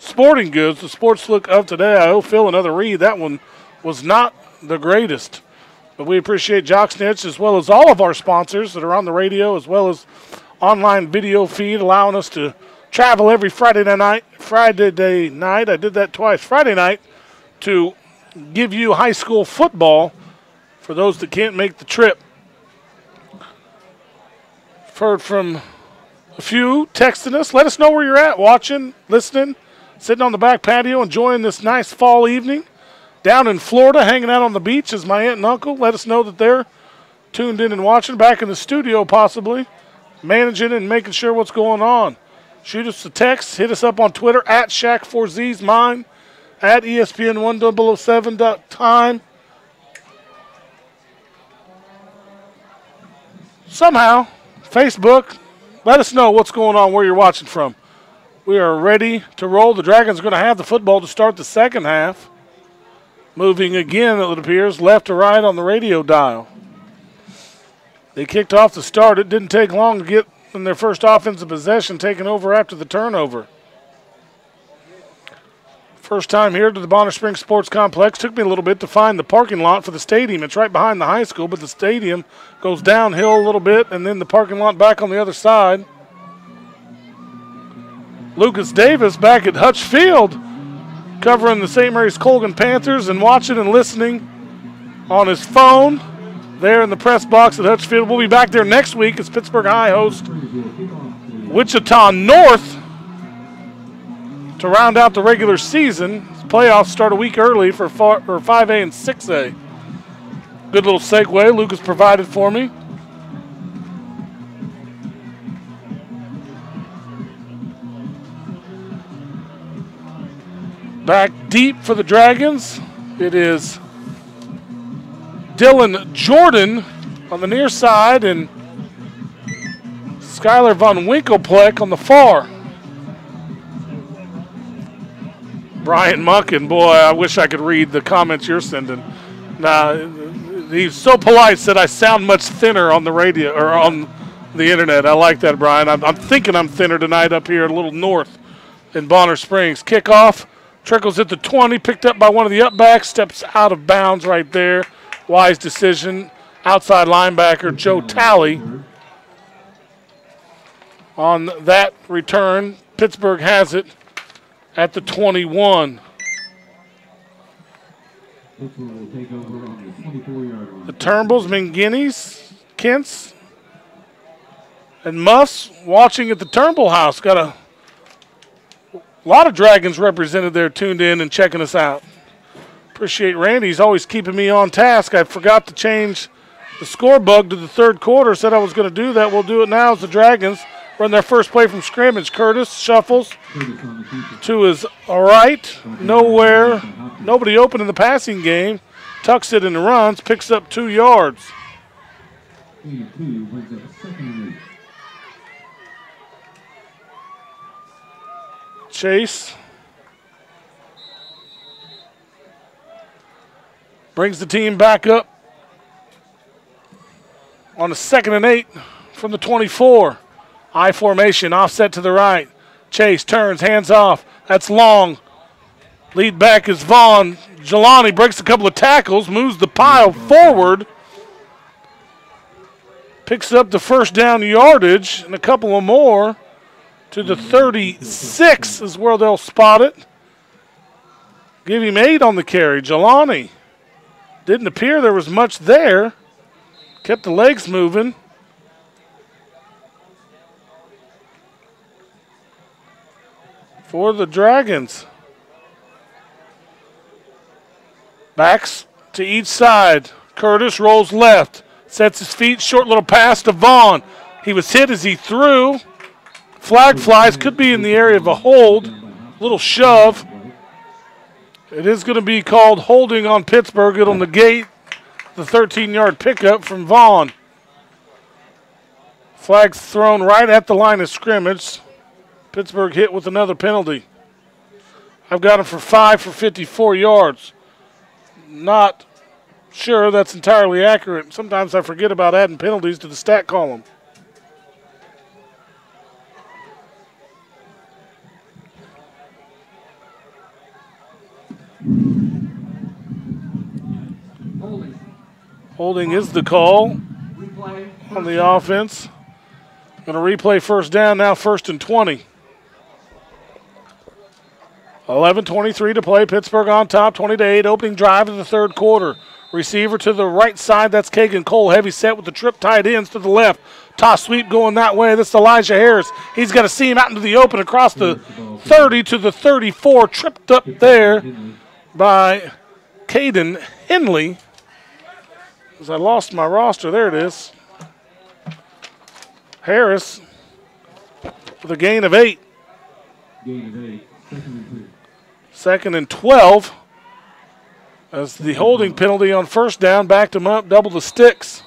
[SPEAKER 8] Sporting Goods, the sports look of today. I owe Phil another read. That one was not the greatest. But we appreciate Jock Snitch as well as all of our sponsors that are on the radio as well as online video feed, allowing us to travel every Friday night. I did that twice. Friday night to give you high school football for those that can't make the trip. Heard from a few texting us. Let us know where you're at, watching, listening, sitting on the back patio, enjoying this nice fall evening. Down in Florida, hanging out on the beach is my aunt and uncle. Let us know that they're tuned in and watching. Back in the studio, possibly, managing and making sure what's going on. Shoot us a text. Hit us up on Twitter at Shaq4Z's mine, at ESPN1007.time. Somehow, Facebook, let us know what's going on, where you're watching from. We are ready to roll. The Dragons are going to have the football to start the second half. Moving again, it appears, left to right on the radio dial. They kicked off the start. It didn't take long to get in their first offensive possession, taking over after the turnover. First time here to the Bonner Springs Sports Complex. Took me a little bit to find the parking lot for the stadium. It's right behind the high school, but the stadium goes downhill a little bit, and then the parking lot back on the other side. Lucas Davis back at Hutch Field, covering the St. Mary's Colgan Panthers and watching and listening on his phone. there in the press box at Hutch Field. We'll be back there next week as Pittsburgh High hosts Wichita North to round out the regular season. Playoffs start a week early for 5A and 6A. Good little segue Lucas provided for me. Back deep for the Dragons. It is Dylan Jordan on the near side and Skylar von Winkelpleck on the far. Brian Munkin, boy, I wish I could read the comments you're sending. He's so polite, said I sound much thinner on the radio or on the internet. I like that, Brian. I'm thinking I'm thinner tonight up here a little north in Bonner Springs. Kickoff. Trickles at the 20, picked up by one of the upbacks, steps out of bounds right there. Wise decision. Outside linebacker Joe Talley. On that return, Pittsburgh has it at the 21. The Turnbulls, McGinnis, Kents, and Muffs watching at the Turnbull house. Got a lot of Dragons represented there, tuned in and checking us out. Appreciate Randy. He's always keeping me on task. I forgot to change the score bug to the third quarter. Said I was going to do that. We'll do it now as the Dragons run their first play from scrimmage. Curtis shuffles to his right. Nowhere. Nobody open in the passing game. Tucks it and runs. Picks up 2 yards. Chase brings the team back up on a 2nd and 8 from the 24. I formation, offset to the right. Chase turns, hands off. That's long. Lead back is Vaughn. Jelani breaks a couple of tackles, moves the pile forward. Picks up the first down yardage and a couple of more. To the 36 is where they'll spot it. Give him 8 on the carry. Jelani. Didn't appear there was much there. Kept the legs moving. For the Dragons. Backs to each side. Curtis rolls left. Sets his feet. Short little pass to Vaughn. He was hit as he threw. Flag flies. Could be in the area of a hold. Little shove. It is going to be called holding on Pittsburgh. It'll negate the 13-yard pickup from Vaughn. Flag's thrown right at the line of scrimmage. Pittsburgh hit with another penalty. I've got him for 5 for 54 yards. Not sure that's entirely accurate. Sometimes I forget about adding penalties to the stat column. Holding is the call on the offense. Going to replay first down now, 1st and 20. 11:23 to play. Pittsburgh on top, 20-8. Opening drive of the third quarter. Receiver to the right side. That's Kagan Cole. Heavy set with the trip tight ends to the left. Toss sweep going that way. This is Elijah Harris. He's got to see him out into the open across the 30 to the 34. Tripped up there by Caden Henley. As I lost my roster. There it is. Harris with a gain of 8. Second and 12. As the holding penalty on first down, backed him up, double the sticks.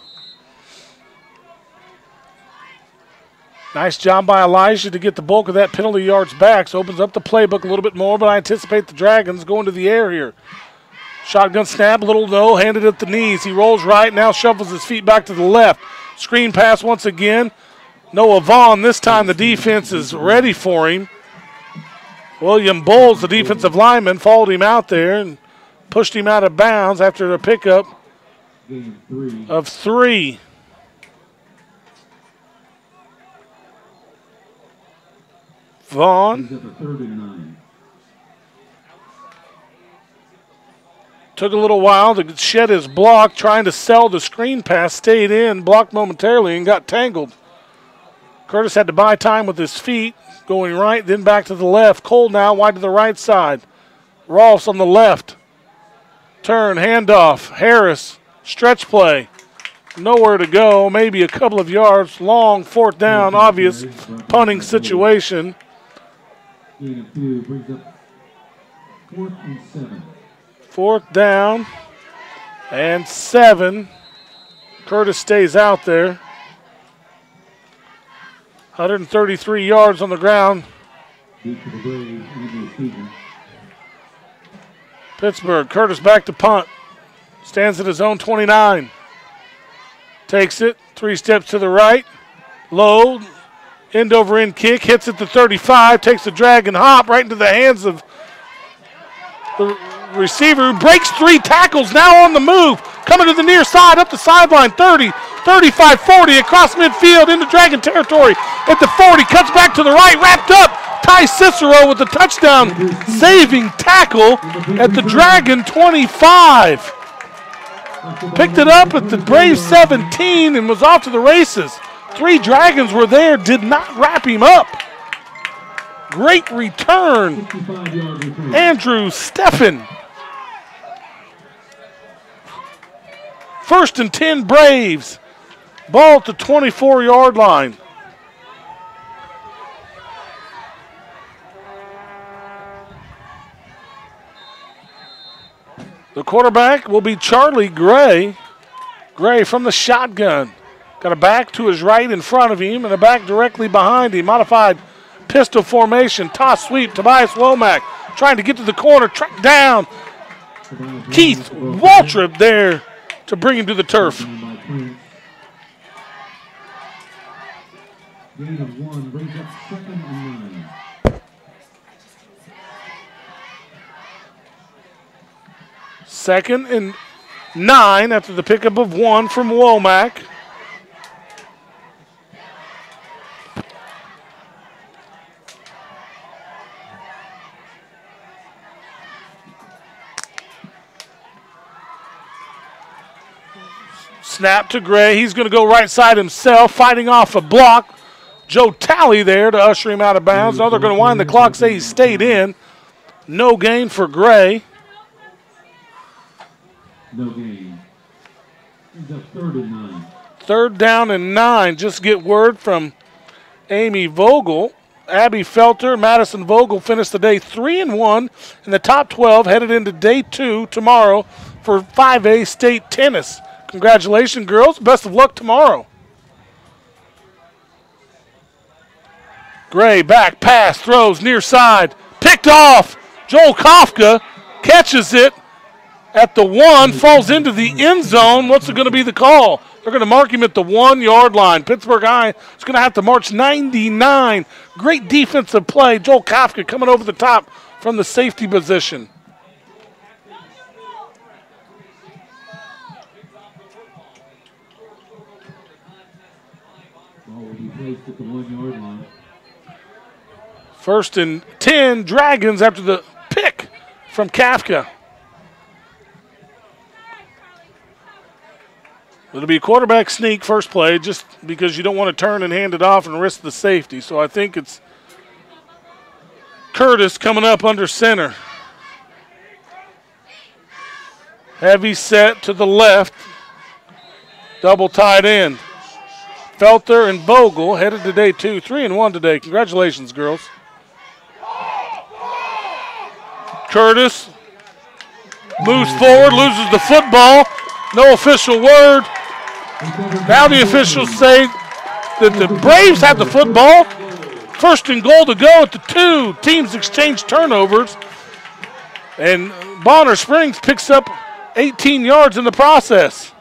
[SPEAKER 8] Nice job by Elijah to get the bulk of that penalty yards back. So opens up the playbook a little bit more, but I anticipate the Dragons going to the air here. Shotgun snap, little no, handed at the knees. He rolls right, now shuffles his feet back to the left. Screen pass once again. Noah Vaughn, this time the defense is ready for him. William Bowles, the defensive lineman, followed him out there and pushed him out of bounds after a pickup of 3. Vaughn Took a little while to shed his block, trying to sell the screen pass, stayed in, blocked momentarily, and got tangled. Curtis had to buy time with his feet, going right, then back to the left. Cole now wide to the right side. Rolfs on the left. Turn, handoff. Harris, stretch play. Nowhere to go, maybe a couple of yards. Long, fourth down, obvious punting situation. Fourth down and 7. Curtis stays out there. 133 yards on the ground. Pittsburgh, Curtis back to punt. Stands at his own 29. Takes it, 3 steps to the right. Low, end over end kick, hits at the 35, takes a drag and hop right into the hands of the receiver, who breaks 3 tackles, now on the move. Coming to the near side, up the sideline, 30, 35, 40, across midfield into Dragon territory. At the 40, cuts back to the right, wrapped up. Ty Cicero with the touchdown saving tackle at the Dragon 25. Picked it up at the Braves 17 and was off to the races. 3 Dragons were there, did not wrap him up. Great return. Andrew Steffen. 1st and 10 Braves. Ball at the 24-yard line. The quarterback will be Charlie Gray. Gray from the shotgun. Got a back to his right in front of him and a back directly behind him. Modified pistol formation. Toss sweep. Tobias Womack trying to get to the corner. Tracked down. Keith Waltrip there to bring him to the turf. Second and 9 after the pickup of 1 from Womack. Snap to Gray. He's going to go right side himself, fighting off a block. Joe Talley there to usher him out of bounds. Now they're going to wind the clock, say he stayed in. No gain for Gray.
[SPEAKER 1] No gain. It's a 3rd and 9.
[SPEAKER 8] 3rd down and 9. Just get word from Amy Vogel. Abby Felter, Madison Vogel finished the day 3-1 in the top 12, headed into day 2 tomorrow for 5A state tennis. Congratulations, girls. Best of luck tomorrow. Gray back, pass, throws, near side. Picked off. Joel Kafka catches it at the 1, falls into the end zone. What's it going to be the call? They're going to mark him at the 1-yard line. Pittsburgh High is going to have to march 99. Great defensive play. Joel Kafka coming over the top from the safety position.
[SPEAKER 1] At the 1-yard line.
[SPEAKER 8] 1st and 10 Dragons after the pick from Kafka. It'll be a quarterback sneak first play just because you don't want to turn and hand it off and risk the safety. So I think it's Curtis coming up under center. Heavy set to the left. Double tight end. Felter and Vogel headed to day 2, 3-1 today. Congratulations, girls. Curtis moves forward, loses the football. No official word. Now the officials say that the Braves have the football. 1st and goal to go at the 2. Teams exchange turnovers. And Bonner Springs picks up 18 yards in the process.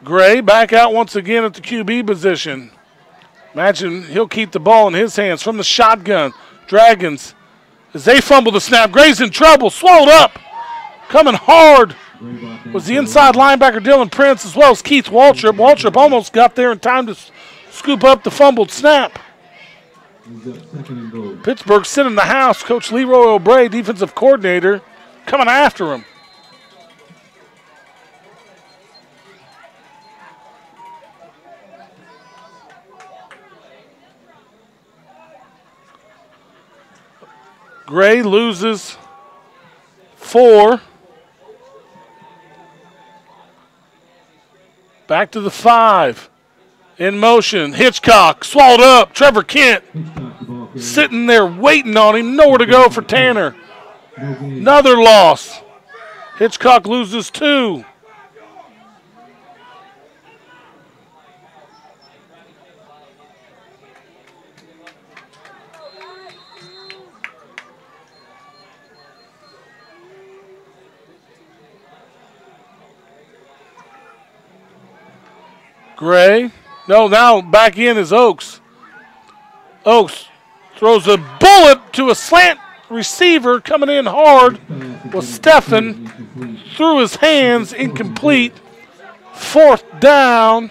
[SPEAKER 8] Gray back out once again at the QB position. Imagine he'll keep the ball in his hands from the shotgun. Dragons, as they fumble the snap, Gray's in trouble, swallowed up. Coming hard was the inside linebacker Dylan Prince as well as Keith Waltrip. Waltrip almost got there in time to scoop up the fumbled snap. Pittsburgh sitting in the house. Coach Leroy O'Bray, defensive coordinator, coming after him. Gray loses 4. Back to the 5. In motion. Hitchcock swallowed up. Trevor Kent sitting there waiting on him. Nowhere to go for Tanner. Another loss. Hitchcock loses 2. Gray. No, now back in is Oaks. Oaks throws a bullet to a slant receiver coming in hard. Was Stephan through his hands, incomplete. 4th down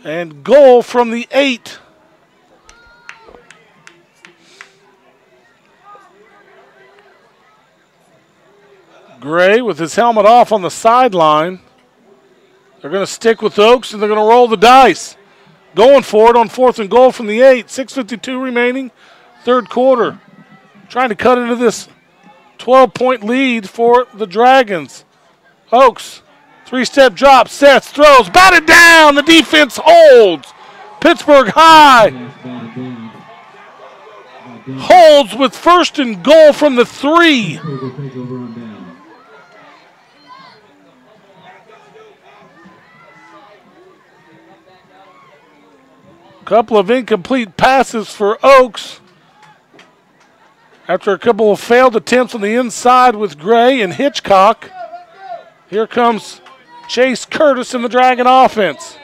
[SPEAKER 8] and goal from the 8. Gray with his helmet off on the sideline. They're going to stick with Oaks, and they're going to roll the dice. Going for it on 4th and goal from the 8. 6:52 remaining, 3rd quarter. Trying to cut into this 12-point lead for the Dragons. Oaks, 3-step drop, sets, throws, batted down. The defense holds. Pittsburgh High holds with 1st and goal from the 3. Couple of incomplete passes for Oaks. After a couple of failed attempts on the inside with Gray and Hitchcock, here comes Chase Curtis in the Dragon offense.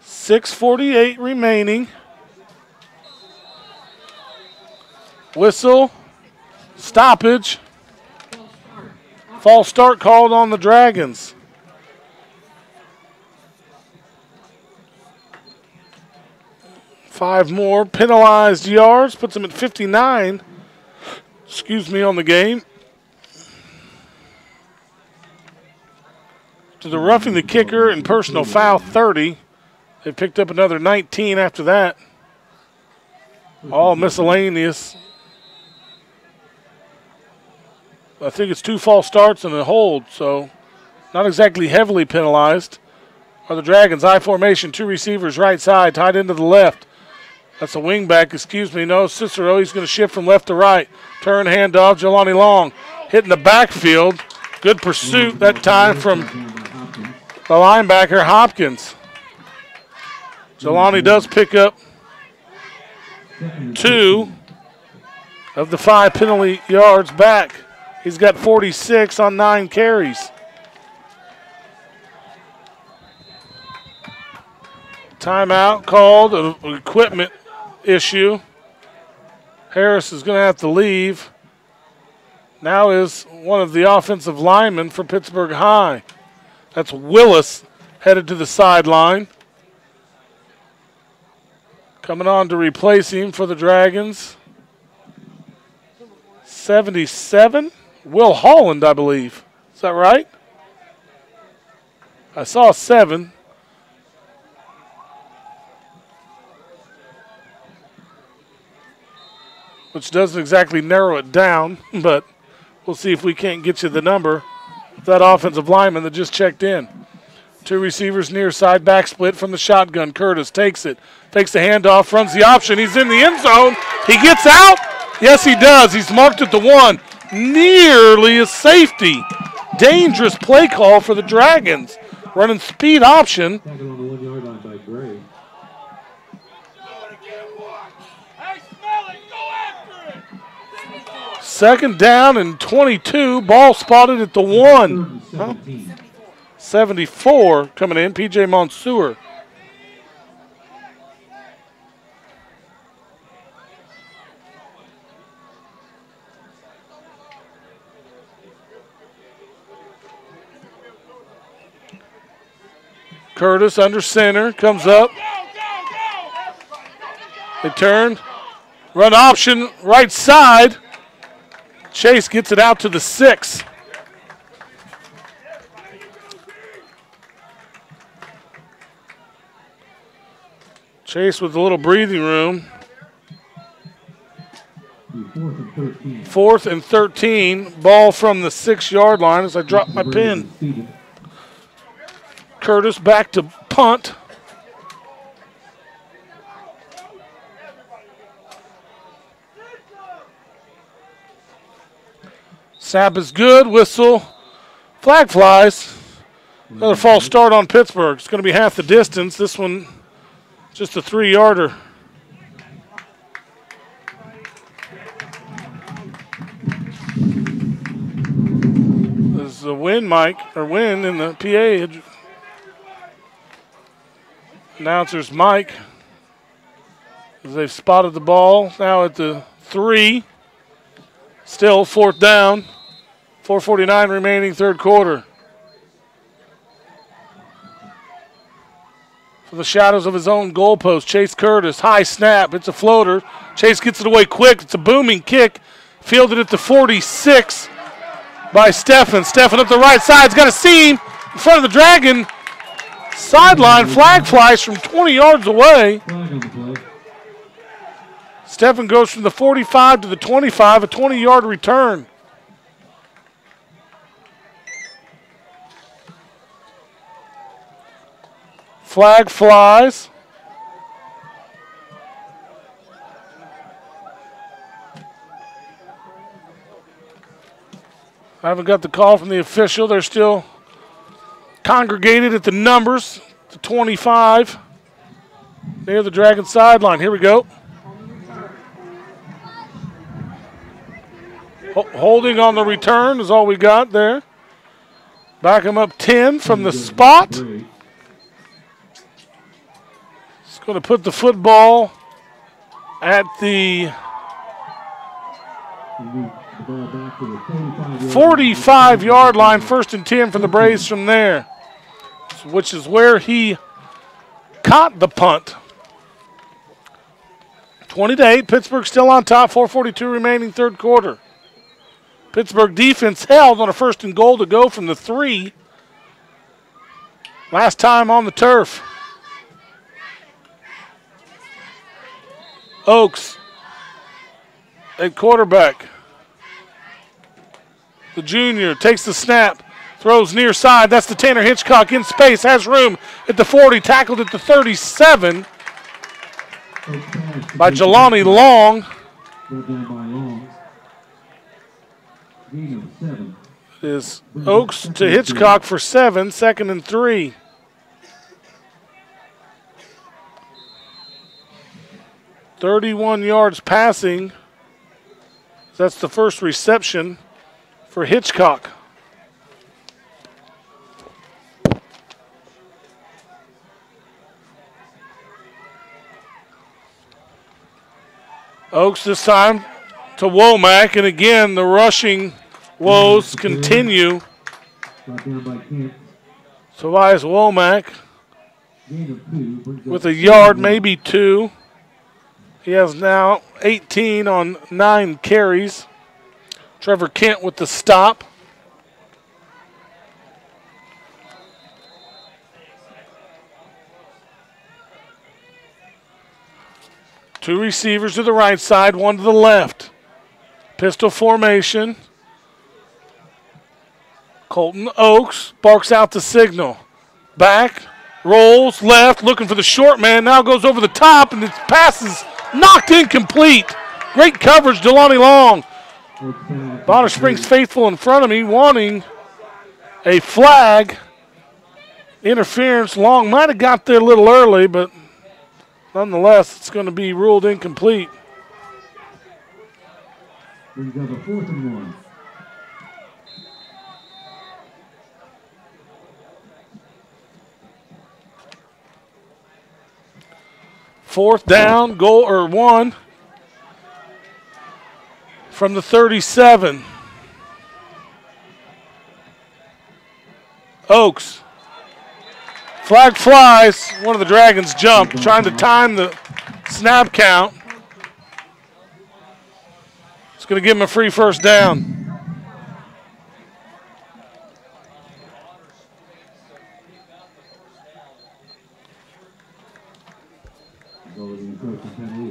[SPEAKER 8] .6:48 remaining. Whistle, stoppage. False start called on the Dragons. Five more penalized yards, puts them at 59, on the game. To the roughing the kicker and personal foul 30. They picked up another 19 after that. All miscellaneous. I think it's 2 false starts and a hold, so not exactly heavily penalized. Are the Dragons I formation, 2 receivers right side, tied into the left. That's a wing back, No, Cicero, he's going to shift from left to right. Turn, handoff, Jelani Long hitting the backfield. Good pursuit that time from the linebacker, Hopkins. Jelani does pick up 2 of the 5 penalty yards back. He's got 46 on 9 carries. Timeout called, an equipment issue. Harris is going to have to leave. Now is one of the offensive linemen for Pittsburgh High. That's Willis headed to the sideline. Coming on to replace him for the Dragons. 77. Will Holland, I believe. Is that right? I saw 7. Which doesn't exactly narrow it down, but we'll see if we can't get you the number. That offensive lineman that just checked in. 2 receivers near side, back split from the shotgun. Curtis takes it, fakes the handoff, runs the option. He's in the end zone. He gets out. Yes, he does. He's marked at the 1. Nearly a safety. Dangerous play call for the Dragons. Running speed option. Second down and 22. Ball spotted at the 1. Huh? 74 coming in. P.J. Monsoor.
[SPEAKER 2] Curtis under center, comes up. They turn. Run option, right side. Chase gets it out to the 6. Chase with a little breathing room. 4th and 13. Ball from the 6-yard line as I drop my pen. Curtis back to punt. Snap is good. Whistle. Flag flies. Another false start on Pittsburgh. It's going to be half the distance. This one just a 3-yarder. There's a win, Mike, or win in the PA. Announcer's Mike. As they've spotted the ball. Now at the 3. Still 4th down. 4:49 remaining, third quarter. From the shadows of his own goalpost, Chase Curtis, high snap. It's a floater. Chase gets it away quick. It's a booming kick. Fielded at the 46 by Steffen. Steffen up the right side's got a seam in front of the Dragon. Sideline flag flies from 20 yards away. Steffen goes from the 45 to the 25, a 20-yard return. Flag flies. I haven't got the call from the official. They're still congregated at the numbers, the 25, near the Dragon sideline. Here we go. Holding on the return is all we got there. Back him up 10 from the spot. It's going to put the football at the 45-yard line, 1st and 10 for the Braves from there, which is where he caught the punt. 20-8, Pittsburgh still on top, 4:42 remaining, third quarter. Pittsburgh defense held on a 1st and goal to go from the 3. Last time on the turf. Oaks at quarterback. The junior takes the snap, throws near side. That's the Tanner Hitchcock in space, has room at the 40, tackled at the 37 by Jelani Long. Is Oaks to Hitchcock for 7, 2nd and 3. "31 yards passing. That's the first reception for Hitchcock. Oaks this time to Womack, and again the rushing woes continue. Tobias Womack with a yard, maybe 2. He has now 18 on 9 carries. Trevor Kent with the stop. Two receivers to the right side, one to the left. Pistol formation. Colton Oaks barks out the signal. Back, rolls left, looking for the short man. Now goes over the top, and its pass is knocked incomplete. Great coverage, Jelani Long. Bonner Springs faithful in front of me, wanting a flag. Interference. Long might have got there a little early, but nonetheless, it's going to be ruled incomplete.
[SPEAKER 1] Brings up a 4th and 1.
[SPEAKER 2] Fourth down, goal or 1 from the 37. Oaks Flag flies. One of the Dragons jumped, trying to time the snap count. It's going to give him a free first down.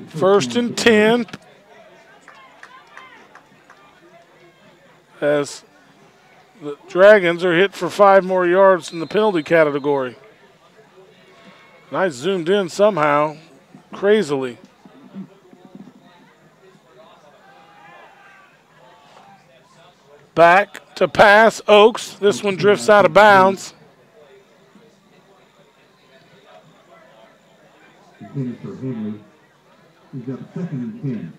[SPEAKER 2] First and 10. As the Dragons are hit for 5 more yards in the penalty category. And I zoomed in somehow, crazily. Back to pass, Oaks. This one drifts out of bounds.
[SPEAKER 1] Intended for Henry. He's got 2nd and 10.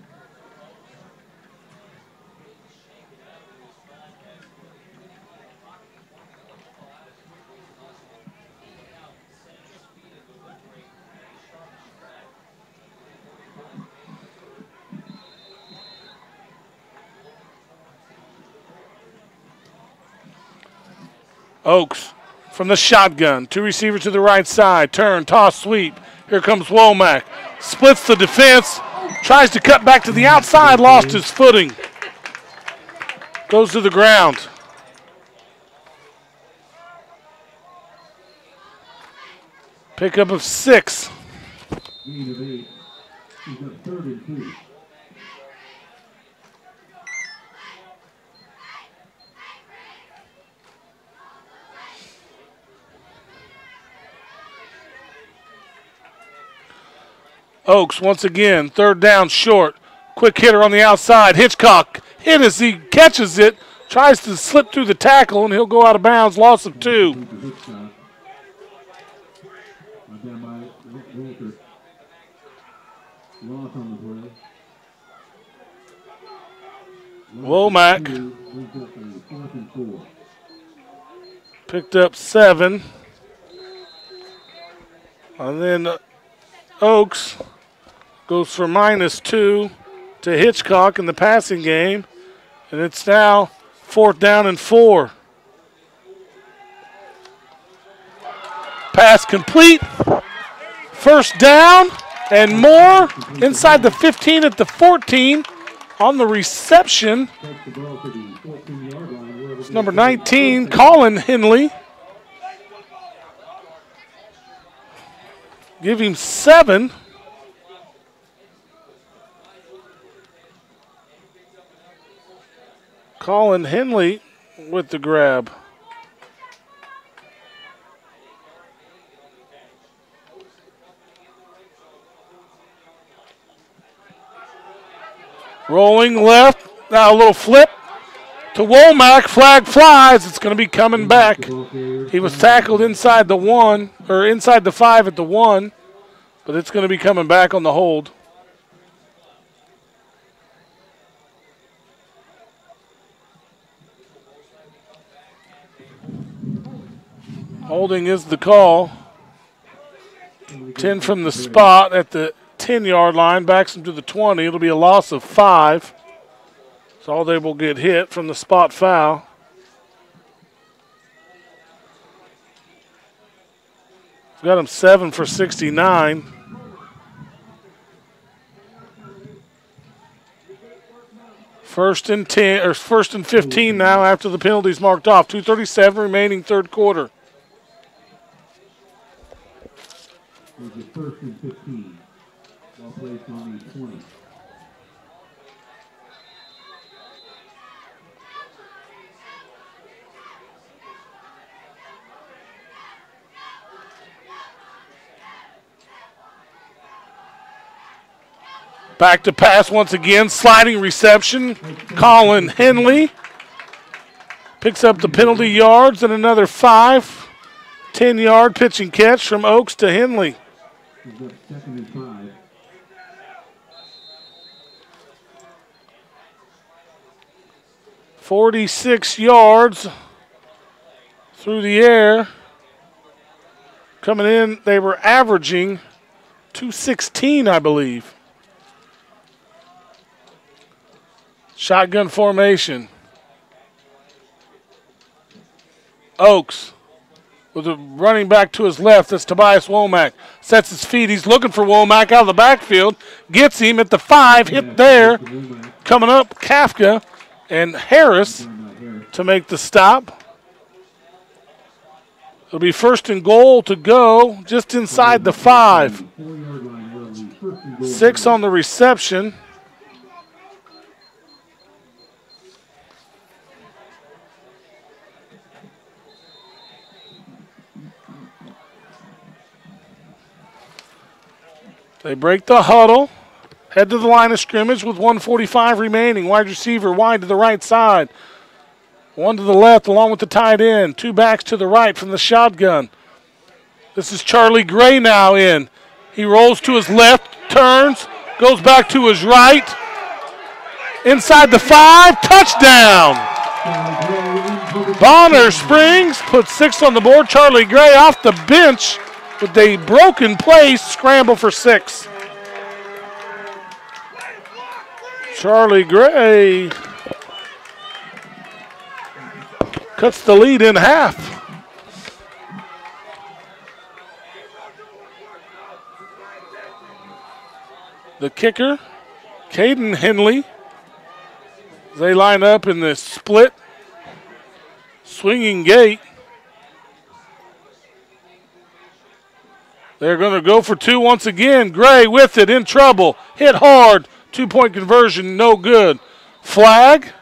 [SPEAKER 2] Oaks from the shotgun. 2 receivers to the right side. Turn, toss, sweep. Here comes Womack. Splits the defense. Tries to cut back to the outside. Lost his footing. Goes to the ground. Pickup of 6.
[SPEAKER 1] Gain of 8. He's got 3rd and 2.
[SPEAKER 2] Oaks once again, 3rd down short. Quick hitter on the outside. Hitchcock hit as he catches it. Tries to slip through the tackle, and he'll go out of bounds. Loss of 2. Womack picked up 7. And then Oaks goes for -2 to Hitchcock in the passing game. And it's now 4th down and 4. Pass complete. First down and more inside the 15 at the 14 on the reception. It's number 19, Colin Henley. Give him 7. Colin Henley with the grab. Rolling left. Now a little flip to Womack. Flag flies. It's going to be coming back. He was tackled inside the 1, or inside the 5 at the 1, but it's going to be coming back on the hold. Holding is the call. 10 from the spot at the 10-yard line, backs him to the 20. It'll be a loss of 5. So they will get hit from the spot foul. Got him 7 for 69. First and 10, or 1st and 15 now after the penalties marked off. 2:37 remaining, 3rd quarter.
[SPEAKER 1] There's a 1st and 15. Ball placed on the 20.
[SPEAKER 2] Back to pass once again. Sliding reception. Colin Henley picks up the penalty yards and another 5. 10-yard pitch and catch from Oaks to Henley.
[SPEAKER 1] 2nd and 5.
[SPEAKER 2] "46 yards through the air. Coming in, they were averaging 216, I believe. Shotgun formation. Oaks with a running back to his left. That's Tobias Womack. Sets his feet. He's looking for Womack out of the backfield. Gets him at the 5. Hit there. Coming up, Kafka and Harris to make the stop. It'll be 1st and goal to go just inside the 5. 6 on the reception. They break the huddle, head to the line of scrimmage with 1:45 remaining. Wide receiver wide to the right side. One to the left along with the tight end. 2 backs to the right from the shotgun. This is Charlie Gray now in. He rolls to his left, turns, goes back to his right. Inside the 5, touchdown. Bonner Springs puts 6 on the board. Charlie Gray off the bench with a broken play, scramble for 6. Charlie Gray cuts the lead in half. The kicker, Caden Henley. They line up in the split swinging gate. They're going to go for 2 once again. Gray with it, in trouble. Hit hard. 2-point conversion, no good. Flag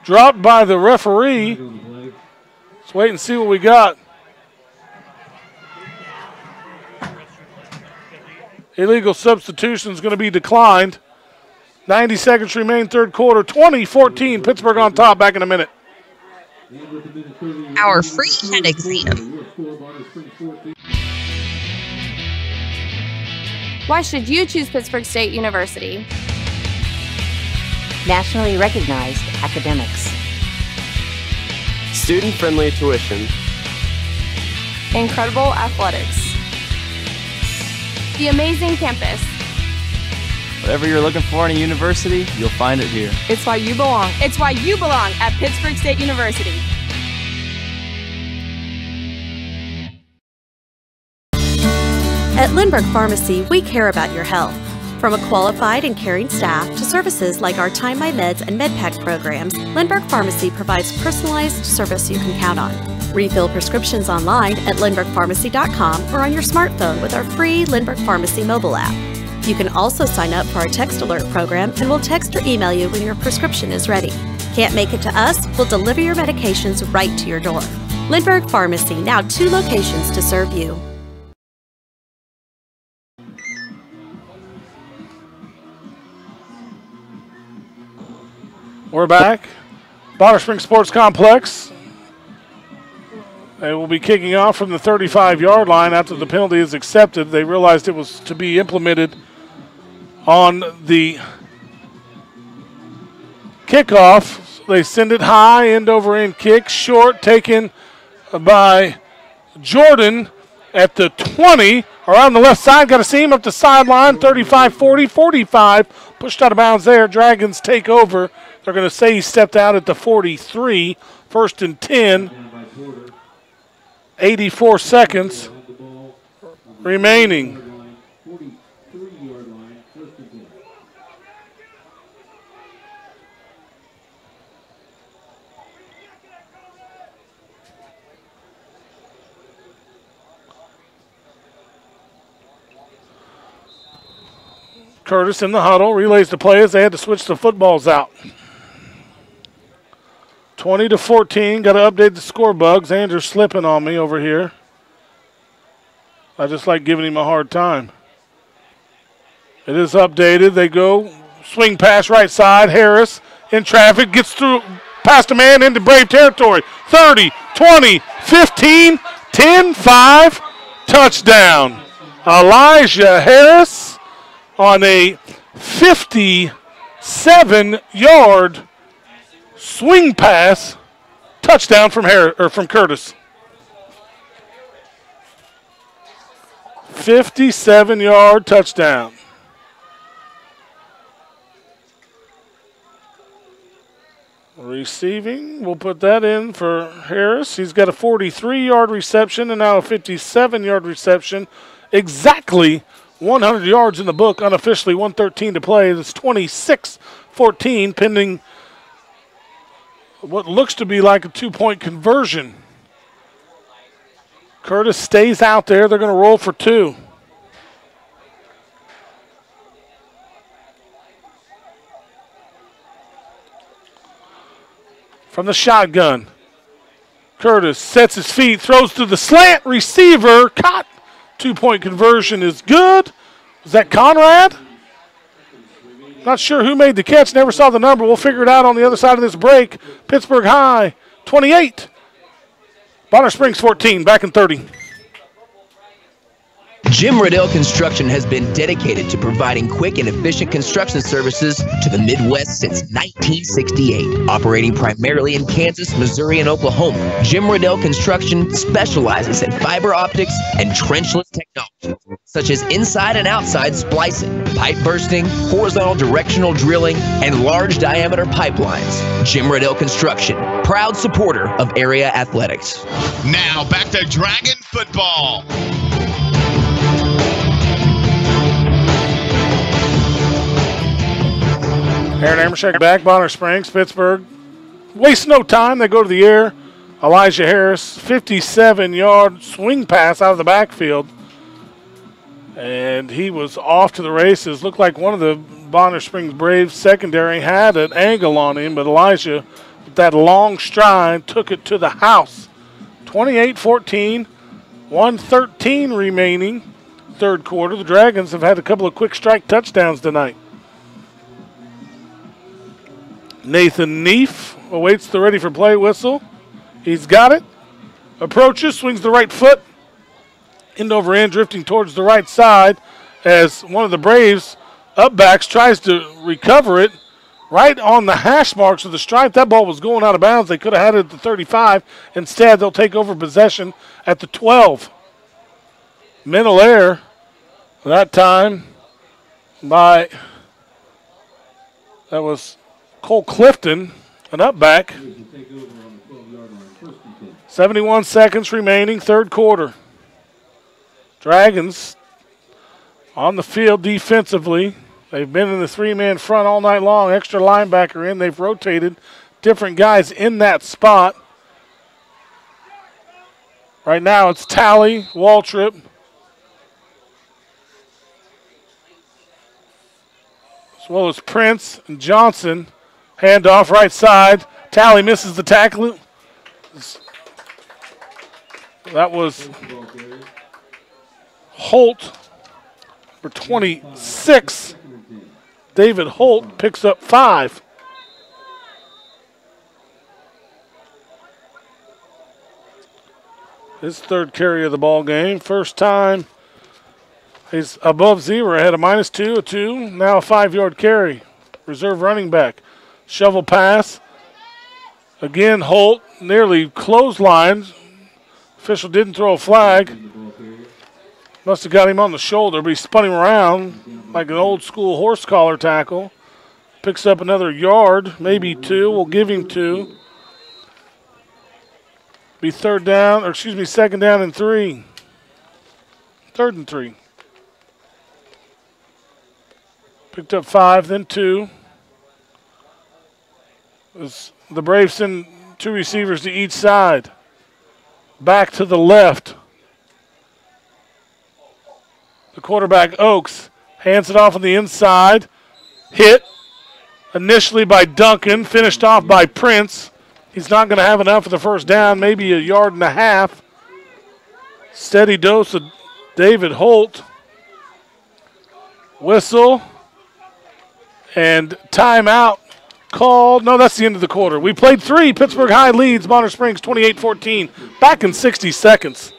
[SPEAKER 2] dropped by the referee. Let's wait and see what we got. Illegal substitution is going to be declined. 90 seconds remain, third quarter. 20-14, Pittsburgh on top. Back in a minute.
[SPEAKER 4] Our free head exam.
[SPEAKER 9] Why should you choose Pittsburg State University?
[SPEAKER 12] Nationally recognized academics.
[SPEAKER 13] Student-friendly tuition.
[SPEAKER 9] Incredible athletics. The amazing campus.
[SPEAKER 15] Whatever you're looking for in a university, you'll find it here.
[SPEAKER 9] It's why you belong. It's why you belong at Pittsburg State University.
[SPEAKER 19] At Lindbergh Pharmacy, we care about your health. From a qualified and caring staff to services like our Time My Meds and MedPack programs, Lindbergh Pharmacy provides personalized service you can count on. Refill prescriptions online at lindberghpharmacy.com or on your smartphone with our free Lindbergh Pharmacy mobile app. You can also sign up for our text alert program and we'll text or email you when your prescription is ready. Can't make it to us? We'll deliver your medications right to your door. Lindbergh Pharmacy, now 2 locations to serve you.
[SPEAKER 2] We're back. Bonner Springs Sports Complex. They will be kicking off from the 35-yard line after the penalty is accepted. They realized it was to be implemented on the kickoff. So they send it high, end over end kick, short, taken by Jordan at the 20. Around the left side, got to see him up the sideline, 35-40, 45. Pushed out of bounds there. Dragons take over. They're going to say he stepped out at the 43. 1st and 10. 84 seconds remaining. Curtis in the huddle, relays the play as they had to switch the footballs out. 20-14, got to update the score bugs. Andrew's slipping on me over here. I just like giving him a hard time. It is updated. They go, swing pass right side. Harris in traffic, gets through, past a man into Brave territory. 30, 20, 15, 10, 5, touchdown. Elijah Harris on a 57-yard swing pass, touchdown from Curtis. 57-yard touchdown. Receiving, we'll put that in for Harris. He's got a 43-yard reception and now a 57-yard reception. Exactly 100 yards in the book, unofficially 1:13 to play. It's 26-14, pending what looks to be like a two-point conversion. Curtis stays out there. They're going to roll for two. From the shotgun, Curtis sets his feet, throws to the slant receiver, caught. Two-point conversion is good. Was that Conrad? Not sure who made the catch, never saw the number. We'll figure it out on the other side of this break. Pittsburg High, 28. Bonner Springs, 14, back in 30.
[SPEAKER 27] Jim Riddell Construction has been dedicated to providing quick and efficient construction services to the Midwest since 1968. Operating primarily in Kansas, Missouri, and Oklahoma, Jim Riddell Construction specializes in fiber optics and trenchless technologies, such as inside and outside splicing, pipe bursting, horizontal directional drilling, and large diameter pipelines. Jim Riddell Construction, proud supporter of area athletics.
[SPEAKER 5] Now back to Dragon football.
[SPEAKER 2] Aaron Amershek back, Bonner Springs, Pittsburg. Waste no time, they go to the air. Elijah Harris, 57-yard swing pass out of the backfield. And he was off to the races. Looked like one of the Bonner Springs Braves secondary had an angle on him, but Elijah, with that long stride, took it to the house. 28-14, 1:13 remaining, third quarter. The Dragons have had a couple of quick strike touchdowns tonight. Nathan Neef awaits the ready for play whistle. He's got it. Approaches, swings the right foot. End over end, drifting towards the right side as one of the Braves upbacks tries to recover it right on the hash marks of the stripe. That ball was going out of bounds. They could have had it at the 35. Instead, they'll take over possession at the 12. Mental error that time by, that was Cole Clifton, an upback. 71 seconds remaining, third quarter. Dragons on the field defensively. They've been in the three-man front all night long. Extra linebacker in. They've rotated different guys in that spot. Right now it's Talley, Waltrip, as well as Prince and Johnson. Handoff right side. Talley misses the tackle. That was Holt, for 26. David Holt picks up 5. His third carry of the ball game. First time he's above zero. Had a -2, a 2, now a 5-yard carry. Reserve running back. Shovel pass. Again, Holt nearly clotheslined. Official didn't throw a flag. Must have got him on the shoulder, but he spun him around like an old school horse collar tackle. Picks up another yard, maybe 2. We'll give him 2. Be second down and 3. 3rd and 3. Picked up 5, then 2. As the Braves send 2 receivers to each side. Back to the left. The quarterback, Oakes, hands it off on the inside. Hit initially by Duncan, finished off by Prince. He's not going to have enough for the first down, maybe a yard and a half. Steady dose of David Holt. Whistle and timeout called. No, that's the end of the quarter. We played 3. Pittsburg High leads Bonner Springs 28-14. Back in 60 seconds.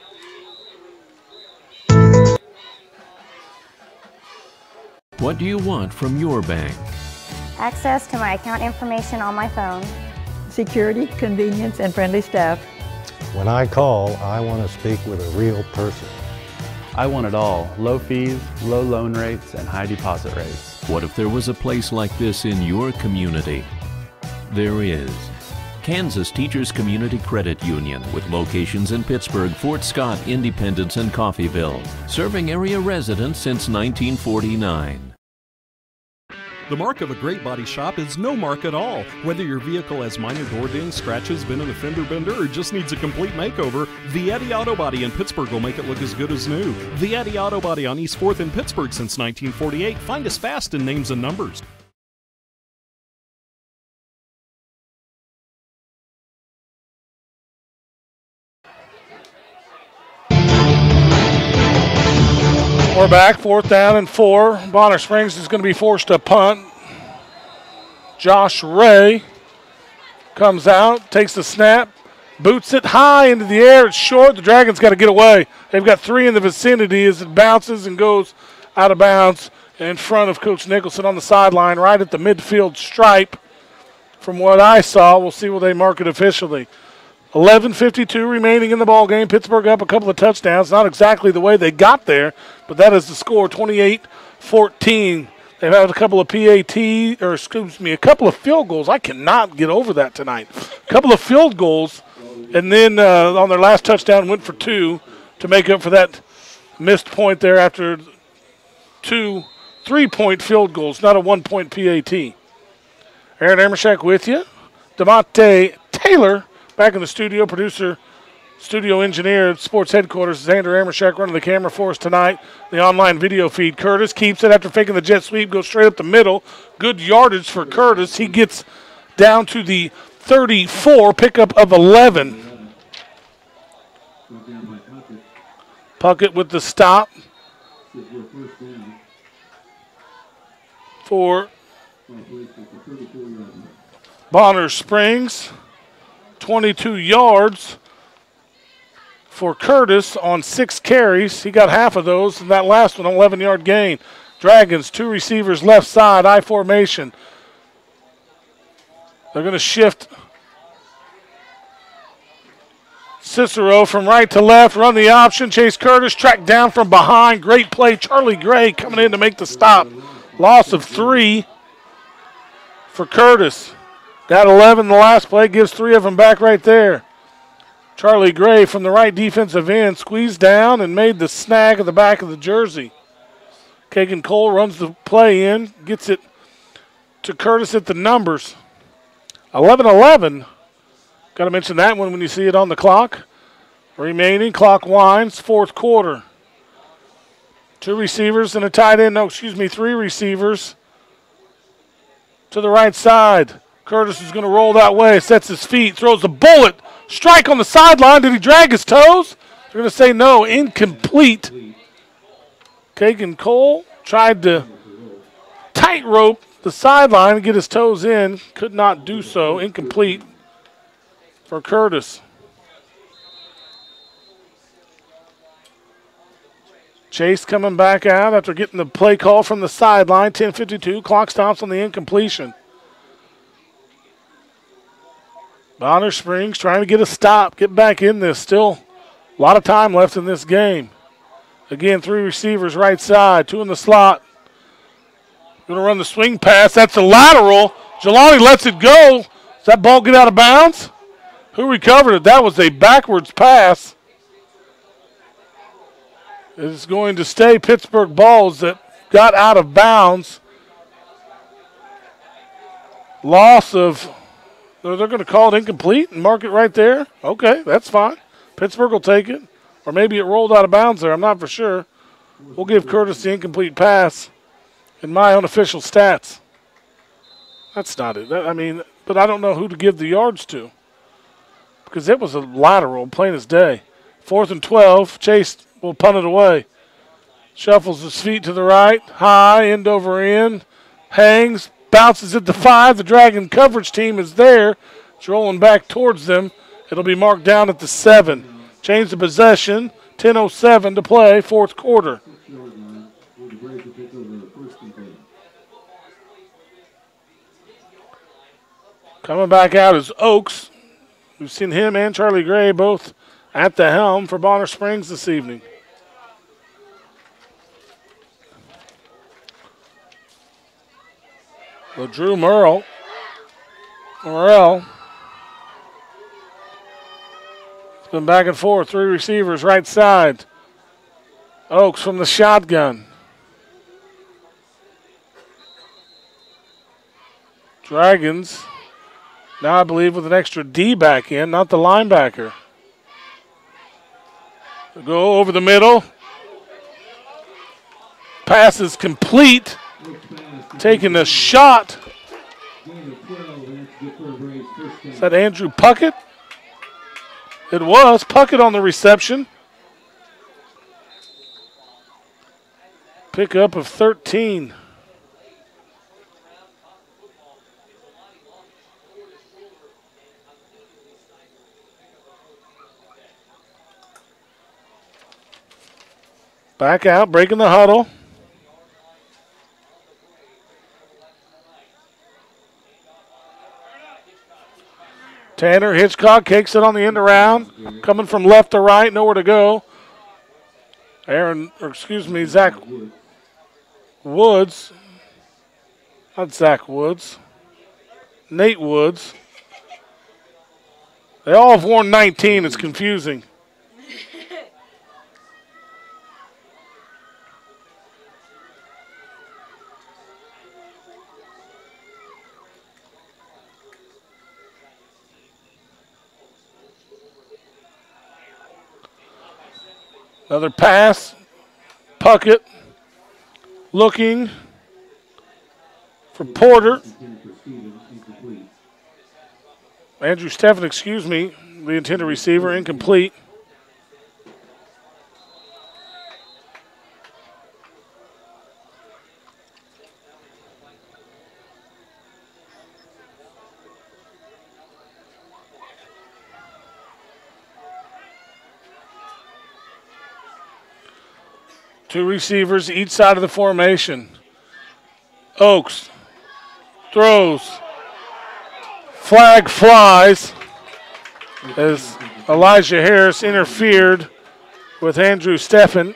[SPEAKER 22] What do you want from your bank?
[SPEAKER 13] Access to my account information on my phone.
[SPEAKER 25] Security, convenience, and friendly staff.
[SPEAKER 26] When I call, I want to speak with a real person.
[SPEAKER 15] I want it all. Low fees, low loan rates, and high deposit rates.
[SPEAKER 22] What if there was a place like this in your community? there is. Kansas Teachers Community Credit Union with locations in Pittsburg, Fort Scott, Independence, and Coffeyville, serving area residents since 1949.
[SPEAKER 7] The mark of a great body shop is no mark at all. Whether your vehicle has minor door dings, scratches, been in a fender bender, or just needs a complete makeover, Vietti Auto Body in Pittsburgh will make it look as good as new. Vietti Auto Body on East 4th in Pittsburgh since 1948. Find us fast in names and numbers.
[SPEAKER 2] We're back, 4th down and 4. Bonner Springs is going to be forced to punt. Josh Ray comes out, takes the snap, boots it high into the air. It's short. The Dragons got to get away. They've got 3 in the vicinity as it bounces and goes out of bounds in front of Coach Nicholson on the sideline, right at the midfield stripe. From what I saw, we'll see what they mark it officially. 11:52 remaining in the ball game. Pittsburgh up a couple of touchdowns. Not exactly the way they got there, but that is the score, 28-14. They've had a couple of a couple of field goals. I cannot get over that tonight. A couple of field goals, and then on their last touchdown went for 2 to make up for that missed point there after 2 3-point field goals, not a 1-point PAT. Aaron Emershek with you. DeMonte Taylor back in the studio, producer, studio engineer at Sports Headquarters. Xander Emershek running the camera for us tonight. The online video feed. Curtis keeps it after faking the jet sweep, goes straight up the middle. Good yardage for Curtis. He gets down to the 34, pickup of 11. Puckett with the stop for Bonner Springs. 22 yards for Curtis on 6 carries. He got half of those, and that last one, 11-yard gain. Dragons, 2 receivers left side, I formation. They're going to shift Cicero from right to left, run the option. Chase Curtis tracked down from behind. Great play. Charlie Gray coming in to make the stop. Loss of 3 for Curtis. Got 11 the last play, gives 3 of them back right there. Charlie Gray from the right defensive end squeezed down and made the snag at the back of the jersey. Kagan Cole runs the play in, gets it to Curtis at the numbers. 11-11. Got to mention that one when you see it on the clock. Remaining, clock winds, 4th quarter. 2 receivers and a tight end. 3 receivers to the right side. Curtis is going to roll that way, sets his feet, throws a bullet. Strike on the sideline. Did he drag his toes? They're going to say no, incomplete. Kagan Cole tried to tightrope the sideline and get his toes in. Could not do so. Incomplete for Curtis. Chase coming back out after getting the play call from the sideline. 10:52. Clock stops on the incompletion. Bonner Springs trying to get a stop, get back in this. Still a lot of time left in this game. Again, 3 receivers right side, 2 in the slot. Going to run the swing pass. That's a lateral. Jelani lets it go. Does that ball get out of bounds? Who recovered it? That was a backwards pass. It's going to stay Pittsburgh balls that got out of bounds. Loss of... They're going to call it incomplete and mark it right there. Okay, that's fine. Pittsburgh will take it. Or maybe it rolled out of bounds there. I'm not for sure. We'll give Curtis the incomplete pass in my unofficial stats. That's not it. But I don't know who to give the yards to. Because it was a lateral, plain as day. 4th and 12. Chase will punt it away. Shuffles his feet to the right. High, end over end. Hangs. Bounces at the 5. The Dragon coverage team is there. It's rolling back towards them. It'll be marked down at the 7. Change the possession. 10:07 to play, 4th quarter. Coming back out is Oaks. We've seen him and Charlie Gray both at the helm for Bonner Springs this evening. Well, Drew Merle Morrell. It's been back and forth. 3 receivers right side. Oaks from the shotgun. Dragons, now I believe with an extra D back in, not the linebacker. They'll go over the middle. Pass is complete. Taking a shot. Is that Andrew Puckett? It was. Puckett on the reception. Pickup of 13. Back out, breaking the huddle. Tanner Hitchcock kicks it on the end around. Coming from left to right, nowhere to go. Zach Woods. Not Zach Woods. Nate Woods. They all have worn 19. It's confusing. Another pass. Puckett looking for Porter. Andrew Steffen, the intended receiver, incomplete. Two receivers each side of the formation. Oaks throws. Flag flies as Elijah Harris interfered with Andrew Steffen.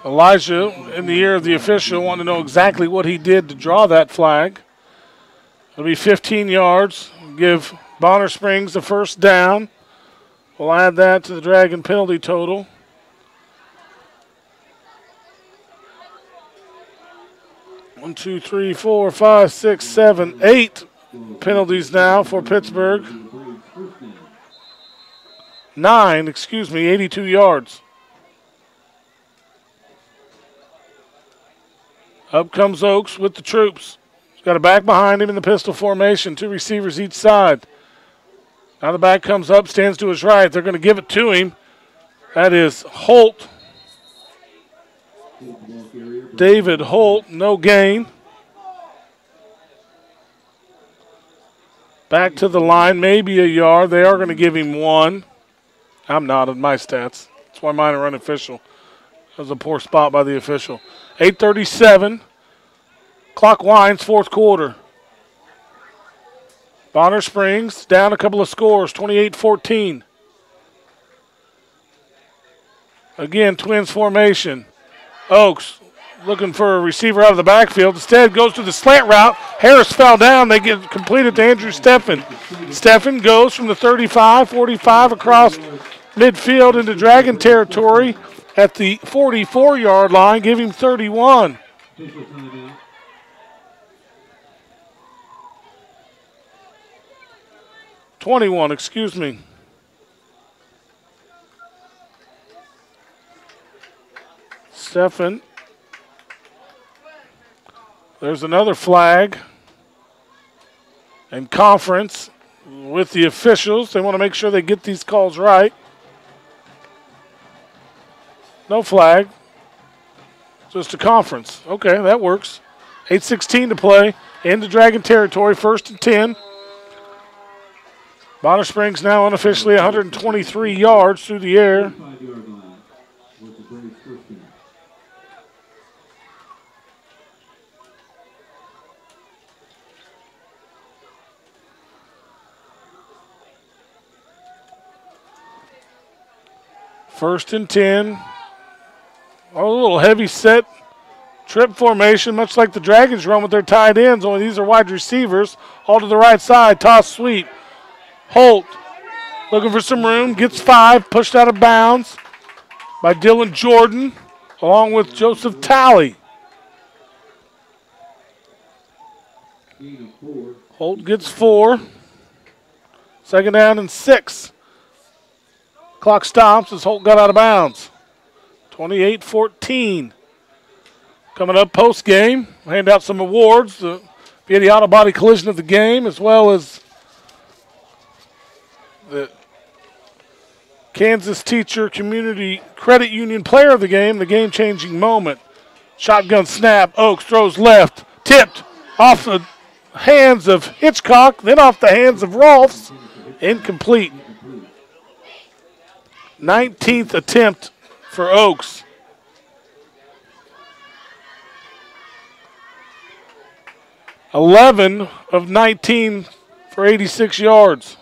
[SPEAKER 2] Elijah, in the ear of the official, wanted to know exactly what he did to draw that flag. It'll be 15 yards. Give Bonner Springs the first down. We'll add that to the Dragon penalty total. One, two, three, 4, 5, 6, 7, 8 penalties now for Pittsburgh. 9, 82 yards. Up comes Oaks with the troops. He's got a back behind him in the pistol formation. 2 receivers each side. Now the back comes up, stands to his right. They're going to give it to him. That is Holt. David Holt, no gain. Back to the line, maybe a yard. They are going to give him 1. I'm not on my stats. That's why mine are unofficial. That was a poor spot by the official. 8:37. Clock winds, fourth quarter. Bonner Springs down a couple of scores, 28-14. Again, Twins formation. Oaks looking for a receiver out of the backfield. Instead, goes to the slant route. Harris fell down. They get completed to Andrew Steffen. Steffen goes from the 35, 45 across midfield into Dragon territory at the 44-yard line. Give him 31. 21, Steffen. There's another flag. And conference with the officials. They want to make sure they get these calls right. No flag. Just a conference. Okay, that works. 8:16 to play. Into Dragon territory, 1st and 10. Bonner Springs now unofficially 123 yards through the air. First and 10. A little heavy set trip formation, much like the Dragons run with their tight ends, only these are wide receivers. All to the right side, toss sweep. Holt looking for some room, gets 5, pushed out of bounds by Dylan Jordan, along with Joseph Talley. Holt gets 4. Second down and 6. Clock stops as Holt got out of bounds. 28-14. Coming up post game, hand out some awards via the auto body collision of the game, as well as the Kansas Teacher Community Credit Union Player of the game changing moment. Shotgun snap. Oaks throws left, tipped off the hands of Hitchcock, then off the hands of Rolfs. Incomplete. 19th attempt for Oaks. $11 of 19 for 86 yards.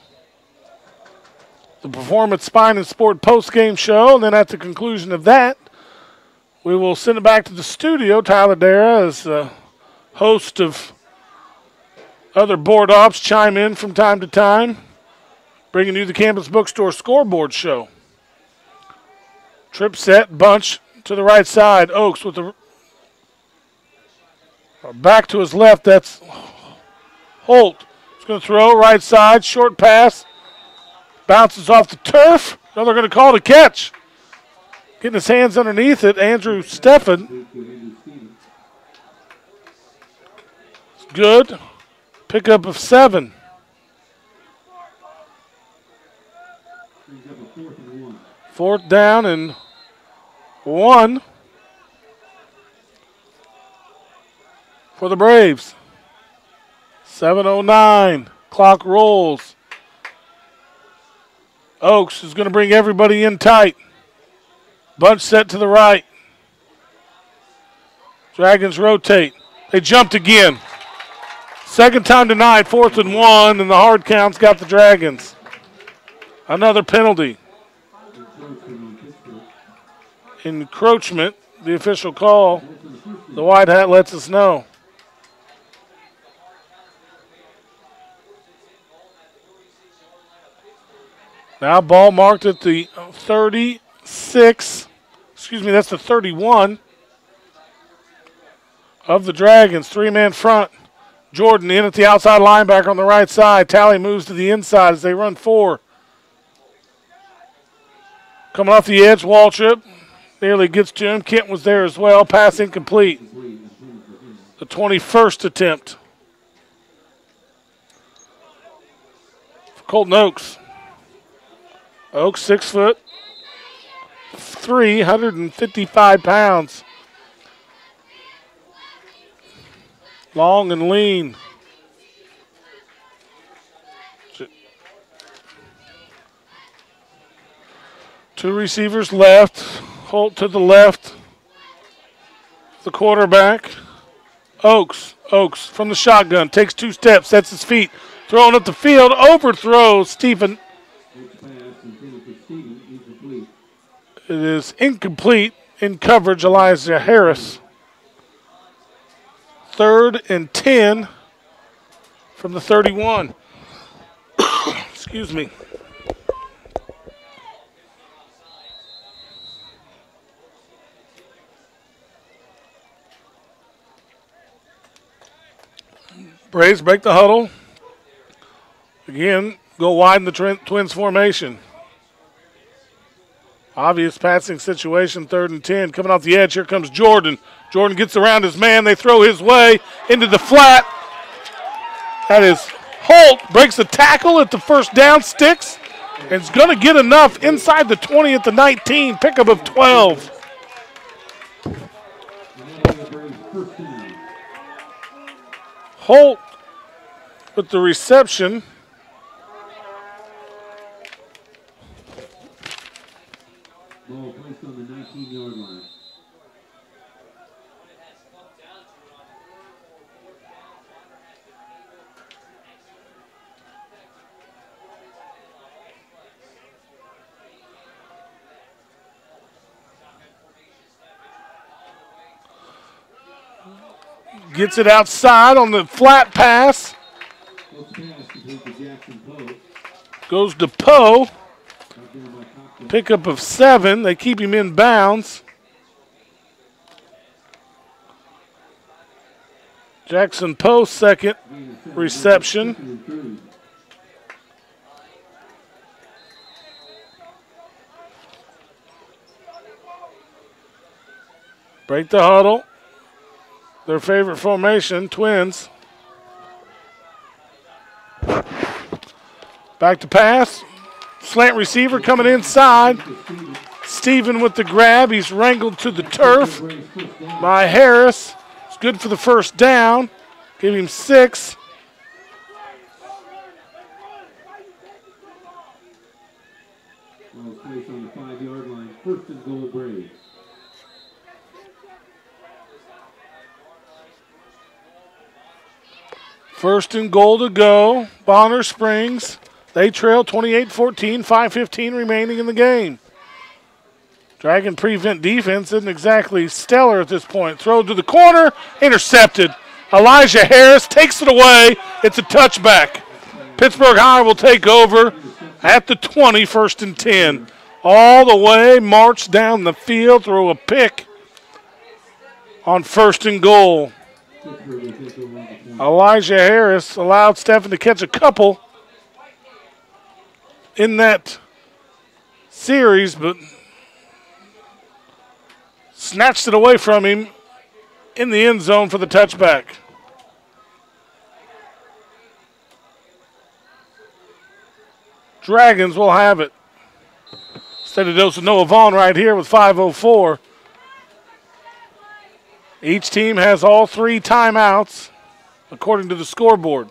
[SPEAKER 2] The Performance Spine and Sport post-game show, and then at the conclusion of that, we will send it back to the studio. Tyler Dara, as host of other board ops, chime in from time to time, bringing you the Campus Bookstore scoreboard show. Trip set, bunch to the right side. Oaks with the back to his left. That's Holt. He's going to throw right side, short pass. Bounces off the turf. Now they're going to call it a catch. Getting his hands underneath it, Andrew Steffen. It's good. Pickup of 7. Fourth down and 1 for the Braves. 7:09. Clock rolls. Oaks is going to bring everybody in tight. Bunch set to the right. Dragons rotate. They jumped again. Second time tonight, 4th and 1, and the hard count's got the Dragons. Another penalty. Encroachment, the official call. The white hat lets us know. Now ball marked at the 36, that's the 31 of the Dragons. 3-man front. Jordan in at the outside linebacker on the right side. Talley moves to the inside as they run 4. Coming off the edge, Waltrip nearly gets to him. Kent was there as well. Pass incomplete. The 21st attempt for Colton Oaks. Oaks, 6'3", 155 pounds. Long and lean. Two receivers left. Holt to the left. The quarterback. Oaks from the shotgun. Takes 2 steps, sets his feet. Throwing up the field. Overthrows Stephen. It is incomplete. In coverage, Elijah Harris. 3rd and 10 from the 31. Excuse me. Braves break the huddle. Again, go wide in the Twins formation. Obvious passing situation, 3rd and 10. Coming off the edge, here comes Jordan. Jordan gets around his man. They throw his way into the flat. That is Holt. Breaks the tackle at the first down, sticks, and is going to get enough inside the 20 at the 19. Pickup of 12. Holt with the reception.
[SPEAKER 1] Ball placed on the 19-yard line.
[SPEAKER 2] Gets it outside on the flat pass. Goes to Poe. Pickup of 7. They keep him in bounds. Jackson Poe, second reception. Break the huddle. Their favorite formation, Twins. Back to pass. Slant receiver coming inside. Steven with the grab. He's wrangled to the turf by Harris. It's good for the first down. Give him 6.
[SPEAKER 1] Place on the 5-yard line. First and goal, Braves.
[SPEAKER 2] First and goal to go. Bonner Springs. They trail 28-14, 5:15 remaining in the game. Dragon prevent defense isn't exactly stellar at this point. Throw to the corner, intercepted. Elijah Harris takes it away. It's a touchback. Pittsburg High will take over at the 20, 1st and 10. All the way, march down the field, throw a pick on 1st and goal. Elijah Harris allowed Stephen to catch a couple in that series, but snatched it away from him in the end zone for the touchback. Dragons will have it. Steady dose of Noah Vaughn right here with 5:04. Each team has all 3 timeouts according to the scoreboard.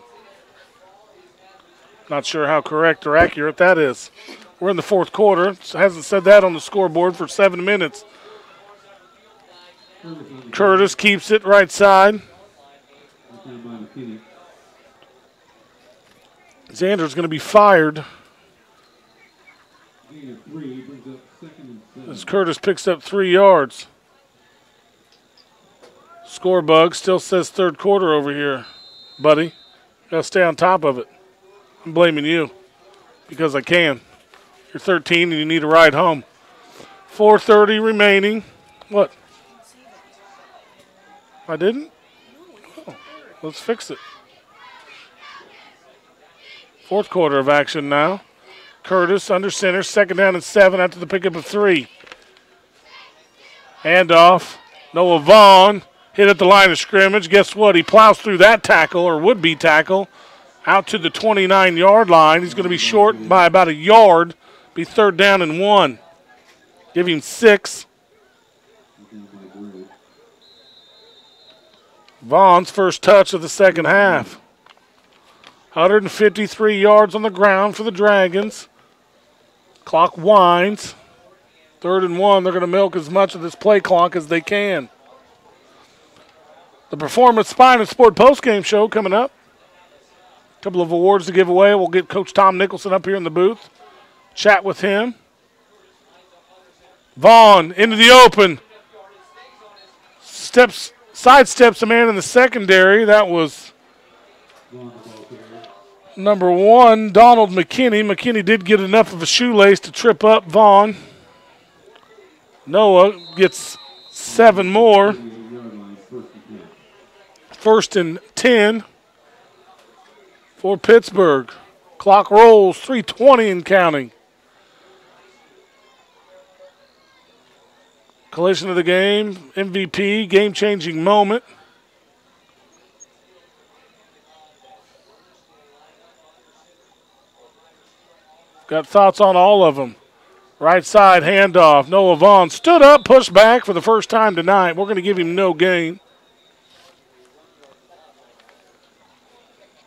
[SPEAKER 2] Not sure how correct or accurate that is. We're in the 4th quarter. It hasn't said that on the scoreboard for 7 minutes. Curtis keeps it right side. Xander's going to be fired as Curtis picks up 3 yards. Score bug still says 3rd quarter over here, buddy. Got to stay on top of it. I'm blaming you because I can. You're 13 and you need a ride home. 4:30 remaining. What? I didn't? Oh, let's fix it. 4th quarter of action now. Curtis under center, 2nd down and 7 after the pickup of 3. Handoff. Noah Vaughn hit at the line of scrimmage. Guess what? He plows through that tackle, or would-be tackle, out to the 29-yard line. He's going to be short by about a yard. Be 3rd down and 1. Give him 6. Vaughn's first touch of the second half. 153 yards on the ground for the Dragons. Clock winds. 3rd and 1. They're going to milk as much of this play clock as they can. The Performance Spine and Sport postgame show coming up. A couple of awards to give away. We'll get Coach Tom Nicholson up here in the booth. Chat with him. Vaughn into the open. Sidesteps a man in the secondary. That was number 1, Donald McKinney. McKinney did get enough of a shoelace to trip up Vaughn. Noah gets 7 more. 1st and 10 for Pittsburgh. Clock rolls, 3:20 and counting. Collision of the game, MVP, game-changing moment. Got thoughts on all of them. Right side handoff. Noah Vaughn stood up, pushed back for the first time tonight. We're going to give him no gain.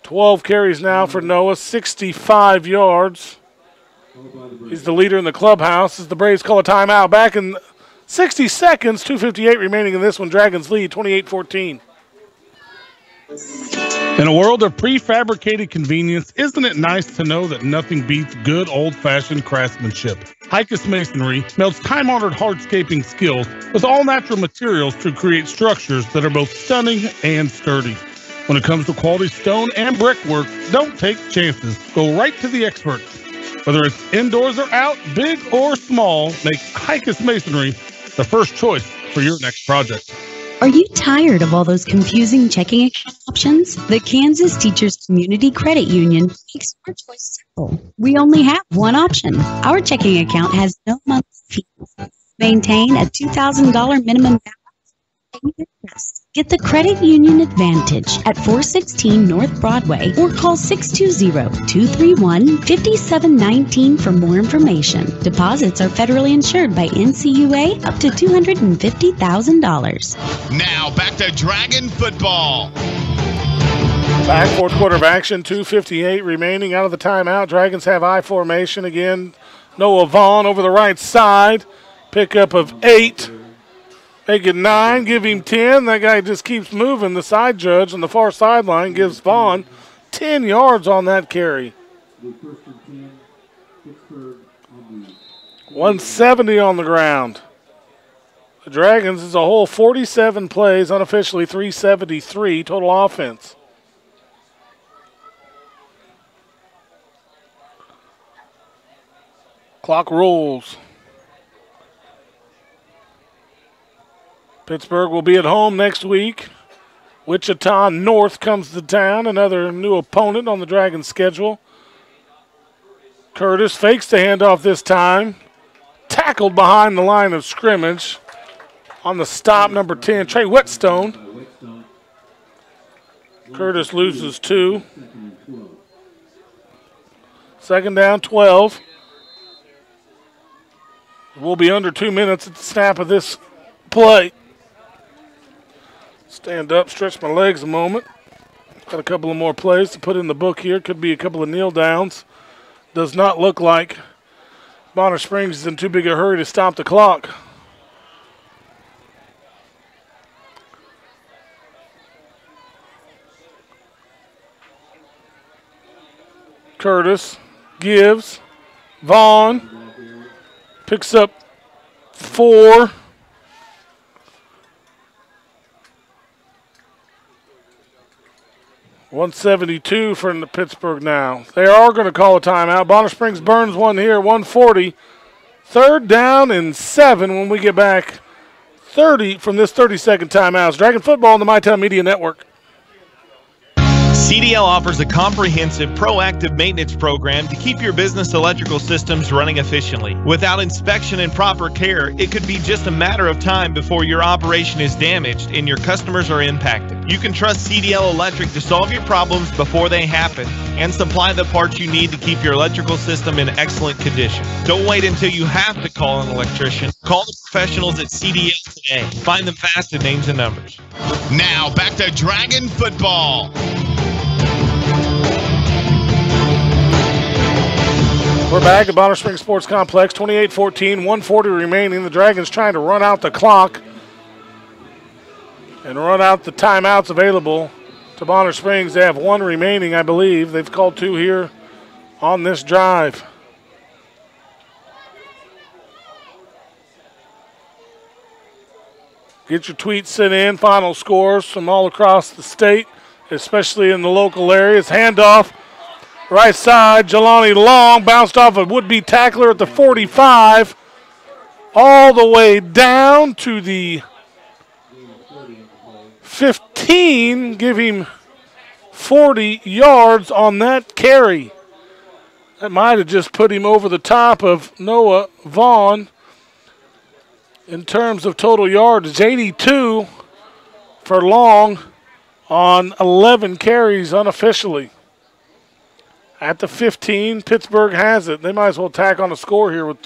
[SPEAKER 2] 12 carries now for Noah, 65 yards. He's the leader in the clubhouse as the Braves call a timeout. Back in 60 seconds, 2:58 remaining in this one. Dragons lead 28-14.
[SPEAKER 8] In a world of prefabricated convenience, isn't it nice to know that nothing beats good old-fashioned craftsmanship? Hicus Masonry melds time-honored hardscaping skills with all-natural materials to create structures that are both stunning and sturdy. When it comes to quality stone and brickwork, don't take chances. Go right to the experts. Whether it's indoors or out, big or small, make Hicus Masonry the first choice for your next project.
[SPEAKER 14] Are you tired of all those confusing checking account options? The Kansas Teachers Community Credit Union makes our choice simple. We only have one option. Our checking account has no monthly fees. Maintain a $2,000 minimum balance. Get the Credit Union Advantage at 416 North Broadway or call 620-231-5719 for more information. Deposits are federally insured by NCUA up to $250,000.
[SPEAKER 5] Now back to Dragon football.
[SPEAKER 2] Back, fourth quarter of action, 2:58 remaining out of the timeout. Dragons have I formation again. Noah Vaughn over the right side. Pickup of 8. Make it 9, give him 10. That guy just keeps moving. The side judge on the far sideline gives Vaughn 10 yards on that carry. 170 on the ground. The Dragons as a whole, 47 plays, unofficially 373 total offense. Clock rolls. Pittsburgh will be at home next week. Wichita North comes to town, another new opponent on the Dragons' schedule. Curtis fakes the handoff this time. Tackled behind the line of scrimmage on the stop, number 10, Trey Whetstone. Curtis loses 2. Second down, 12. We'll be under 2 minutes at the snap of this play. Stand up, stretch my legs a moment. Got a couple of more plays to put in the book here. Could be a couple of kneel downs. Does not look like Bonner Springs is in too big a hurry to stop the clock. Curtis gives. Vaughn picks up 4. .172 for Pittsburgh now. They are going to call a timeout. Bonner Springs burns one here, 140. Third down and 7 when we get back 30 from this 30-second timeout. Dragon football on the MyTown Media Network.
[SPEAKER 11] CDL offers a comprehensive, proactive maintenance program to keep your business electrical systems running efficiently. Without inspection and proper care, it could be just a matter of time before your operation is damaged and your customers are impacted. You can trust CDL Electric to solve your problems before they happen and supply the parts you need to keep your electrical system in excellent condition. Don't wait until you have to call an electrician. Call the professionals at CDL today. Find them fast at names and numbers.
[SPEAKER 5] Now back to Dragon football.
[SPEAKER 2] We're back at Bonner Springs Sports Complex, 28-14, 140 remaining. The Dragons trying to run out the clock and run out the timeouts available to Bonner Springs. They have 1 remaining, I believe. They've called 2 here on this drive. Get your tweets sent in, final scores from all across the state, especially in the local areas. Handoff. Right side, Jelani Long bounced off a would-be tackler at the 45, all the way down to the 15. Give him 40 yards on that carry. That might have just put him over the top of Noah Vaughn in terms of total yards. 82 for Long on 11 carries unofficially. At the 15, Pittsburgh has it. They might as well tack on a score here with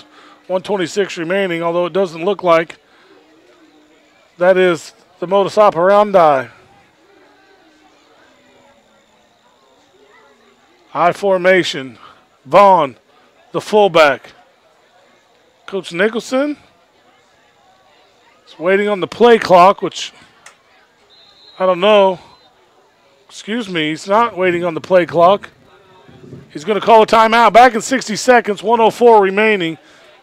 [SPEAKER 2] 126 remaining, although it doesn't look like that is the modus operandi. I formation. Vaughn, the fullback. Coach Nicholson is waiting on the play clock, which I don't know. Excuse me, he's not waiting on the play clock. He's going to call a timeout. Back in 60 seconds, 1:04 remaining.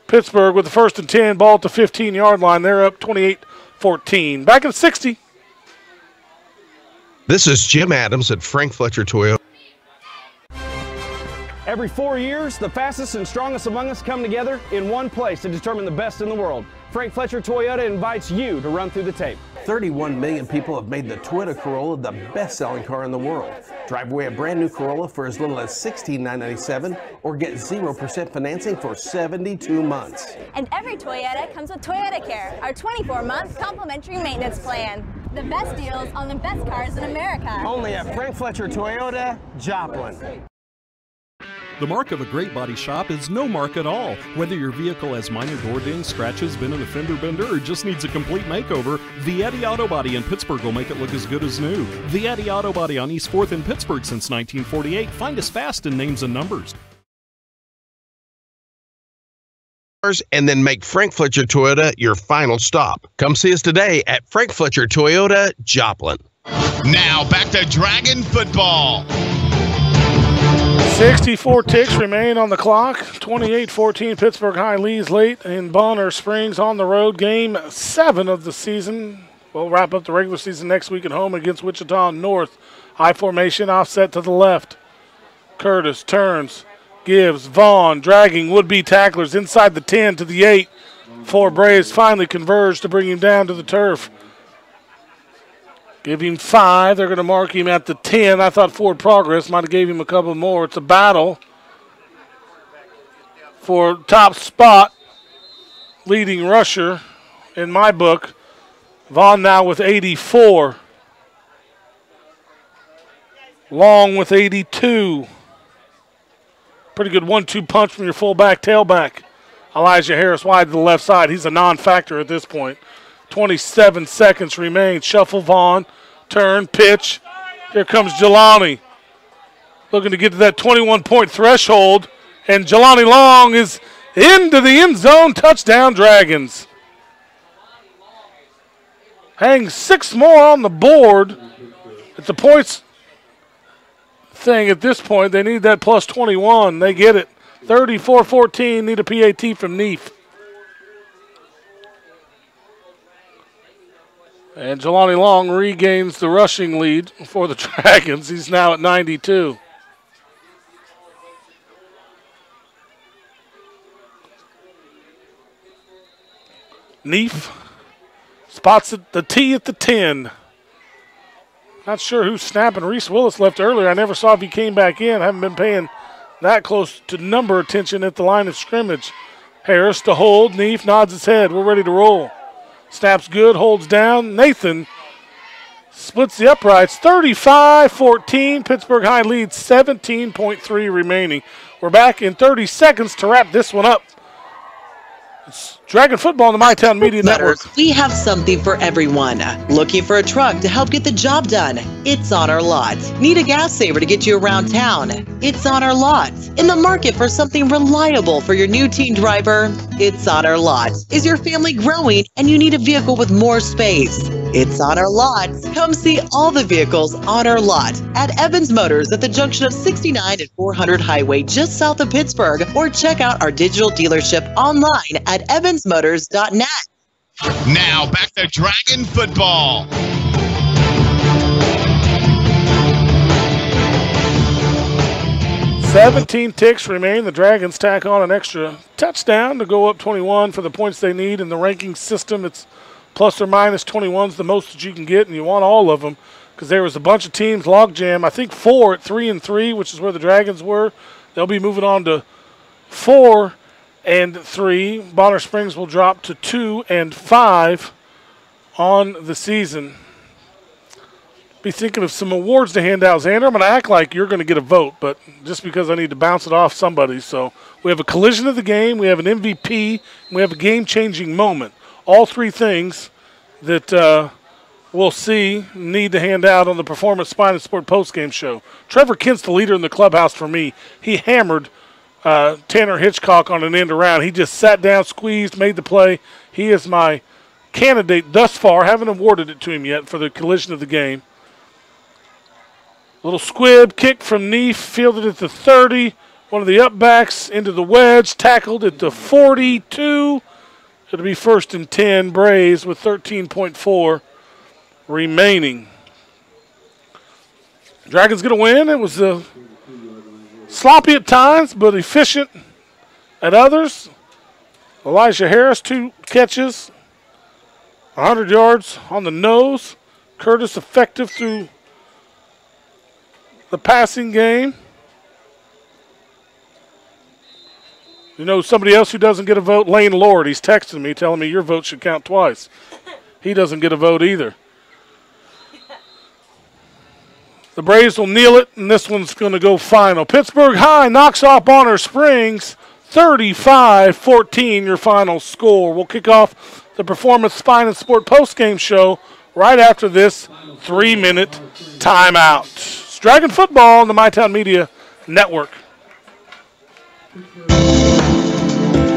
[SPEAKER 2] Pittsburgh with the 1st and 10, ball at the 15-yard line. They're up 28-14. Back in 60.
[SPEAKER 6] This is Jim Adams at Frank Fletcher Toyota.
[SPEAKER 3] Every 4 years, the fastest and strongest among us come together in one place to determine the best in the world. Frank Fletcher Toyota invites you to run through the tape.
[SPEAKER 16] 31 million people have made the Toyota Corolla the best-selling car in the world. Drive away a brand new Corolla for as little as $16,997 or get 0% financing for 72 months.
[SPEAKER 17] And every Toyota comes with Toyota Care, our 24-month complimentary maintenance plan. The best deals on the best cars in America.
[SPEAKER 16] Only at Frank Fletcher Toyota, Joplin.
[SPEAKER 7] The mark of a great body shop is no mark at all. Whether your vehicle has minor door dings, scratches, been in a fender bender, or just needs a complete makeover, Vietti Auto Body in Pittsburgh will make it look as good as new. Vietti Auto Body on East 4th in Pittsburgh since 1948. Find us fast in names and numbers.
[SPEAKER 6] And then make Frank Fletcher Toyota your final stop. Come see us today at Frank Fletcher Toyota, Joplin.
[SPEAKER 5] Now back to Dragon football.
[SPEAKER 2] 64 ticks remain on the clock. 28-14 Pittsburgh High leads late in Bonner Springs on the road. Game 7 of the season. We'll wrap up the regular season next week at home against Wichita North. High formation offset to the left. Curtis turns, gives Vaughn, dragging would-be tacklers inside the 10 to the 8. 4 Braves finally converge to bring him down to the turf. Give him 5. They're going to mark him at the 10. I thought Forward Progress might have gave him a couple more. It's a battle for top spot. Leading rusher in my book. Vaughn now with 84. Long with 82. Pretty good 1-2 punch from your fullback tailback. Elijah Harris wide to the left side. He's a non-factor at this point. 27 seconds remain. Shuffle Vaughn. Turn, pitch. Here comes Jelani. Looking to get to that 21-point threshold. And Jelani Long is into the end zone. Touchdown, Dragons. Hangs 6 more on the board. At the points thing at this point, they need that plus 21. They get it. 34-14, need a PAT from Neef. And Jelani Long regains the rushing lead for the Dragons. He's now at 92. Neef spots the T at the 10. Not sure who's snapping. Reese Willis left earlier. I never saw if he came back in. I haven't been paying that close to number attention at the line of scrimmage. Harris to hold. Neef nods his head. We're ready to roll. Snaps good, holds down. Nathan splits the uprights. 35-14. Pittsburgh High leads 17.3 remaining. We're back in 30 seconds to wrap this one up. It's Dragon Football on the MyTown Media Network.
[SPEAKER 4] We have something for everyone. Looking for a truck to help get the job done? It's on our lot. Need a gas saver to get you around town? It's on our lot. In the market for something reliable for your new teen driver? It's on our lot. Is your family growing and you need a vehicle with more space? It's on our lot. Come see all the vehicles on our lot at Evans Motors at the junction of 69 and 400 Highway just south of Pittsburgh, or check out our digital dealership online at evansmotors.net.
[SPEAKER 5] Now back to Dragon football.
[SPEAKER 2] $17 ticks remain. The Dragons tack on an extra touchdown to go up 21 for the points they need. In the ranking system, it's plus or minus 21 is the most that you can get, and you want all of them because there was a bunch of teams logjam. I think 4 at 3-3, which is where the Dragons were. They'll be moving on to 4 and 3. Bonner Springs will drop to 2 and 5 on the season. Be thinking of some awards to hand out. Xander, I'm going to act like you're going to get a vote, but just because I need to bounce it off somebody. So we have a collision of the game, we have an MVP, and we have a game-changing moment. All 3 things that we'll see need to hand out on the Performance Spine and Sport postgame show. Trevor Kent's the leader in the clubhouse for me. He hammered Tanner Hitchcock on an end around. He just sat down, squeezed, made the play. He is my candidate thus far. Haven't awarded it to him yet for the collision of the game. Little squib kick from Neef, fielded at the 30. One of the upbacks into the wedge, tackled at the 42. It'll be 1st and 10, Braves with 13.4 remaining. Dragons going to win. It was sloppy at times, but efficient at others. Elijah Harris, 2 catches, 100 yards on the nose. Curtis effective through the passing game. You know somebody else who doesn't get a vote? Lane Lord. He's texting me telling me your vote should count twice. He doesn't get a vote either. The Braves will kneel it, and this one's going to go final. Pittsburg High knocks off Bonner Springs 35-14, your final score. We'll kick off the Performance Spine and Sport postgame show right after this 3-minute timeout. It's Dragon Football on the MyTown Media Network.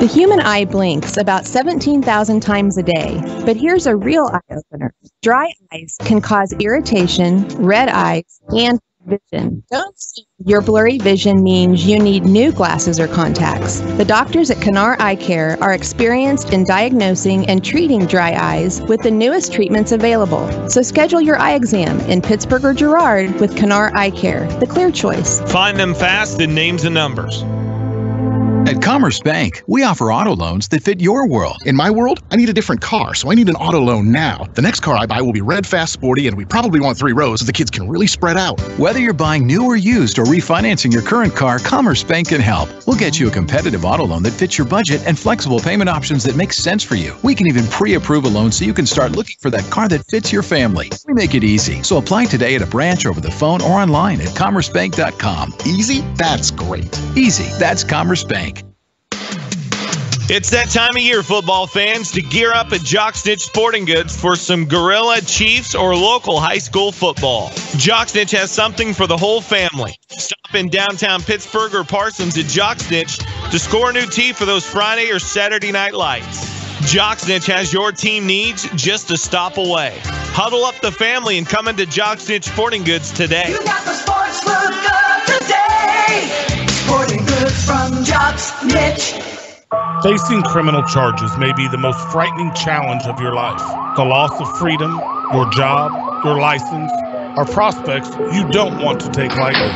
[SPEAKER 10] The human eye blinks about 17,000 times a day, but here's a real eye-opener. Dry eyes can cause irritation, red eyes, and vision. Don't see your blurry vision means you need new glasses or contacts. The doctors at Kanar Eye Care are experienced in diagnosing and treating dry eyes with the newest treatments available. So schedule your eye exam in Pittsburg or Girard with Kanar Eye Care, the clear choice.
[SPEAKER 11] Find them fast in names and numbers.
[SPEAKER 12] At Commerce Bank, we offer auto loans that fit your world.
[SPEAKER 18] In my world, I need a different car, so I need an auto loan now. The next car I buy will be red, fast, sporty, and we probably want 3 rows so the kids can really spread out.
[SPEAKER 12] Whether you're buying new or used or refinancing your current car, Commerce Bank can help. We'll get you a competitive auto loan that fits your budget and flexible payment options that make sense for you. We can even pre-approve a loan so you can start looking for that car that fits your family. We make it easy. So apply today at a branch, over the phone, or online at commercebank.com.
[SPEAKER 18] Easy? That's great.
[SPEAKER 12] Easy. That's Commerce Bank.
[SPEAKER 11] It's that time of year, football fans, to gear up at Jocksnitch Sporting Goods for some Gorilla, Chiefs, or local high school football. Jocksnitch has something for the whole family. Stop in downtown Pittsburg or Parsons at Jocksnitch to score a new tee for those Friday or Saturday night lights. Jocksnitch has your team needs just a stop away. Huddle up the family and come into Jocksnitch Sporting Goods today.
[SPEAKER 20] You got the sports look of today. Sporting Goods from Jocksnitch.
[SPEAKER 8] Facing criminal charges may be the most frightening challenge of your life. The loss of freedom, your job, your license, are prospects you don't want to take lightly.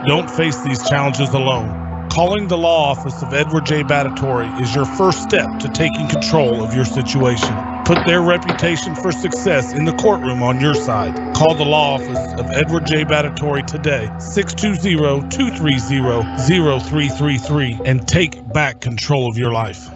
[SPEAKER 8] Don't face these challenges alone. Calling the law office of Edward J. Battatori is your first step to taking control of your situation. Put their reputation for success in the courtroom on your side. Call the law office of Edward J. Battatori today, 620-230-0333, and take back control of your life.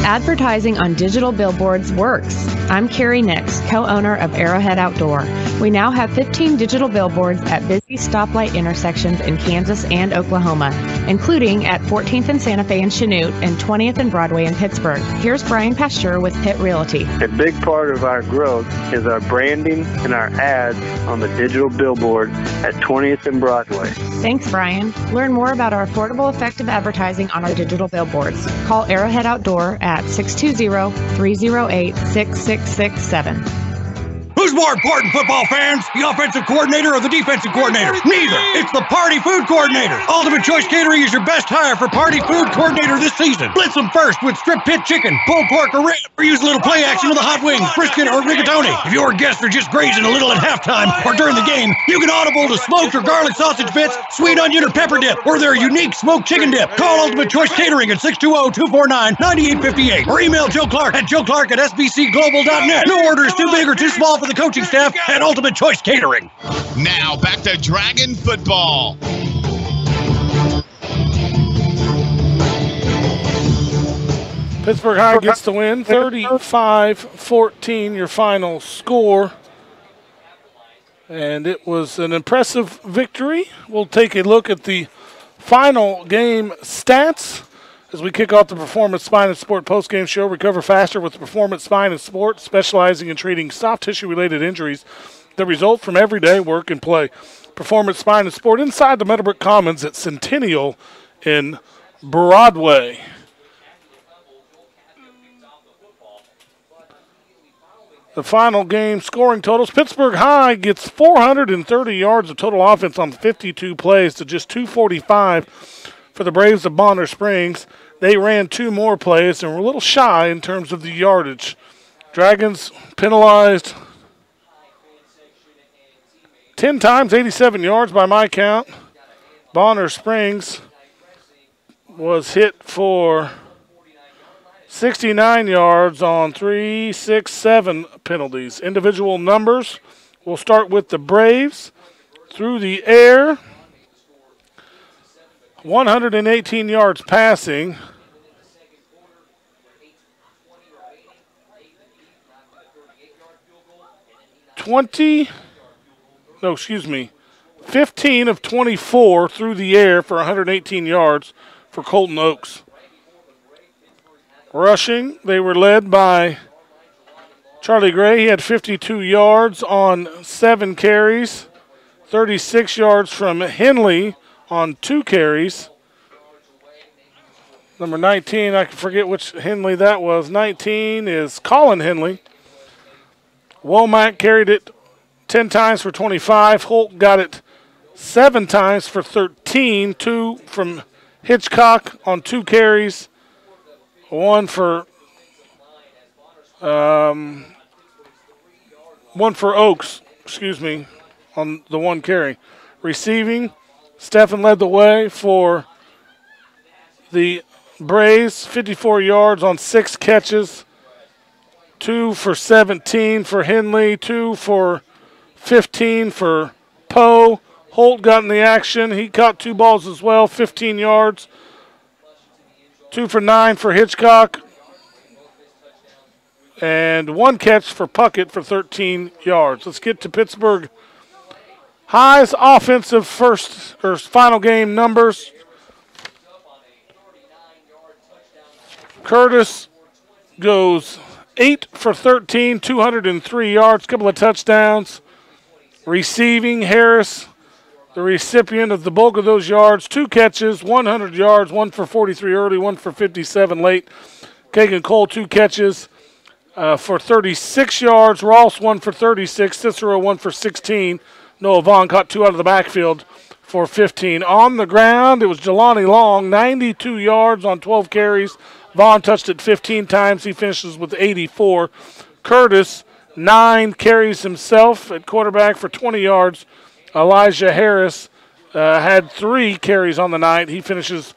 [SPEAKER 10] Advertising on digital billboards works. I'm Carrie Nix, co-owner of Arrowhead Outdoor. We now have 15 digital billboards at busy stoplight intersections in Kansas and Oklahoma, including at 14th and Santa Fe in Chanute and 20th and Broadway in Pittsburgh. Here's Brian Pasteur with Pitt Realty.
[SPEAKER 21] A big part of our growth is our branding and our ads on the digital billboard at 20th and Broadway.
[SPEAKER 10] Thanks, Brian. Learn more about our affordable, effective advertising on our digital billboards. Call Arrowhead Outdoor at 620-308-6667.
[SPEAKER 23] Who's more important, football fans? The offensive coordinator or the defensive coordinator? Neither. It's the Party Food Coordinator. Ultimate Choice Catering is your best hire for Party Food Coordinator this season. Blitz them first with strip pit chicken, pulled pork, or rib, or use a little play action with the hot wings, brisket, or rigatoni. If your guests are just grazing a little at halftime or during the game, you can audible to smoked or garlic sausage bits, sweet onion or pepper dip, or their unique smoked chicken dip. Call Ultimate Choice Catering at 620-249-9858 or email Joe Clark at joeclark@sbcglobal.net. No order is too big or too small for the coaching staff at Ultimate Choice Catering.
[SPEAKER 5] Now back to Dragon Football.
[SPEAKER 2] Pittsburg High gets the win, 35-14, your final score. And it was an impressive victory. We'll take a look at the final game stats as we kick off the Performance Spine and Sport postgame show. Recover faster with Performance Spine and Sport, specializing in treating soft tissue-related injuries that result from everyday work and play. Performance Spine and Sport inside the Meadowbrook Commons at Centennial in Broadway. the final game scoring totals. Pittsburg High gets 430 yards of total offense on 52 plays to just 245 for the Braves of Bonner Springs. They ran 2 more plays and were a little shy in terms of the yardage. Dragons penalized 10 times, 87 yards by my count. Bonner Springs was hit for 69 yards on 3, 6, 7 penalties. Individual numbers, we'll start with the Braves. Through the air, 118 yards passing. 15 of 24 through the air for 118 yards for Colton Oaks. Rushing, they were led by Charlie Gray. He had 52 yards on 7 carries, 36 yards from Henley on 2 carries. Number 19, I forget which Henley that was. 19 is Colin Henley. Womack carried it 10 times for 25. Holt got it 7 times for 13. 2 from Hitchcock on 2 carries. 1 for Oaks, on the 1 carry. Receiving, Stephen led the way for the Braves, 54 yards on 6 catches. 2 for 17 for Henley, 2 for 15 for Poe. Holt got in the action. He caught 2 balls as well, 15 yards. 2 for 9 for Hitchcock. And 1 catch for Puckett for 13 yards. Let's get to Pittsburg High's offensive final game numbers. Curtis goes 8 for 13, 203 yards, couple of touchdowns. Receiving, Harris, the recipient of the bulk of those yards, 2 catches, 100 yards, 1 for 43 early, 1 for 57 late. Kagan Cole, 2 catches for 36 yards. Ross, 1 for 36. Cicero, 1 for 16. Noah Vaughn caught 2 out of the backfield for 15. On the ground, it was Jelani Long, 92 yards on 12 carries. Vaughn touched it 15 times. He finishes with 84. Curtis, 9 carries himself at quarterback for 20 yards. Elijah Harris had 3 carries on the night. He finishes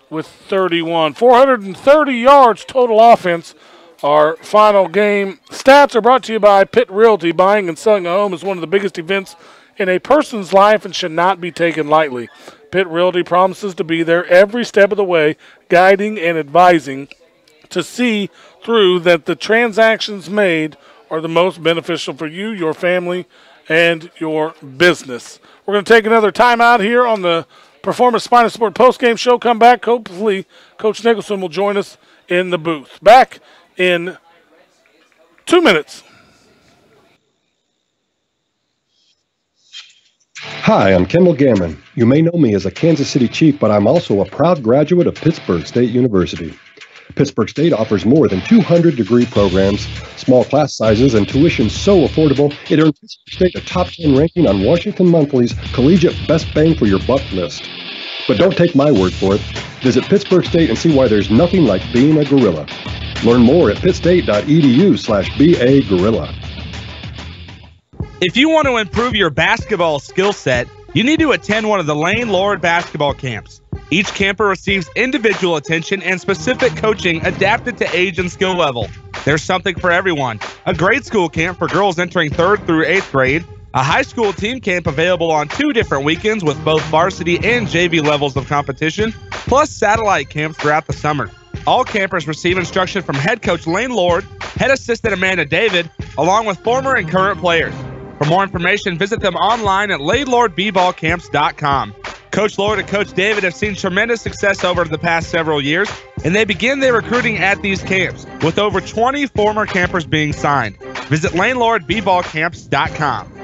[SPEAKER 2] with 31. 430 yards total offense. Our final game stats are brought to you by Pitt Realty. Buying and selling a home is one of the biggest events in a person's life and should not be taken lightly. Pitt Realty promises to be there every step of the way, guiding and advising to see through that the transactions made are the most beneficial for you, your family, and your business. We're going to take another timeout here on the Performance Spine and Sport postgame show. Come back. Hopefully, Coach Nicholson will join us in the booth. Back in 2 minutes.
[SPEAKER 9] Hi, I'm Kendall Gammon. You may know me as a Kansas City Chief, but I'm also a proud graduate of Pittsburg State University. Pittsburg State offers more than 200 degree programs, small class sizes, and tuition so affordable it earned Pittsburg State a top 10 ranking on Washington Monthly's Collegiate Best Bang for Your Buck list. But don't take my word for it. Visit Pittsburg State and see why there's nothing like being a gorilla. Learn more at pittstate.edu/BAGorilla.
[SPEAKER 13] If you want to improve your basketball skill set, you need to attend one of the Lane Lord basketball camps. Each camper receives individual attention and specific coaching adapted to age and skill level. There's something for everyone. A grade school camp for girls entering 3rd through 8th grade, a high school team camp available on 2 different weekends with both varsity and JV levels of competition, plus satellite camps throughout the summer. All campers receive instruction from head coach Lane Lord, head assistant Amanda David, along with former and current players. For more information, visit them online at lanelordbballcamps.com. Coach Lord and Coach David have seen tremendous success over the past several years, and they begin their recruiting at these camps, with over 20 former campers being signed. Visit lanelordbballcamps.com.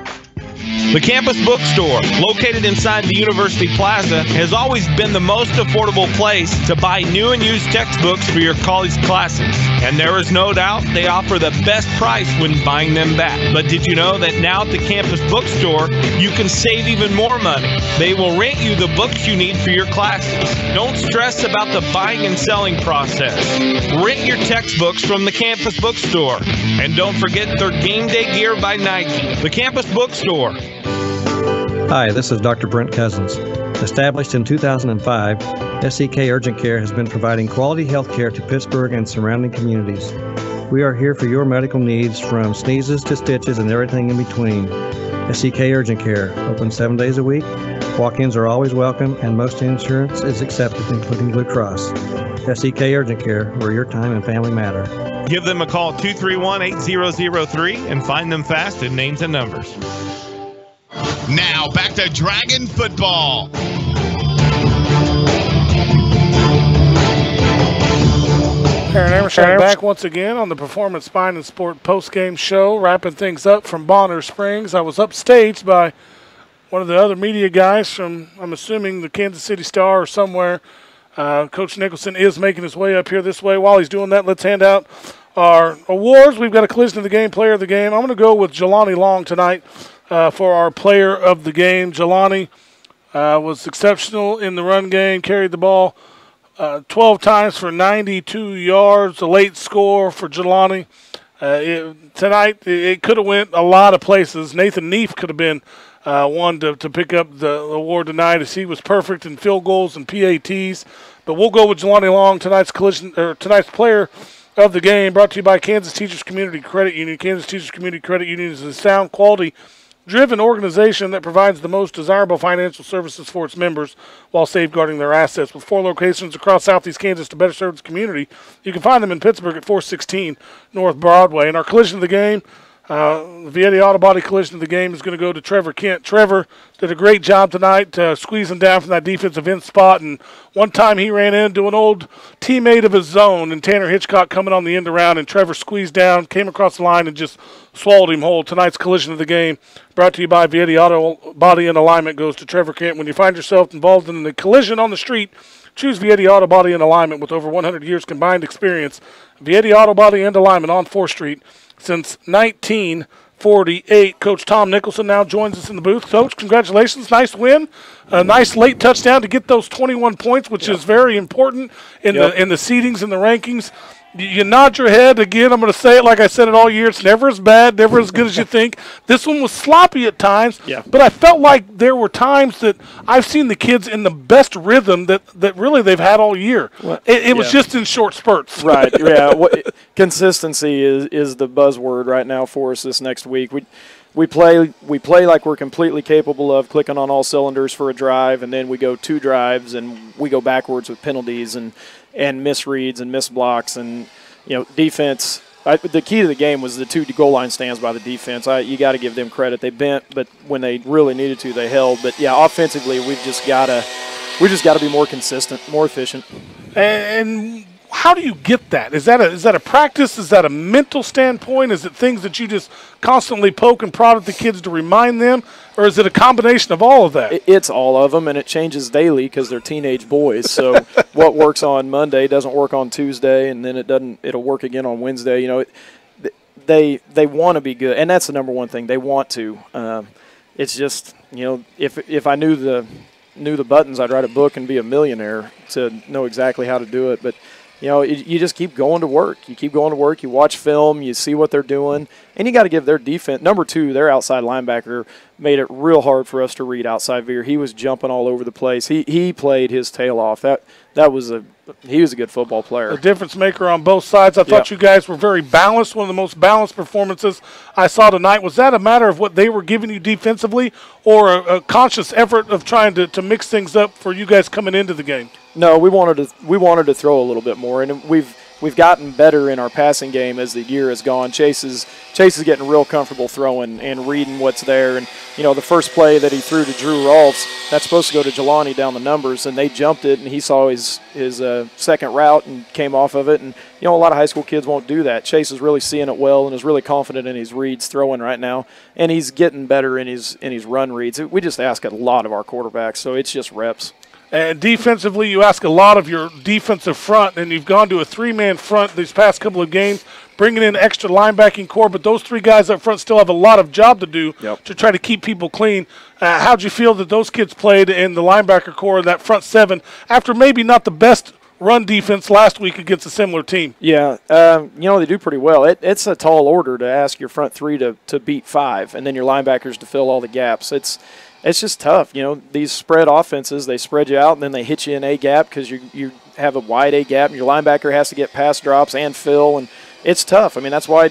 [SPEAKER 11] The Campus Bookstore, located inside the University Plaza, has always been the most affordable place to buy new and used textbooks for your college classes. And there is no doubt they offer the best price when buying them back. But did you know that now at the campus bookstore, you can save even more money? They will rent you the books you need for your classes. Don't stress about the buying and selling process. Rent your textbooks from the campus bookstore. And don't forget their game day gear by Nike. The campus bookstore.
[SPEAKER 15] Hi, this is Dr. Brent Cousins. Established in 2005, SEK Urgent Care has been providing quality health care to Pittsburgh and surrounding communities. We are here for your medical needs, from sneezes to stitches and everything in between. SEK Urgent Care, open 7 days a week. Walk-ins are always welcome, and most insurance is accepted, including Blue Cross. SEK Urgent Care, where your time and family matter.
[SPEAKER 11] Give them a call, 231-8003, and find them fast in names and numbers.
[SPEAKER 5] Now back to Dragon football.
[SPEAKER 2] Aaron Emerson back once again on the Performance Spine and Sport post-game show, wrapping things up from Bonner Springs. I was upstaged by one of the other media guys from, I'm assuming, the Kansas City Star or somewhere. Coach Nicholson is making his way up here this way. While he's doing that, let's hand out our awards. We've got a collision of the game, player of the game. I'm going to go with Jelani Long tonight for our player of the game. Jelani was exceptional in the run game, carried the ball 12 times for 92 yards, a late score for Jelani. Tonight, it could have went a lot of places. Nathan Neef could have been one to pick up the award tonight, as he was perfect in field goals and PATs. But we'll go with Jelani Long, tonight's player of the game, brought to you by Kansas Teachers Community Credit Union. Kansas Teachers Community Credit Union is a sound, quality-driven organization that provides the most desirable financial services for its members while safeguarding their assets. With 4 locations across Southeast Kansas to better serve its community, you can find them in Pittsburgh at 416 North Broadway. And our collision of the game, the Vietti Auto Body collision of the game, is going to go to Trevor Kent. Trevor did a great job tonight squeezing down from that defensive end spot, and one time he ran into an old teammate of his own, and Tanner Hitchcock coming on the end around, and Trevor squeezed down, came across the line, and just swallowed him whole. Tonight's collision of the game, brought to you by Vietti Auto Body and Alignment, goes to Trevor Kent. When you find yourself involved in a collision on the street, choose Vietti Auto Body and Alignment. With over 100 years combined experience, Vietti Auto Body and Alignment on 4th Street since 1948. Coach Tom Nicholson now joins us in the booth. Coach, congratulations. Nice win. A nice late touchdown to get those 21 points, which is very important in the seedings and the rankings. You nod your head. Again, I'm going to say it like I said it all year. It's never as bad, never as good as you think. This one was sloppy at times, but I felt like there were times that I've seen the kids in the best rhythm that really they've had all year. It was just in short spurts.
[SPEAKER 19] Right, consistency is the buzzword right now for us this next week. We play like we're completely capable of clicking on all cylinders for a drive, and then we go 2 drives and we go backwards with penalties and misreads and missed blocks, and defense. The key to the game was the 2 goal line stands by the defense. You got to give them credit. They bent, but when they really needed to, they held. But offensively, we've just got to be more consistent, more efficient.
[SPEAKER 2] And how do you get that? Is that a practice? Is that a mental standpoint? Is it things that you just constantly poke and prod at the kids to remind them? Or is it a combination of all of that?
[SPEAKER 19] It's all of them, and it changes daily because they're teenage boys. So what works on Monday doesn't work on Tuesday, and then it'll work again on Wednesday. They want to be good, and that's the number one thing. They want to. It's just, if I knew the buttons, I'd write a book and be a millionaire to know exactly how to do it. But you just keep going to work. You keep going to work. You watch film. You see what they're doing. And you got to give their defense. Number 2, their outside linebacker made it real hard for us to read outside veer. He was jumping all over the place. He played his tail off. He was a good football player.
[SPEAKER 2] A difference maker on both sides. I thought you guys were very balanced. One of the most balanced performances I saw tonight. Was that a matter of what they were giving you defensively, or a conscious effort of trying to mix things up for you guys coming into the game?
[SPEAKER 19] No, we wanted to throw a little bit more, and we've gotten better in our passing game as the year has gone. Chase is getting real comfortable throwing and reading what's there. And the first play that he threw to Drew Rolfs, that's supposed to go to Jelani down the numbers, and they jumped it, and he saw his second route and came off of it. And a lot of high school kids won't do that. Chase is really seeing it well and is really confident in his reads throwing right now, and he's getting better in his run reads. We just ask a lot of our quarterbacks, so it's just reps.
[SPEAKER 2] And defensively, you ask a lot of your defensive front, and you've gone to a three-man front these past couple of games, bringing in extra linebacking core, but those three guys up front still have a lot of job to do to try to keep people clean. How'd you feel that those kids played in the linebacker core in that front seven after maybe not the best run defense last week against a similar team?
[SPEAKER 19] Yeah, they do pretty well. It's a tall order to ask your front three to beat five, and then your linebackers to fill all the gaps. It's just tough. These spread offenses, they spread you out, and then they hit you in A gap because you have a wide A gap, and your linebacker has to get pass drops and fill, and it's tough. I mean, that's why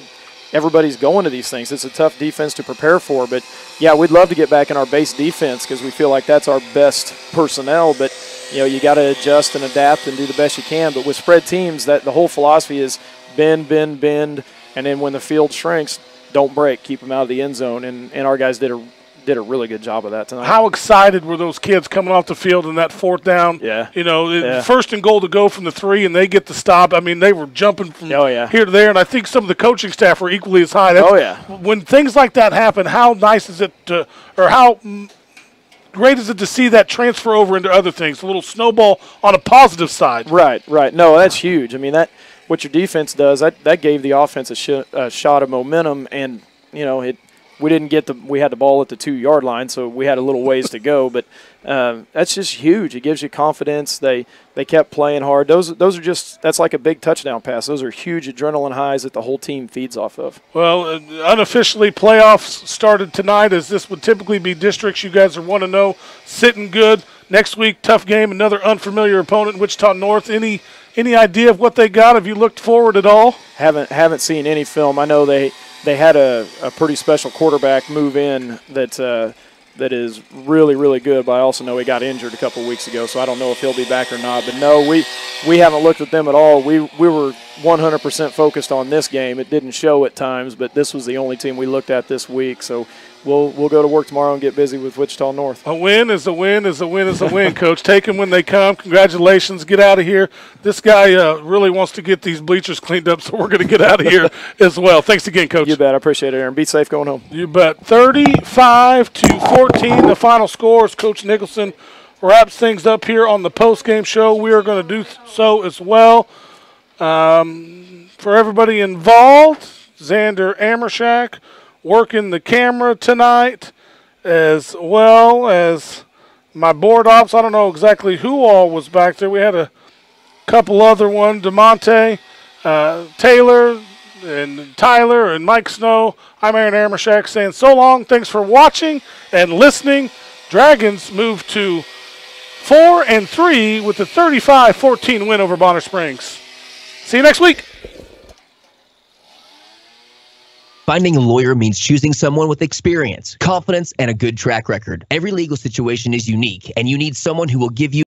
[SPEAKER 19] everybody's going to these things. It's a tough defense to prepare for. But, yeah, we'd love to get back in our base defense because we feel like that's our best personnel. But, you got to adjust and adapt and do the best you can. But with spread teams, that the whole philosophy is bend, and then when the field shrinks, don't break. Keep them out of the end zone. And our guys did a really good job of that tonight.
[SPEAKER 2] How excited were those kids coming off the field in that fourth down?
[SPEAKER 19] Yeah.
[SPEAKER 2] First and goal to go from the 3, and they get the stop. I mean, they were jumping from here to there, and I think some of the coaching staff were equally as high. When things like that happen, how nice is it how great is it to see that transfer over into other things, a little snowball on a positive side?
[SPEAKER 19] Right. No, that's huge. I mean, what your defense does, that gave the offense a shot of momentum, and, we didn't we had the ball at the 2-yard line, so we had a little ways to go. But that's just huge. It gives you confidence. They kept playing hard. Those are that's like a big touchdown pass. Those are huge adrenaline highs that the whole team feeds off of.
[SPEAKER 2] Well, unofficially, playoffs started tonight, as this would typically be districts. You guys are 1-0, sitting good. Next week, tough game, another unfamiliar opponent, Wichita North. Any idea of what they got? Have you looked forward at all?
[SPEAKER 19] Haven't seen any film. I know they had a pretty special quarterback move in that is really, really good, but I also know he got injured a couple weeks ago, so I don't know if he'll be back or not. But no, we haven't looked at them at all. We were 100% focused on this game. It didn't show at times, but this was the only team we looked at this week. So we'll go to work tomorrow and get busy with Wichita North.
[SPEAKER 2] A win is a win is a win is a win, Coach. Take them when they come. Congratulations. Get out of here. This guy really wants to get these bleachers cleaned up, so we're going to get out of here as well. Thanks again, Coach.
[SPEAKER 19] You bet. I appreciate it, Aaron. Be safe going home.
[SPEAKER 2] You bet. 35-14, the final score as Coach Nicholson wraps things up here on the postgame show. We are going to do so as well. For everybody involved, Xander Amershak working the camera tonight, as well as my board ops. I don't know exactly who all was back there. We had a couple other ones, DeMonte, Taylor, and Tyler, and Mike Snow. I'm Aaron Amershak saying so long. Thanks for watching and listening. Dragons move to 4-3 with a 35-14 win over Bonner Springs. See you next week.
[SPEAKER 1] Finding a lawyer means choosing someone with experience, confidence, and a good track record. Every legal situation is unique, and you need someone who will give you